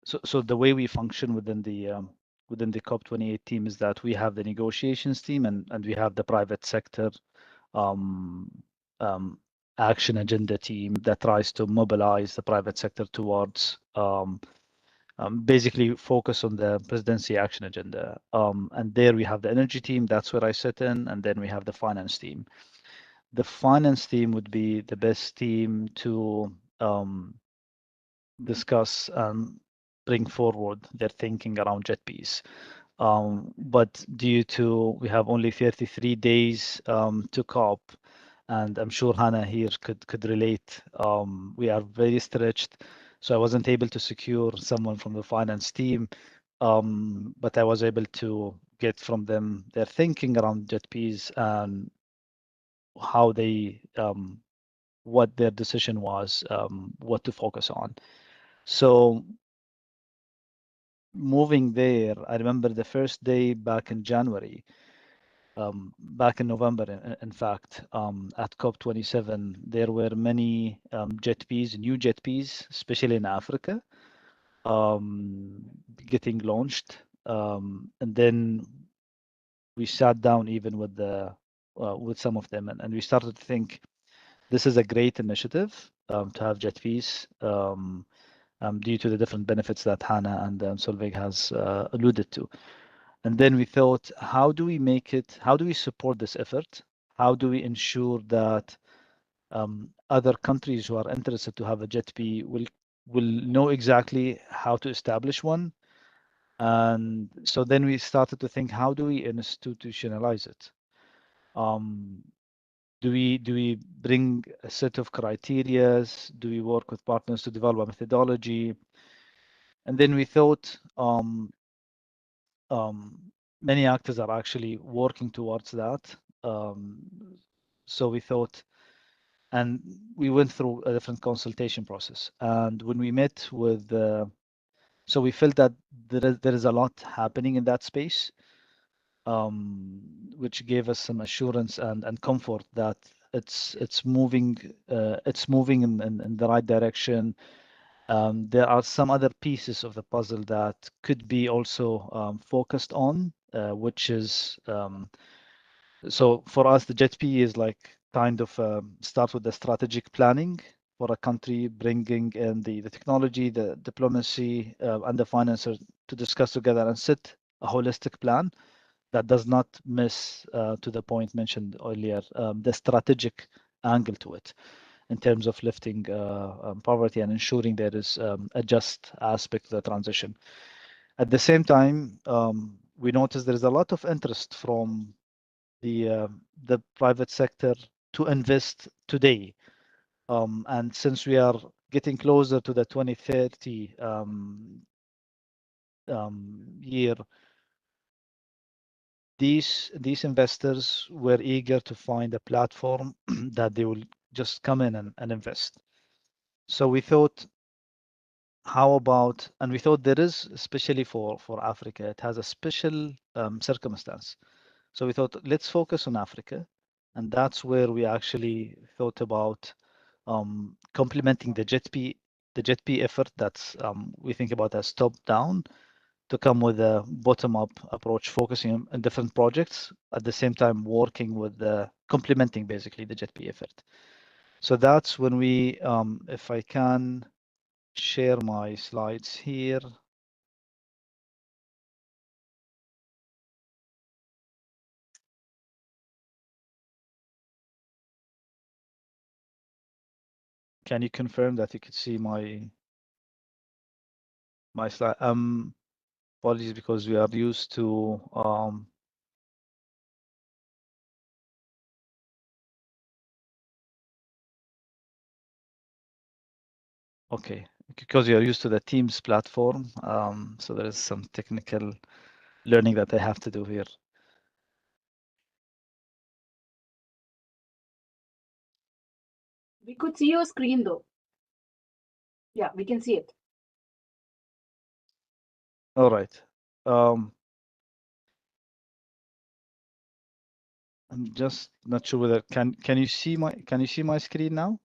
so the way we function within the COP28 team is that we have the negotiations team and we have the private sector action agenda team that tries to mobilize the private sector towards basically focus on the presidency action agenda. And there we have the energy team, that's where I sit in, and then we have the finance team. The finance team would be the best team to discuss and bring forward their thinking around JETPs. But due to we have only 33 days to COP, and I'm sure Hannah here could relate, we are very stretched. So I wasn't able to secure someone from the finance team, but I was able to get from them their thinking around JETPs and how they, what their decision was, what to focus on. So moving there, I remember the first day back in January, back in November, in fact, at COP27, there were many JETPs, new JETPs, especially in Africa, getting launched. And then we sat down even with some of them, and we started to think this is a great initiative to have JETPs due to the different benefits that Hannah and Solveig has alluded to. And then we thought, how do we support this effort? How do we ensure that other countries who are interested to have a JETP will know exactly how to establish one? And so then we started to think, how do we institutionalize it? Do we bring a set of criteria? Do we work with partners to develop a methodology? And then we thought many actors are actually working towards that. So we thought, and we went through a different consultation process. And when we met with, so we felt that there is a lot happening in that space, which gave us some assurance and comfort that it's moving in the right direction. There are some other pieces of the puzzle that could be also focused on, which is so for us, the JETP is like kind of start with the strategic planning for a country, bringing in the technology, the diplomacy, and the finances to discuss together and set a holistic plan that does not miss, to the point mentioned earlier, the strategic angle to it in terms of lifting poverty and ensuring there is a just aspect of the transition. At the same time, we notice there is a lot of interest from the private sector to invest today. And since we are getting closer to the 2030 year, these investors were eager to find a platform that they will just come in and invest. So we thought, how about, and we thought there is, especially for Africa, it has a special circumstance. So we thought, let's focus on Africa. And that's where we actually thought about complementing the JETP effort that's we think about as top-down, to come with a bottom-up approach, focusing on different projects, at the same time working with complementing basically the JETP effort. So that's when we, if I can share my slides here. Can you confirm that you could see my slide? Apologies, because we are used to okay, because you are used to the Teams platform, so there is some technical learning that I have to do here. We could see your screen though. Yeah, we can see it. All right. I'm just not sure whether can you see my screen now?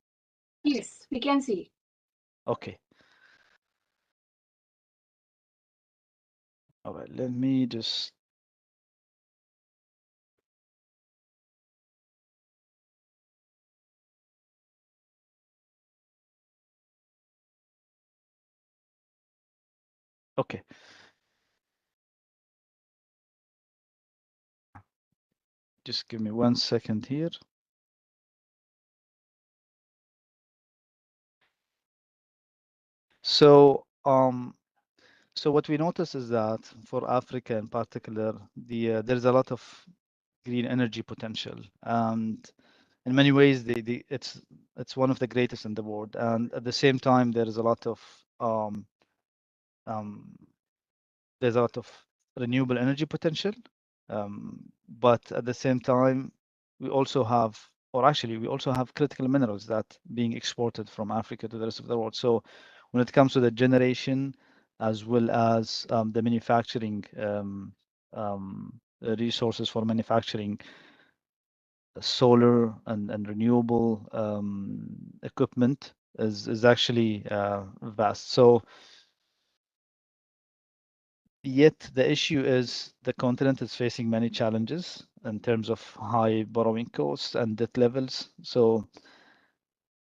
Yes, we can see. Okay. All right, let me just. Okay. Just give me 1 second here. So so what we notice is that for Africa in particular, there's a lot of green energy potential, and in many ways, it's one of the greatest in the world. And at the same time, there's a lot of renewable energy potential, but at the same time, we also have critical minerals that being exported from Africa to the rest of the world. So when it comes to the generation, as well as the manufacturing resources for manufacturing solar and renewable equipment is actually vast. So yet the issue is the continent is facing many challenges in terms of high borrowing costs and debt levels. So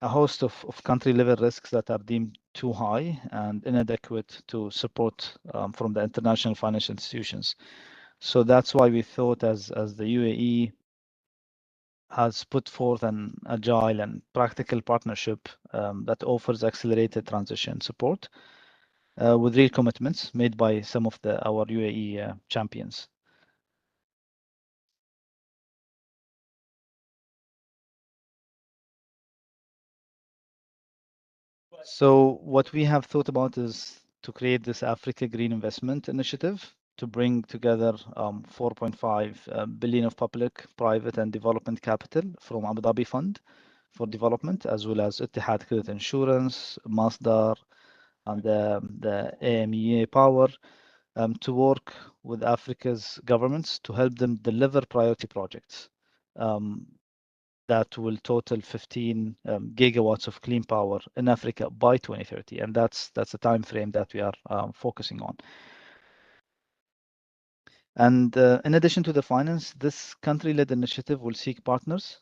a host of country level risks that are deemed too high and inadequate to support from the international financial institutions. So that's why we thought as the UAE has put forth an agile and practical partnership that offers accelerated transition support with real commitments made by some of our UAE champions. So what we have thought about is to create this Africa Green Investment Initiative to bring together 4.5 billion of public, private, and development capital from Abu Dhabi Fund for Development, as well as Ittihad Credit Insurance, Masdar, and the AMEA Power to work with Africa's governments to help them deliver priority projects that will total 15 gigawatts of clean power in Africa by 2030, and that's the time frame that we are focusing on. And in addition to the finance, this country-led initiative will seek partners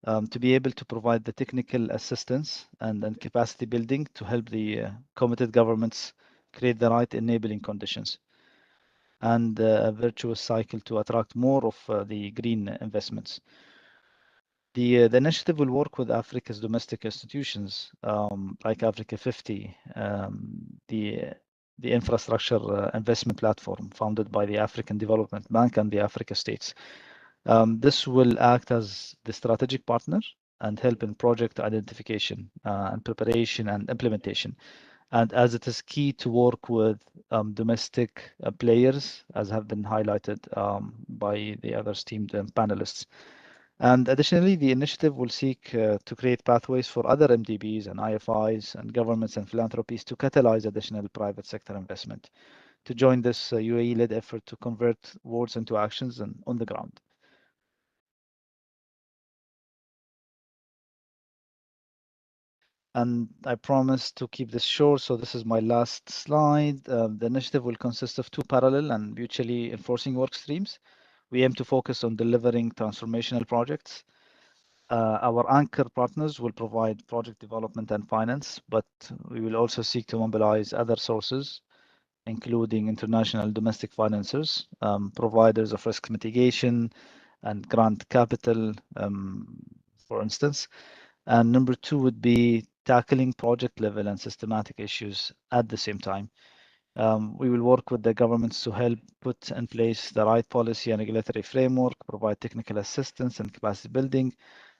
to be able to provide the technical assistance and capacity building to help the committed governments create the right enabling conditions and a virtuous cycle to attract more of the green investments. The initiative will work with Africa's domestic institutions like Africa 50, the infrastructure investment platform founded by the African Development Bank and the Africa states. This will act as the strategic partner and help in project identification and preparation and implementation. And as it is key to work with domestic players, as have been highlighted by the other esteemed panelists. And additionally, the initiative will seek to create pathways for other MDBs and IFIs and governments and philanthropies to catalyze additional private sector investment to join this UAE-led effort to convert words into actions and on the ground. And I promise to keep this short, so this is my last slide. The initiative will consist of two parallel and mutually enforcing work streams. We aim to focus on delivering transformational projects. Our anchor partners will provide project development and finance, but we will also seek to mobilize other sources, including international domestic financiers, providers of risk mitigation and grant capital, for instance. And number two would be tackling project level and systematic issues at the same time. We will work with the governments to help put in place the right policy and regulatory framework, provide technical assistance and capacity building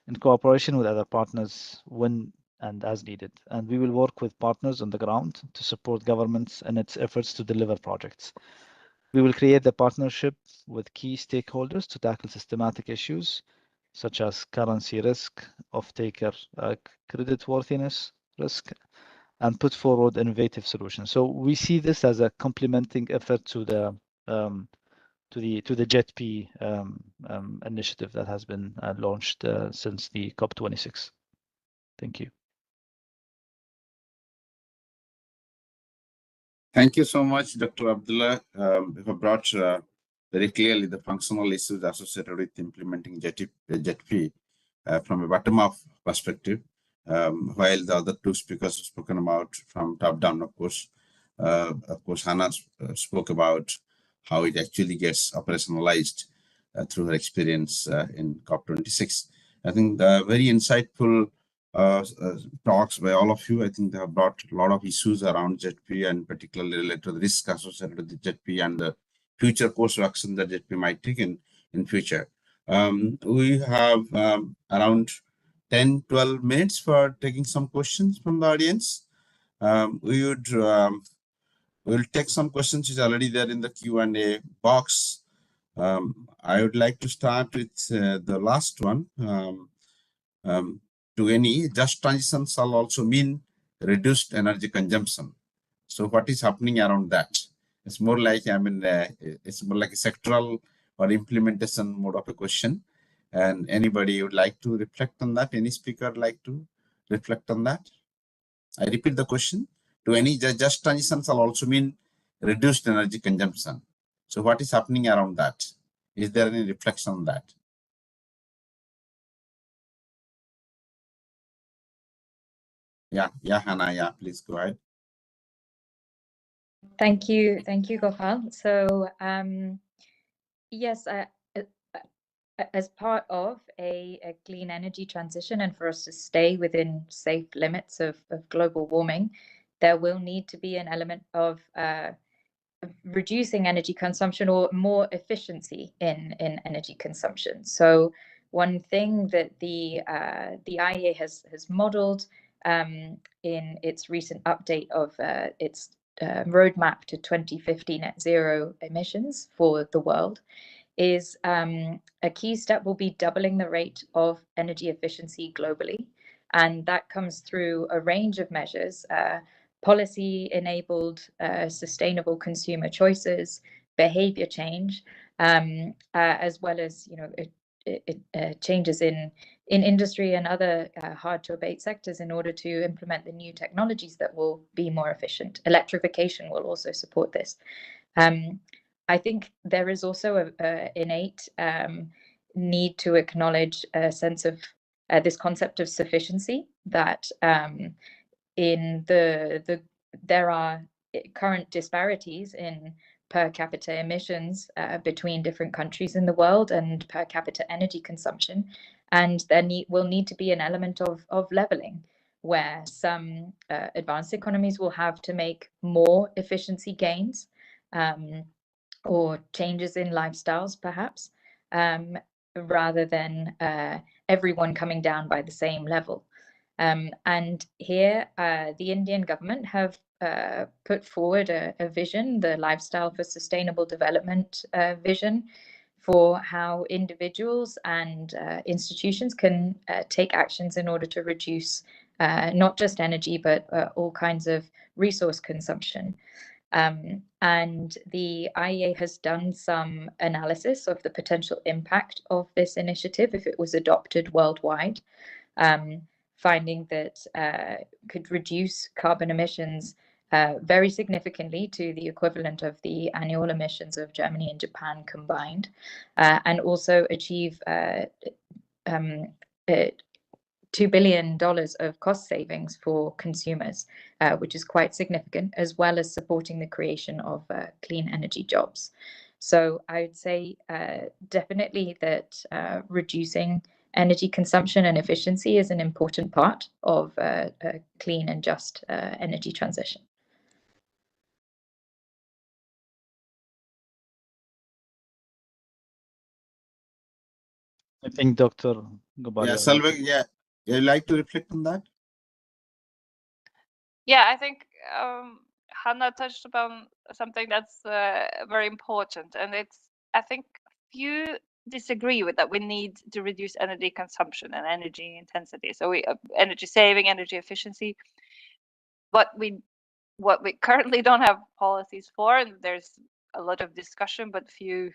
in cooperation with other partners when and as needed. And we will work with partners on the ground to support governments in its efforts to deliver projects. We will create the partnership with key stakeholders to tackle systematic issues such as currency risk, off-taker creditworthiness risk, and put forward innovative solutions. So we see this as a complementing effort to the JETP initiative that has been launched since the COP26. Thank you. Thank you so much, Dr. Abdullah. You have brought very clearly the functional issues associated with implementing JETP from a bottom-up perspective, while the other two speakers have spoken about from top-down, of course. Hannah spoke about how it actually gets operationalized through her experience in COP26. I think the very insightful talks by all of you. I think they have brought a lot of issues around JETP and particularly related to the risk associated with the JETP and the future course of action that JETP might take in future. We have around 10-12 minutes for taking some questions from the audience. We'll take some questions which are already there in the Q&A box. I would like to start with the last one. To any just transition shall also mean reduced energy consumption. So what is happening around that? It's more like, I mean, it's more like a sectoral or implementation mode of a question. And anybody would like to reflect on that? Any speaker like to reflect on that? I repeat the question. To any just transition shall also mean reduced energy consumption. So what is happening around that? Is there any reflection on that? Yeah, Hannah, yeah, please go ahead. Thank you, Gopal. So yes, as part of a clean energy transition and for us to stay within safe limits of global warming, there will need to be an element of reducing energy consumption or more efficiency in energy consumption. So one thing that the IEA has modeled in its recent update of its roadmap to 2050 net zero emissions for the world is a key step will be doubling the rate of energy efficiency globally. And that comes through a range of measures, policy-enabled sustainable consumer choices, behavior change, as well as changes in industry and other hard-to-abate sectors in order to implement the new technologies that will be more efficient. Electrification will also support this. I think there is also an innate need to acknowledge a sense of this concept of sufficiency, that in there are current disparities in per capita emissions between different countries in the world and per capita energy consumption, and there will need to be an element of leveling, where some advanced economies will have to make more efficiency gains or changes in lifestyles, perhaps, rather than everyone coming down by the same level. And here, the Indian government have put forward a vision, the Lifestyle for Sustainable Development vision, for how individuals and institutions can take actions in order to reduce not just energy, but all kinds of resource consumption. And the IEA has done some analysis of the potential impact of this initiative if it was adopted worldwide, finding that could reduce carbon emissions very significantly to the equivalent of the annual emissions of Germany and Japan combined, and also achieve $2 billion of cost savings for consumers, which is quite significant, as well as supporting the creation of clean energy jobs. So I would say definitely that reducing energy consumption and efficiency is an important part of a clean and just energy transition. I think Dr. Gopal. Yeah, Salva, yeah, you'd like to reflect on that? Yeah, I think Hannah touched upon something that's very important, and I think few disagree with that. We need to reduce energy consumption and energy intensity. So we energy saving, energy efficiency. What we currently don't have policies for, and there's a lot of discussion, but few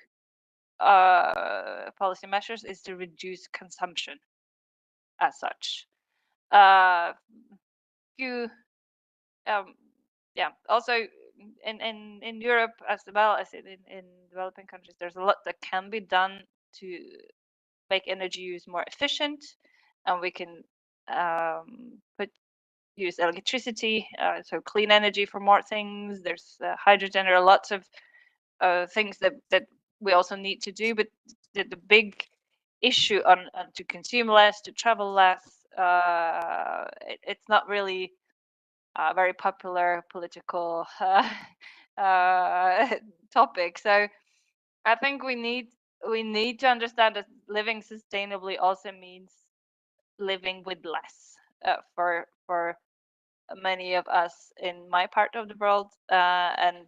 policy measures, is to reduce consumption as such. Few yeah, also in Europe as well as in developing countries, there's a lot that can be done to make energy use more efficient, and we can use electricity, so clean energy for more things. There's hydrogen. There are lots of things that we also need to do, but the big issue on to consume less, to travel less, it's not really a very popular political topic. So I think we need to understand that living sustainably also means living with less for many of us in my part of the world, and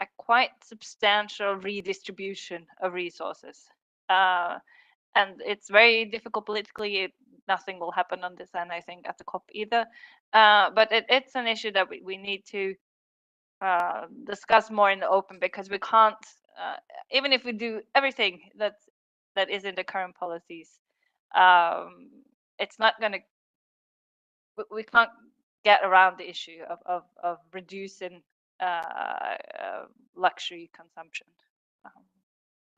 a quite substantial redistribution of resources. And it's very difficult politically. Nothing will happen on this, and I think at the COP either. But it's an issue that we need to discuss more in the open, because we can't, even if we do everything that is in the current policies, it's not going to, we can't get around the issue of reducing luxury consumption.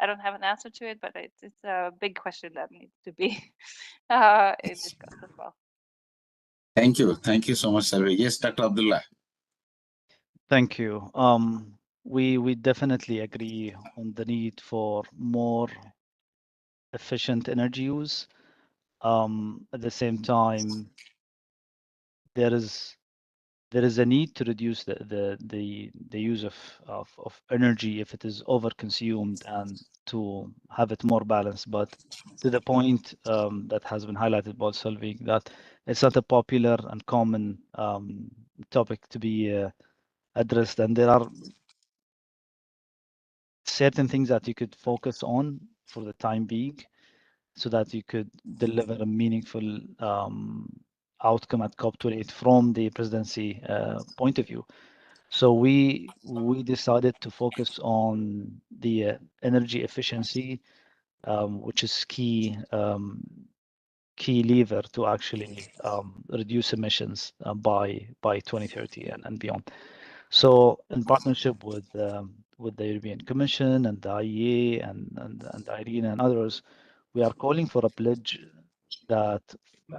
I don't have an answer to it, but it's a big question that needs to be discussed as well. Thank you. Thank you so much, Selvi. Yes, Dr. Abdullah. Thank you. We definitely agree on the need for more efficient energy use. At the same time, there is a need to reduce the use of energy if it is overconsumed, and to have it more balanced. But to the point that has been highlighted by Solveig, that it's not a popular and common topic to be addressed, and there are certain things that you could focus on for the time being, so that you could deliver a meaningful outcome at COP28 from the presidency point of view. So we decided to focus on the energy efficiency, which is key lever to actually reduce emissions by 2030 and beyond. So in partnership with the European Commission and the IEA and IRENA and others, we are calling for a pledge that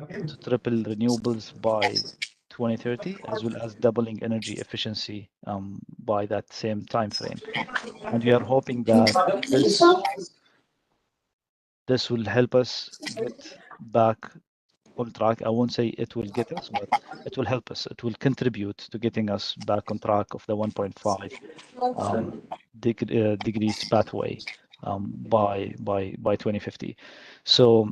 to triple renewables by 2030, as well as doubling energy efficiency by that same time frame. And we are hoping that this will help us get back on track. I won't say it will get us, but it will help us. It will contribute to getting us back on track of the 1.5 degrees pathway by 2050. So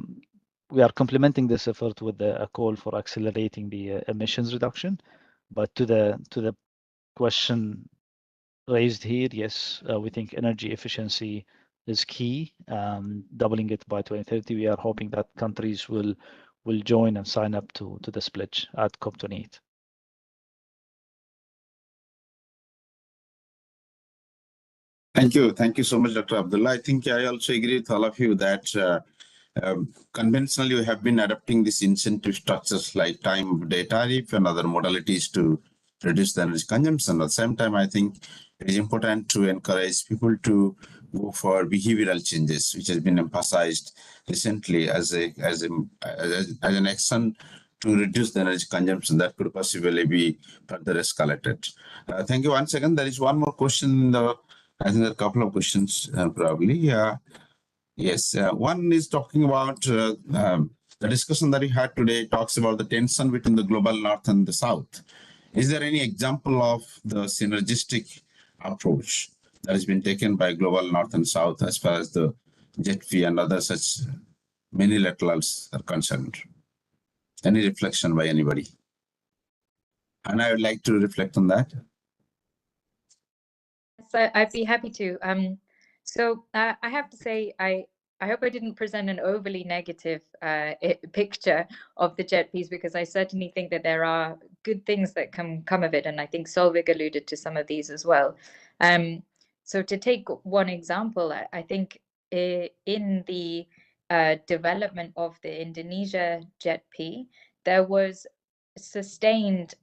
we are complementing this effort with a call for accelerating the emissions reduction. But to the question raised here, yes, we think energy efficiency is key. Doubling it by 2030, we are hoping that countries will join and sign up to this pledge at COP28. Thank you. Thank you so much, Dr. Abdullah. I think I also agree with all of you that conventionally we have been adopting these incentive structures like time of day tariff and other modalities to reduce the energy consumption. At the same time, I think it is important to encourage people to go for behavioral changes, which has been emphasized recently as an action to reduce the energy consumption that could possibly be further escalated. Thank you once again. There is one more question. I think there are a couple of questions probably. Yes, one is talking about the discussion that we had today talks about the tension between the global north and the south. Is there any example of the synergistic approach that has been taken by global north and south as far as the G20 and other such minilaterals are concerned? Any reflection by anybody? And I would like to reflect on that. So I'd be happy to. So I have to say, I hope I didn't present an overly negative picture of the G20s, because I certainly think that there are good things that can come of it. And I think Solveig alluded to some of these as well. So to take one example, I think in the development of the Indonesia G20, there was sustained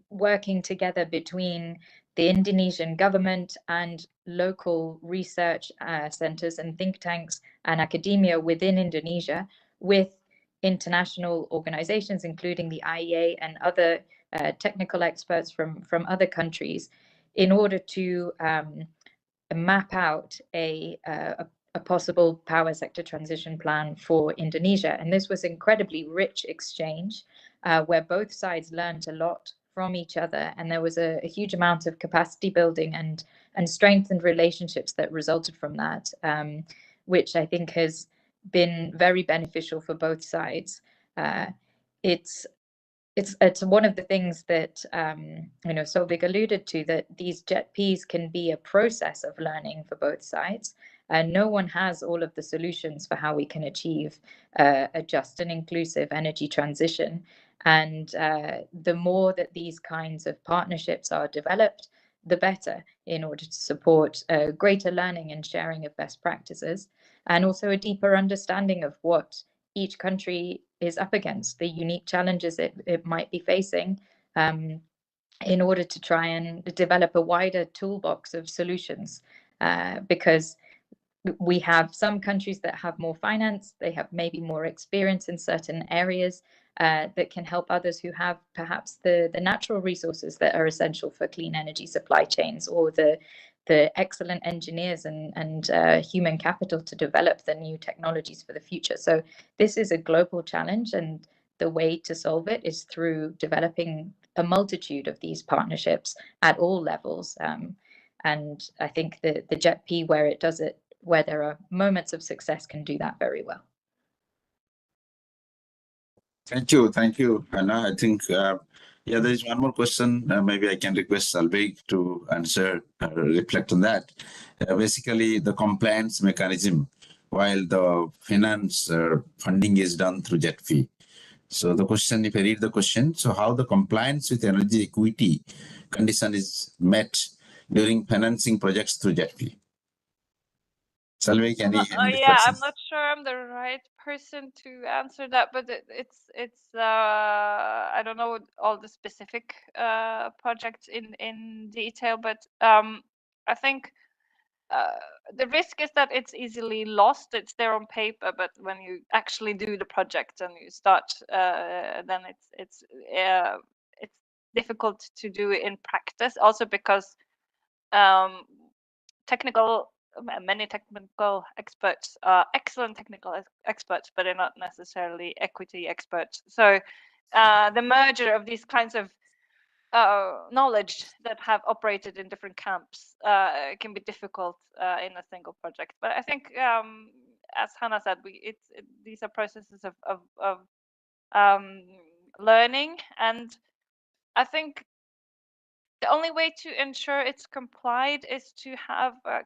working together between the Indonesian government and local research centers and think tanks and academia within Indonesia, with international organizations, including the IEA and other technical experts from other countries, in order to map out a possible power sector transition plan for Indonesia. And this was incredibly rich exchange where both sides learned a lot from each other, and there was a huge amount of capacity building and strengthened relationships that resulted from that, which I think has been very beneficial for both sides. It's one of the things that Solveig alluded to, that these G20s can be a process of learning for both sides. No one has all of the solutions for how we can achieve a just and inclusive energy transition. And the more that these kinds of partnerships are developed, the better, in order to support greater learning and sharing of best practices, and also a deeper understanding of what each country is up against, the unique challenges it might be facing, in order to try and develop a wider toolbox of solutions. Because we have some countries that have more finance, they have maybe more experience in certain areas, that can help others who have perhaps the natural resources that are essential for clean energy supply chains, or the excellent engineers and human capital to develop the new technologies for the future. So this is a global challenge, and the way to solve it is through developing a multitude of these partnerships at all levels. And I think the JETP, where there are moments of success, can do that very well. Thank you, Hannah. I think, there is one more question. Maybe I can request Salveig to answer, reflect on that. Basically, the compliance mechanism, while the finance funding is done through JETP. So the question, if I read the question, so how the compliance with energy equity condition is met during financing projects through JETP? Salveig, any yeah, I'm not sure I'm the right person to answer that, but it's I don't know all the specific projects in detail, but I think the risk is that it's easily lost. It's there on paper, but when you actually do the project and you start, then it's difficult to do it in practice. Also because many technical experts are excellent technical experts, but they're not necessarily equity experts. So the merger of these kinds of knowledge that have operated in different camps can be difficult in a single project. But I think, as Hannah said, these are processes of learning, and I think the only way to ensure it's complied is to have a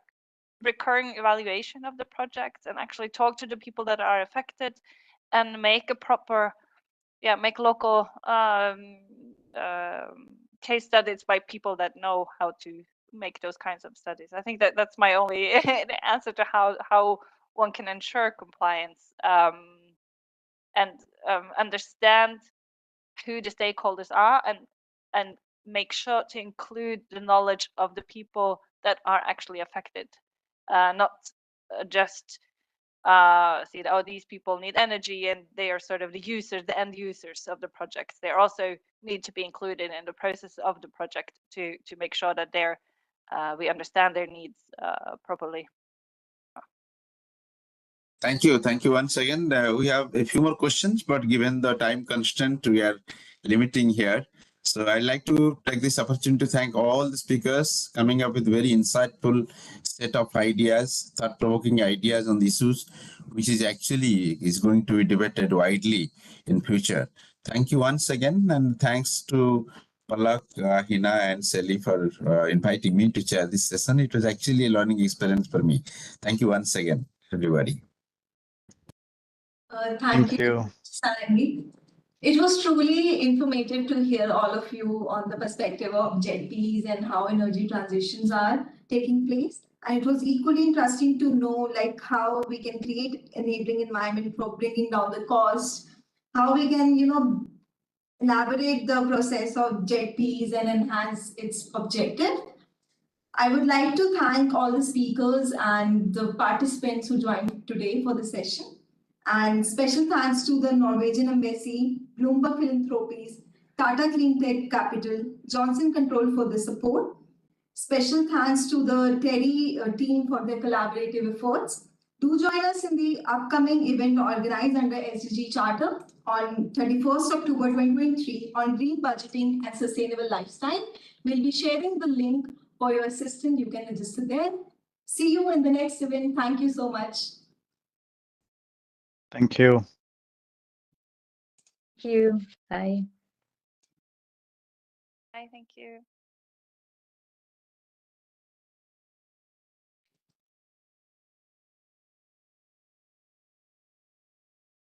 recurring evaluation of the project and actually talk to the people that are affected and make a proper, make local case studies by people that know how to make those kinds of studies. I think that's my only answer to how one can ensure compliance, and understand who the stakeholders are, and make sure to include the knowledge of the people that are actually affected, not just see that, oh, these people need energy and they are sort of the users, the end users of the project. They also need to be included in the process of the project to make sure that we understand their needs properly. Thank you once again. We have a few more questions, but given the time constraint, we are limiting here. So I'd like to take this opportunity to thank all the speakers coming up with very insightful set of ideas, thought-provoking ideas on the issues, which is going to be debated widely in future. Thank you once again, and thanks to Palak, Hina, and Sally for inviting me to chair this session. It was actually a learning experience for me. Thank you once again, everybody. Thank you, Sarangi. It was truly informative to hear all of you on the perspective of JETPs and how energy transitions are taking place. And it was equally interesting to know how we can create enabling environment for bringing down the cost, how we can, elaborate the process of JETPs and enhance its objective. I would like to thank all the speakers and the participants who joined today for the session. And special thanks to the Norwegian Embassy, Bloomberg Philanthropies, Tata Clean Tech Capital, Johnson Control for the support. Special thanks to the TERI team for their collaborative efforts. Do join us in the upcoming event organized under SDG Charter on 31st October 2023 on green budgeting and sustainable lifestyle. We'll be sharing the link for your assistant. You can register there. See you in the next event. Thank you so much. Thank you. Thank you. Bye. Bye. Thank you.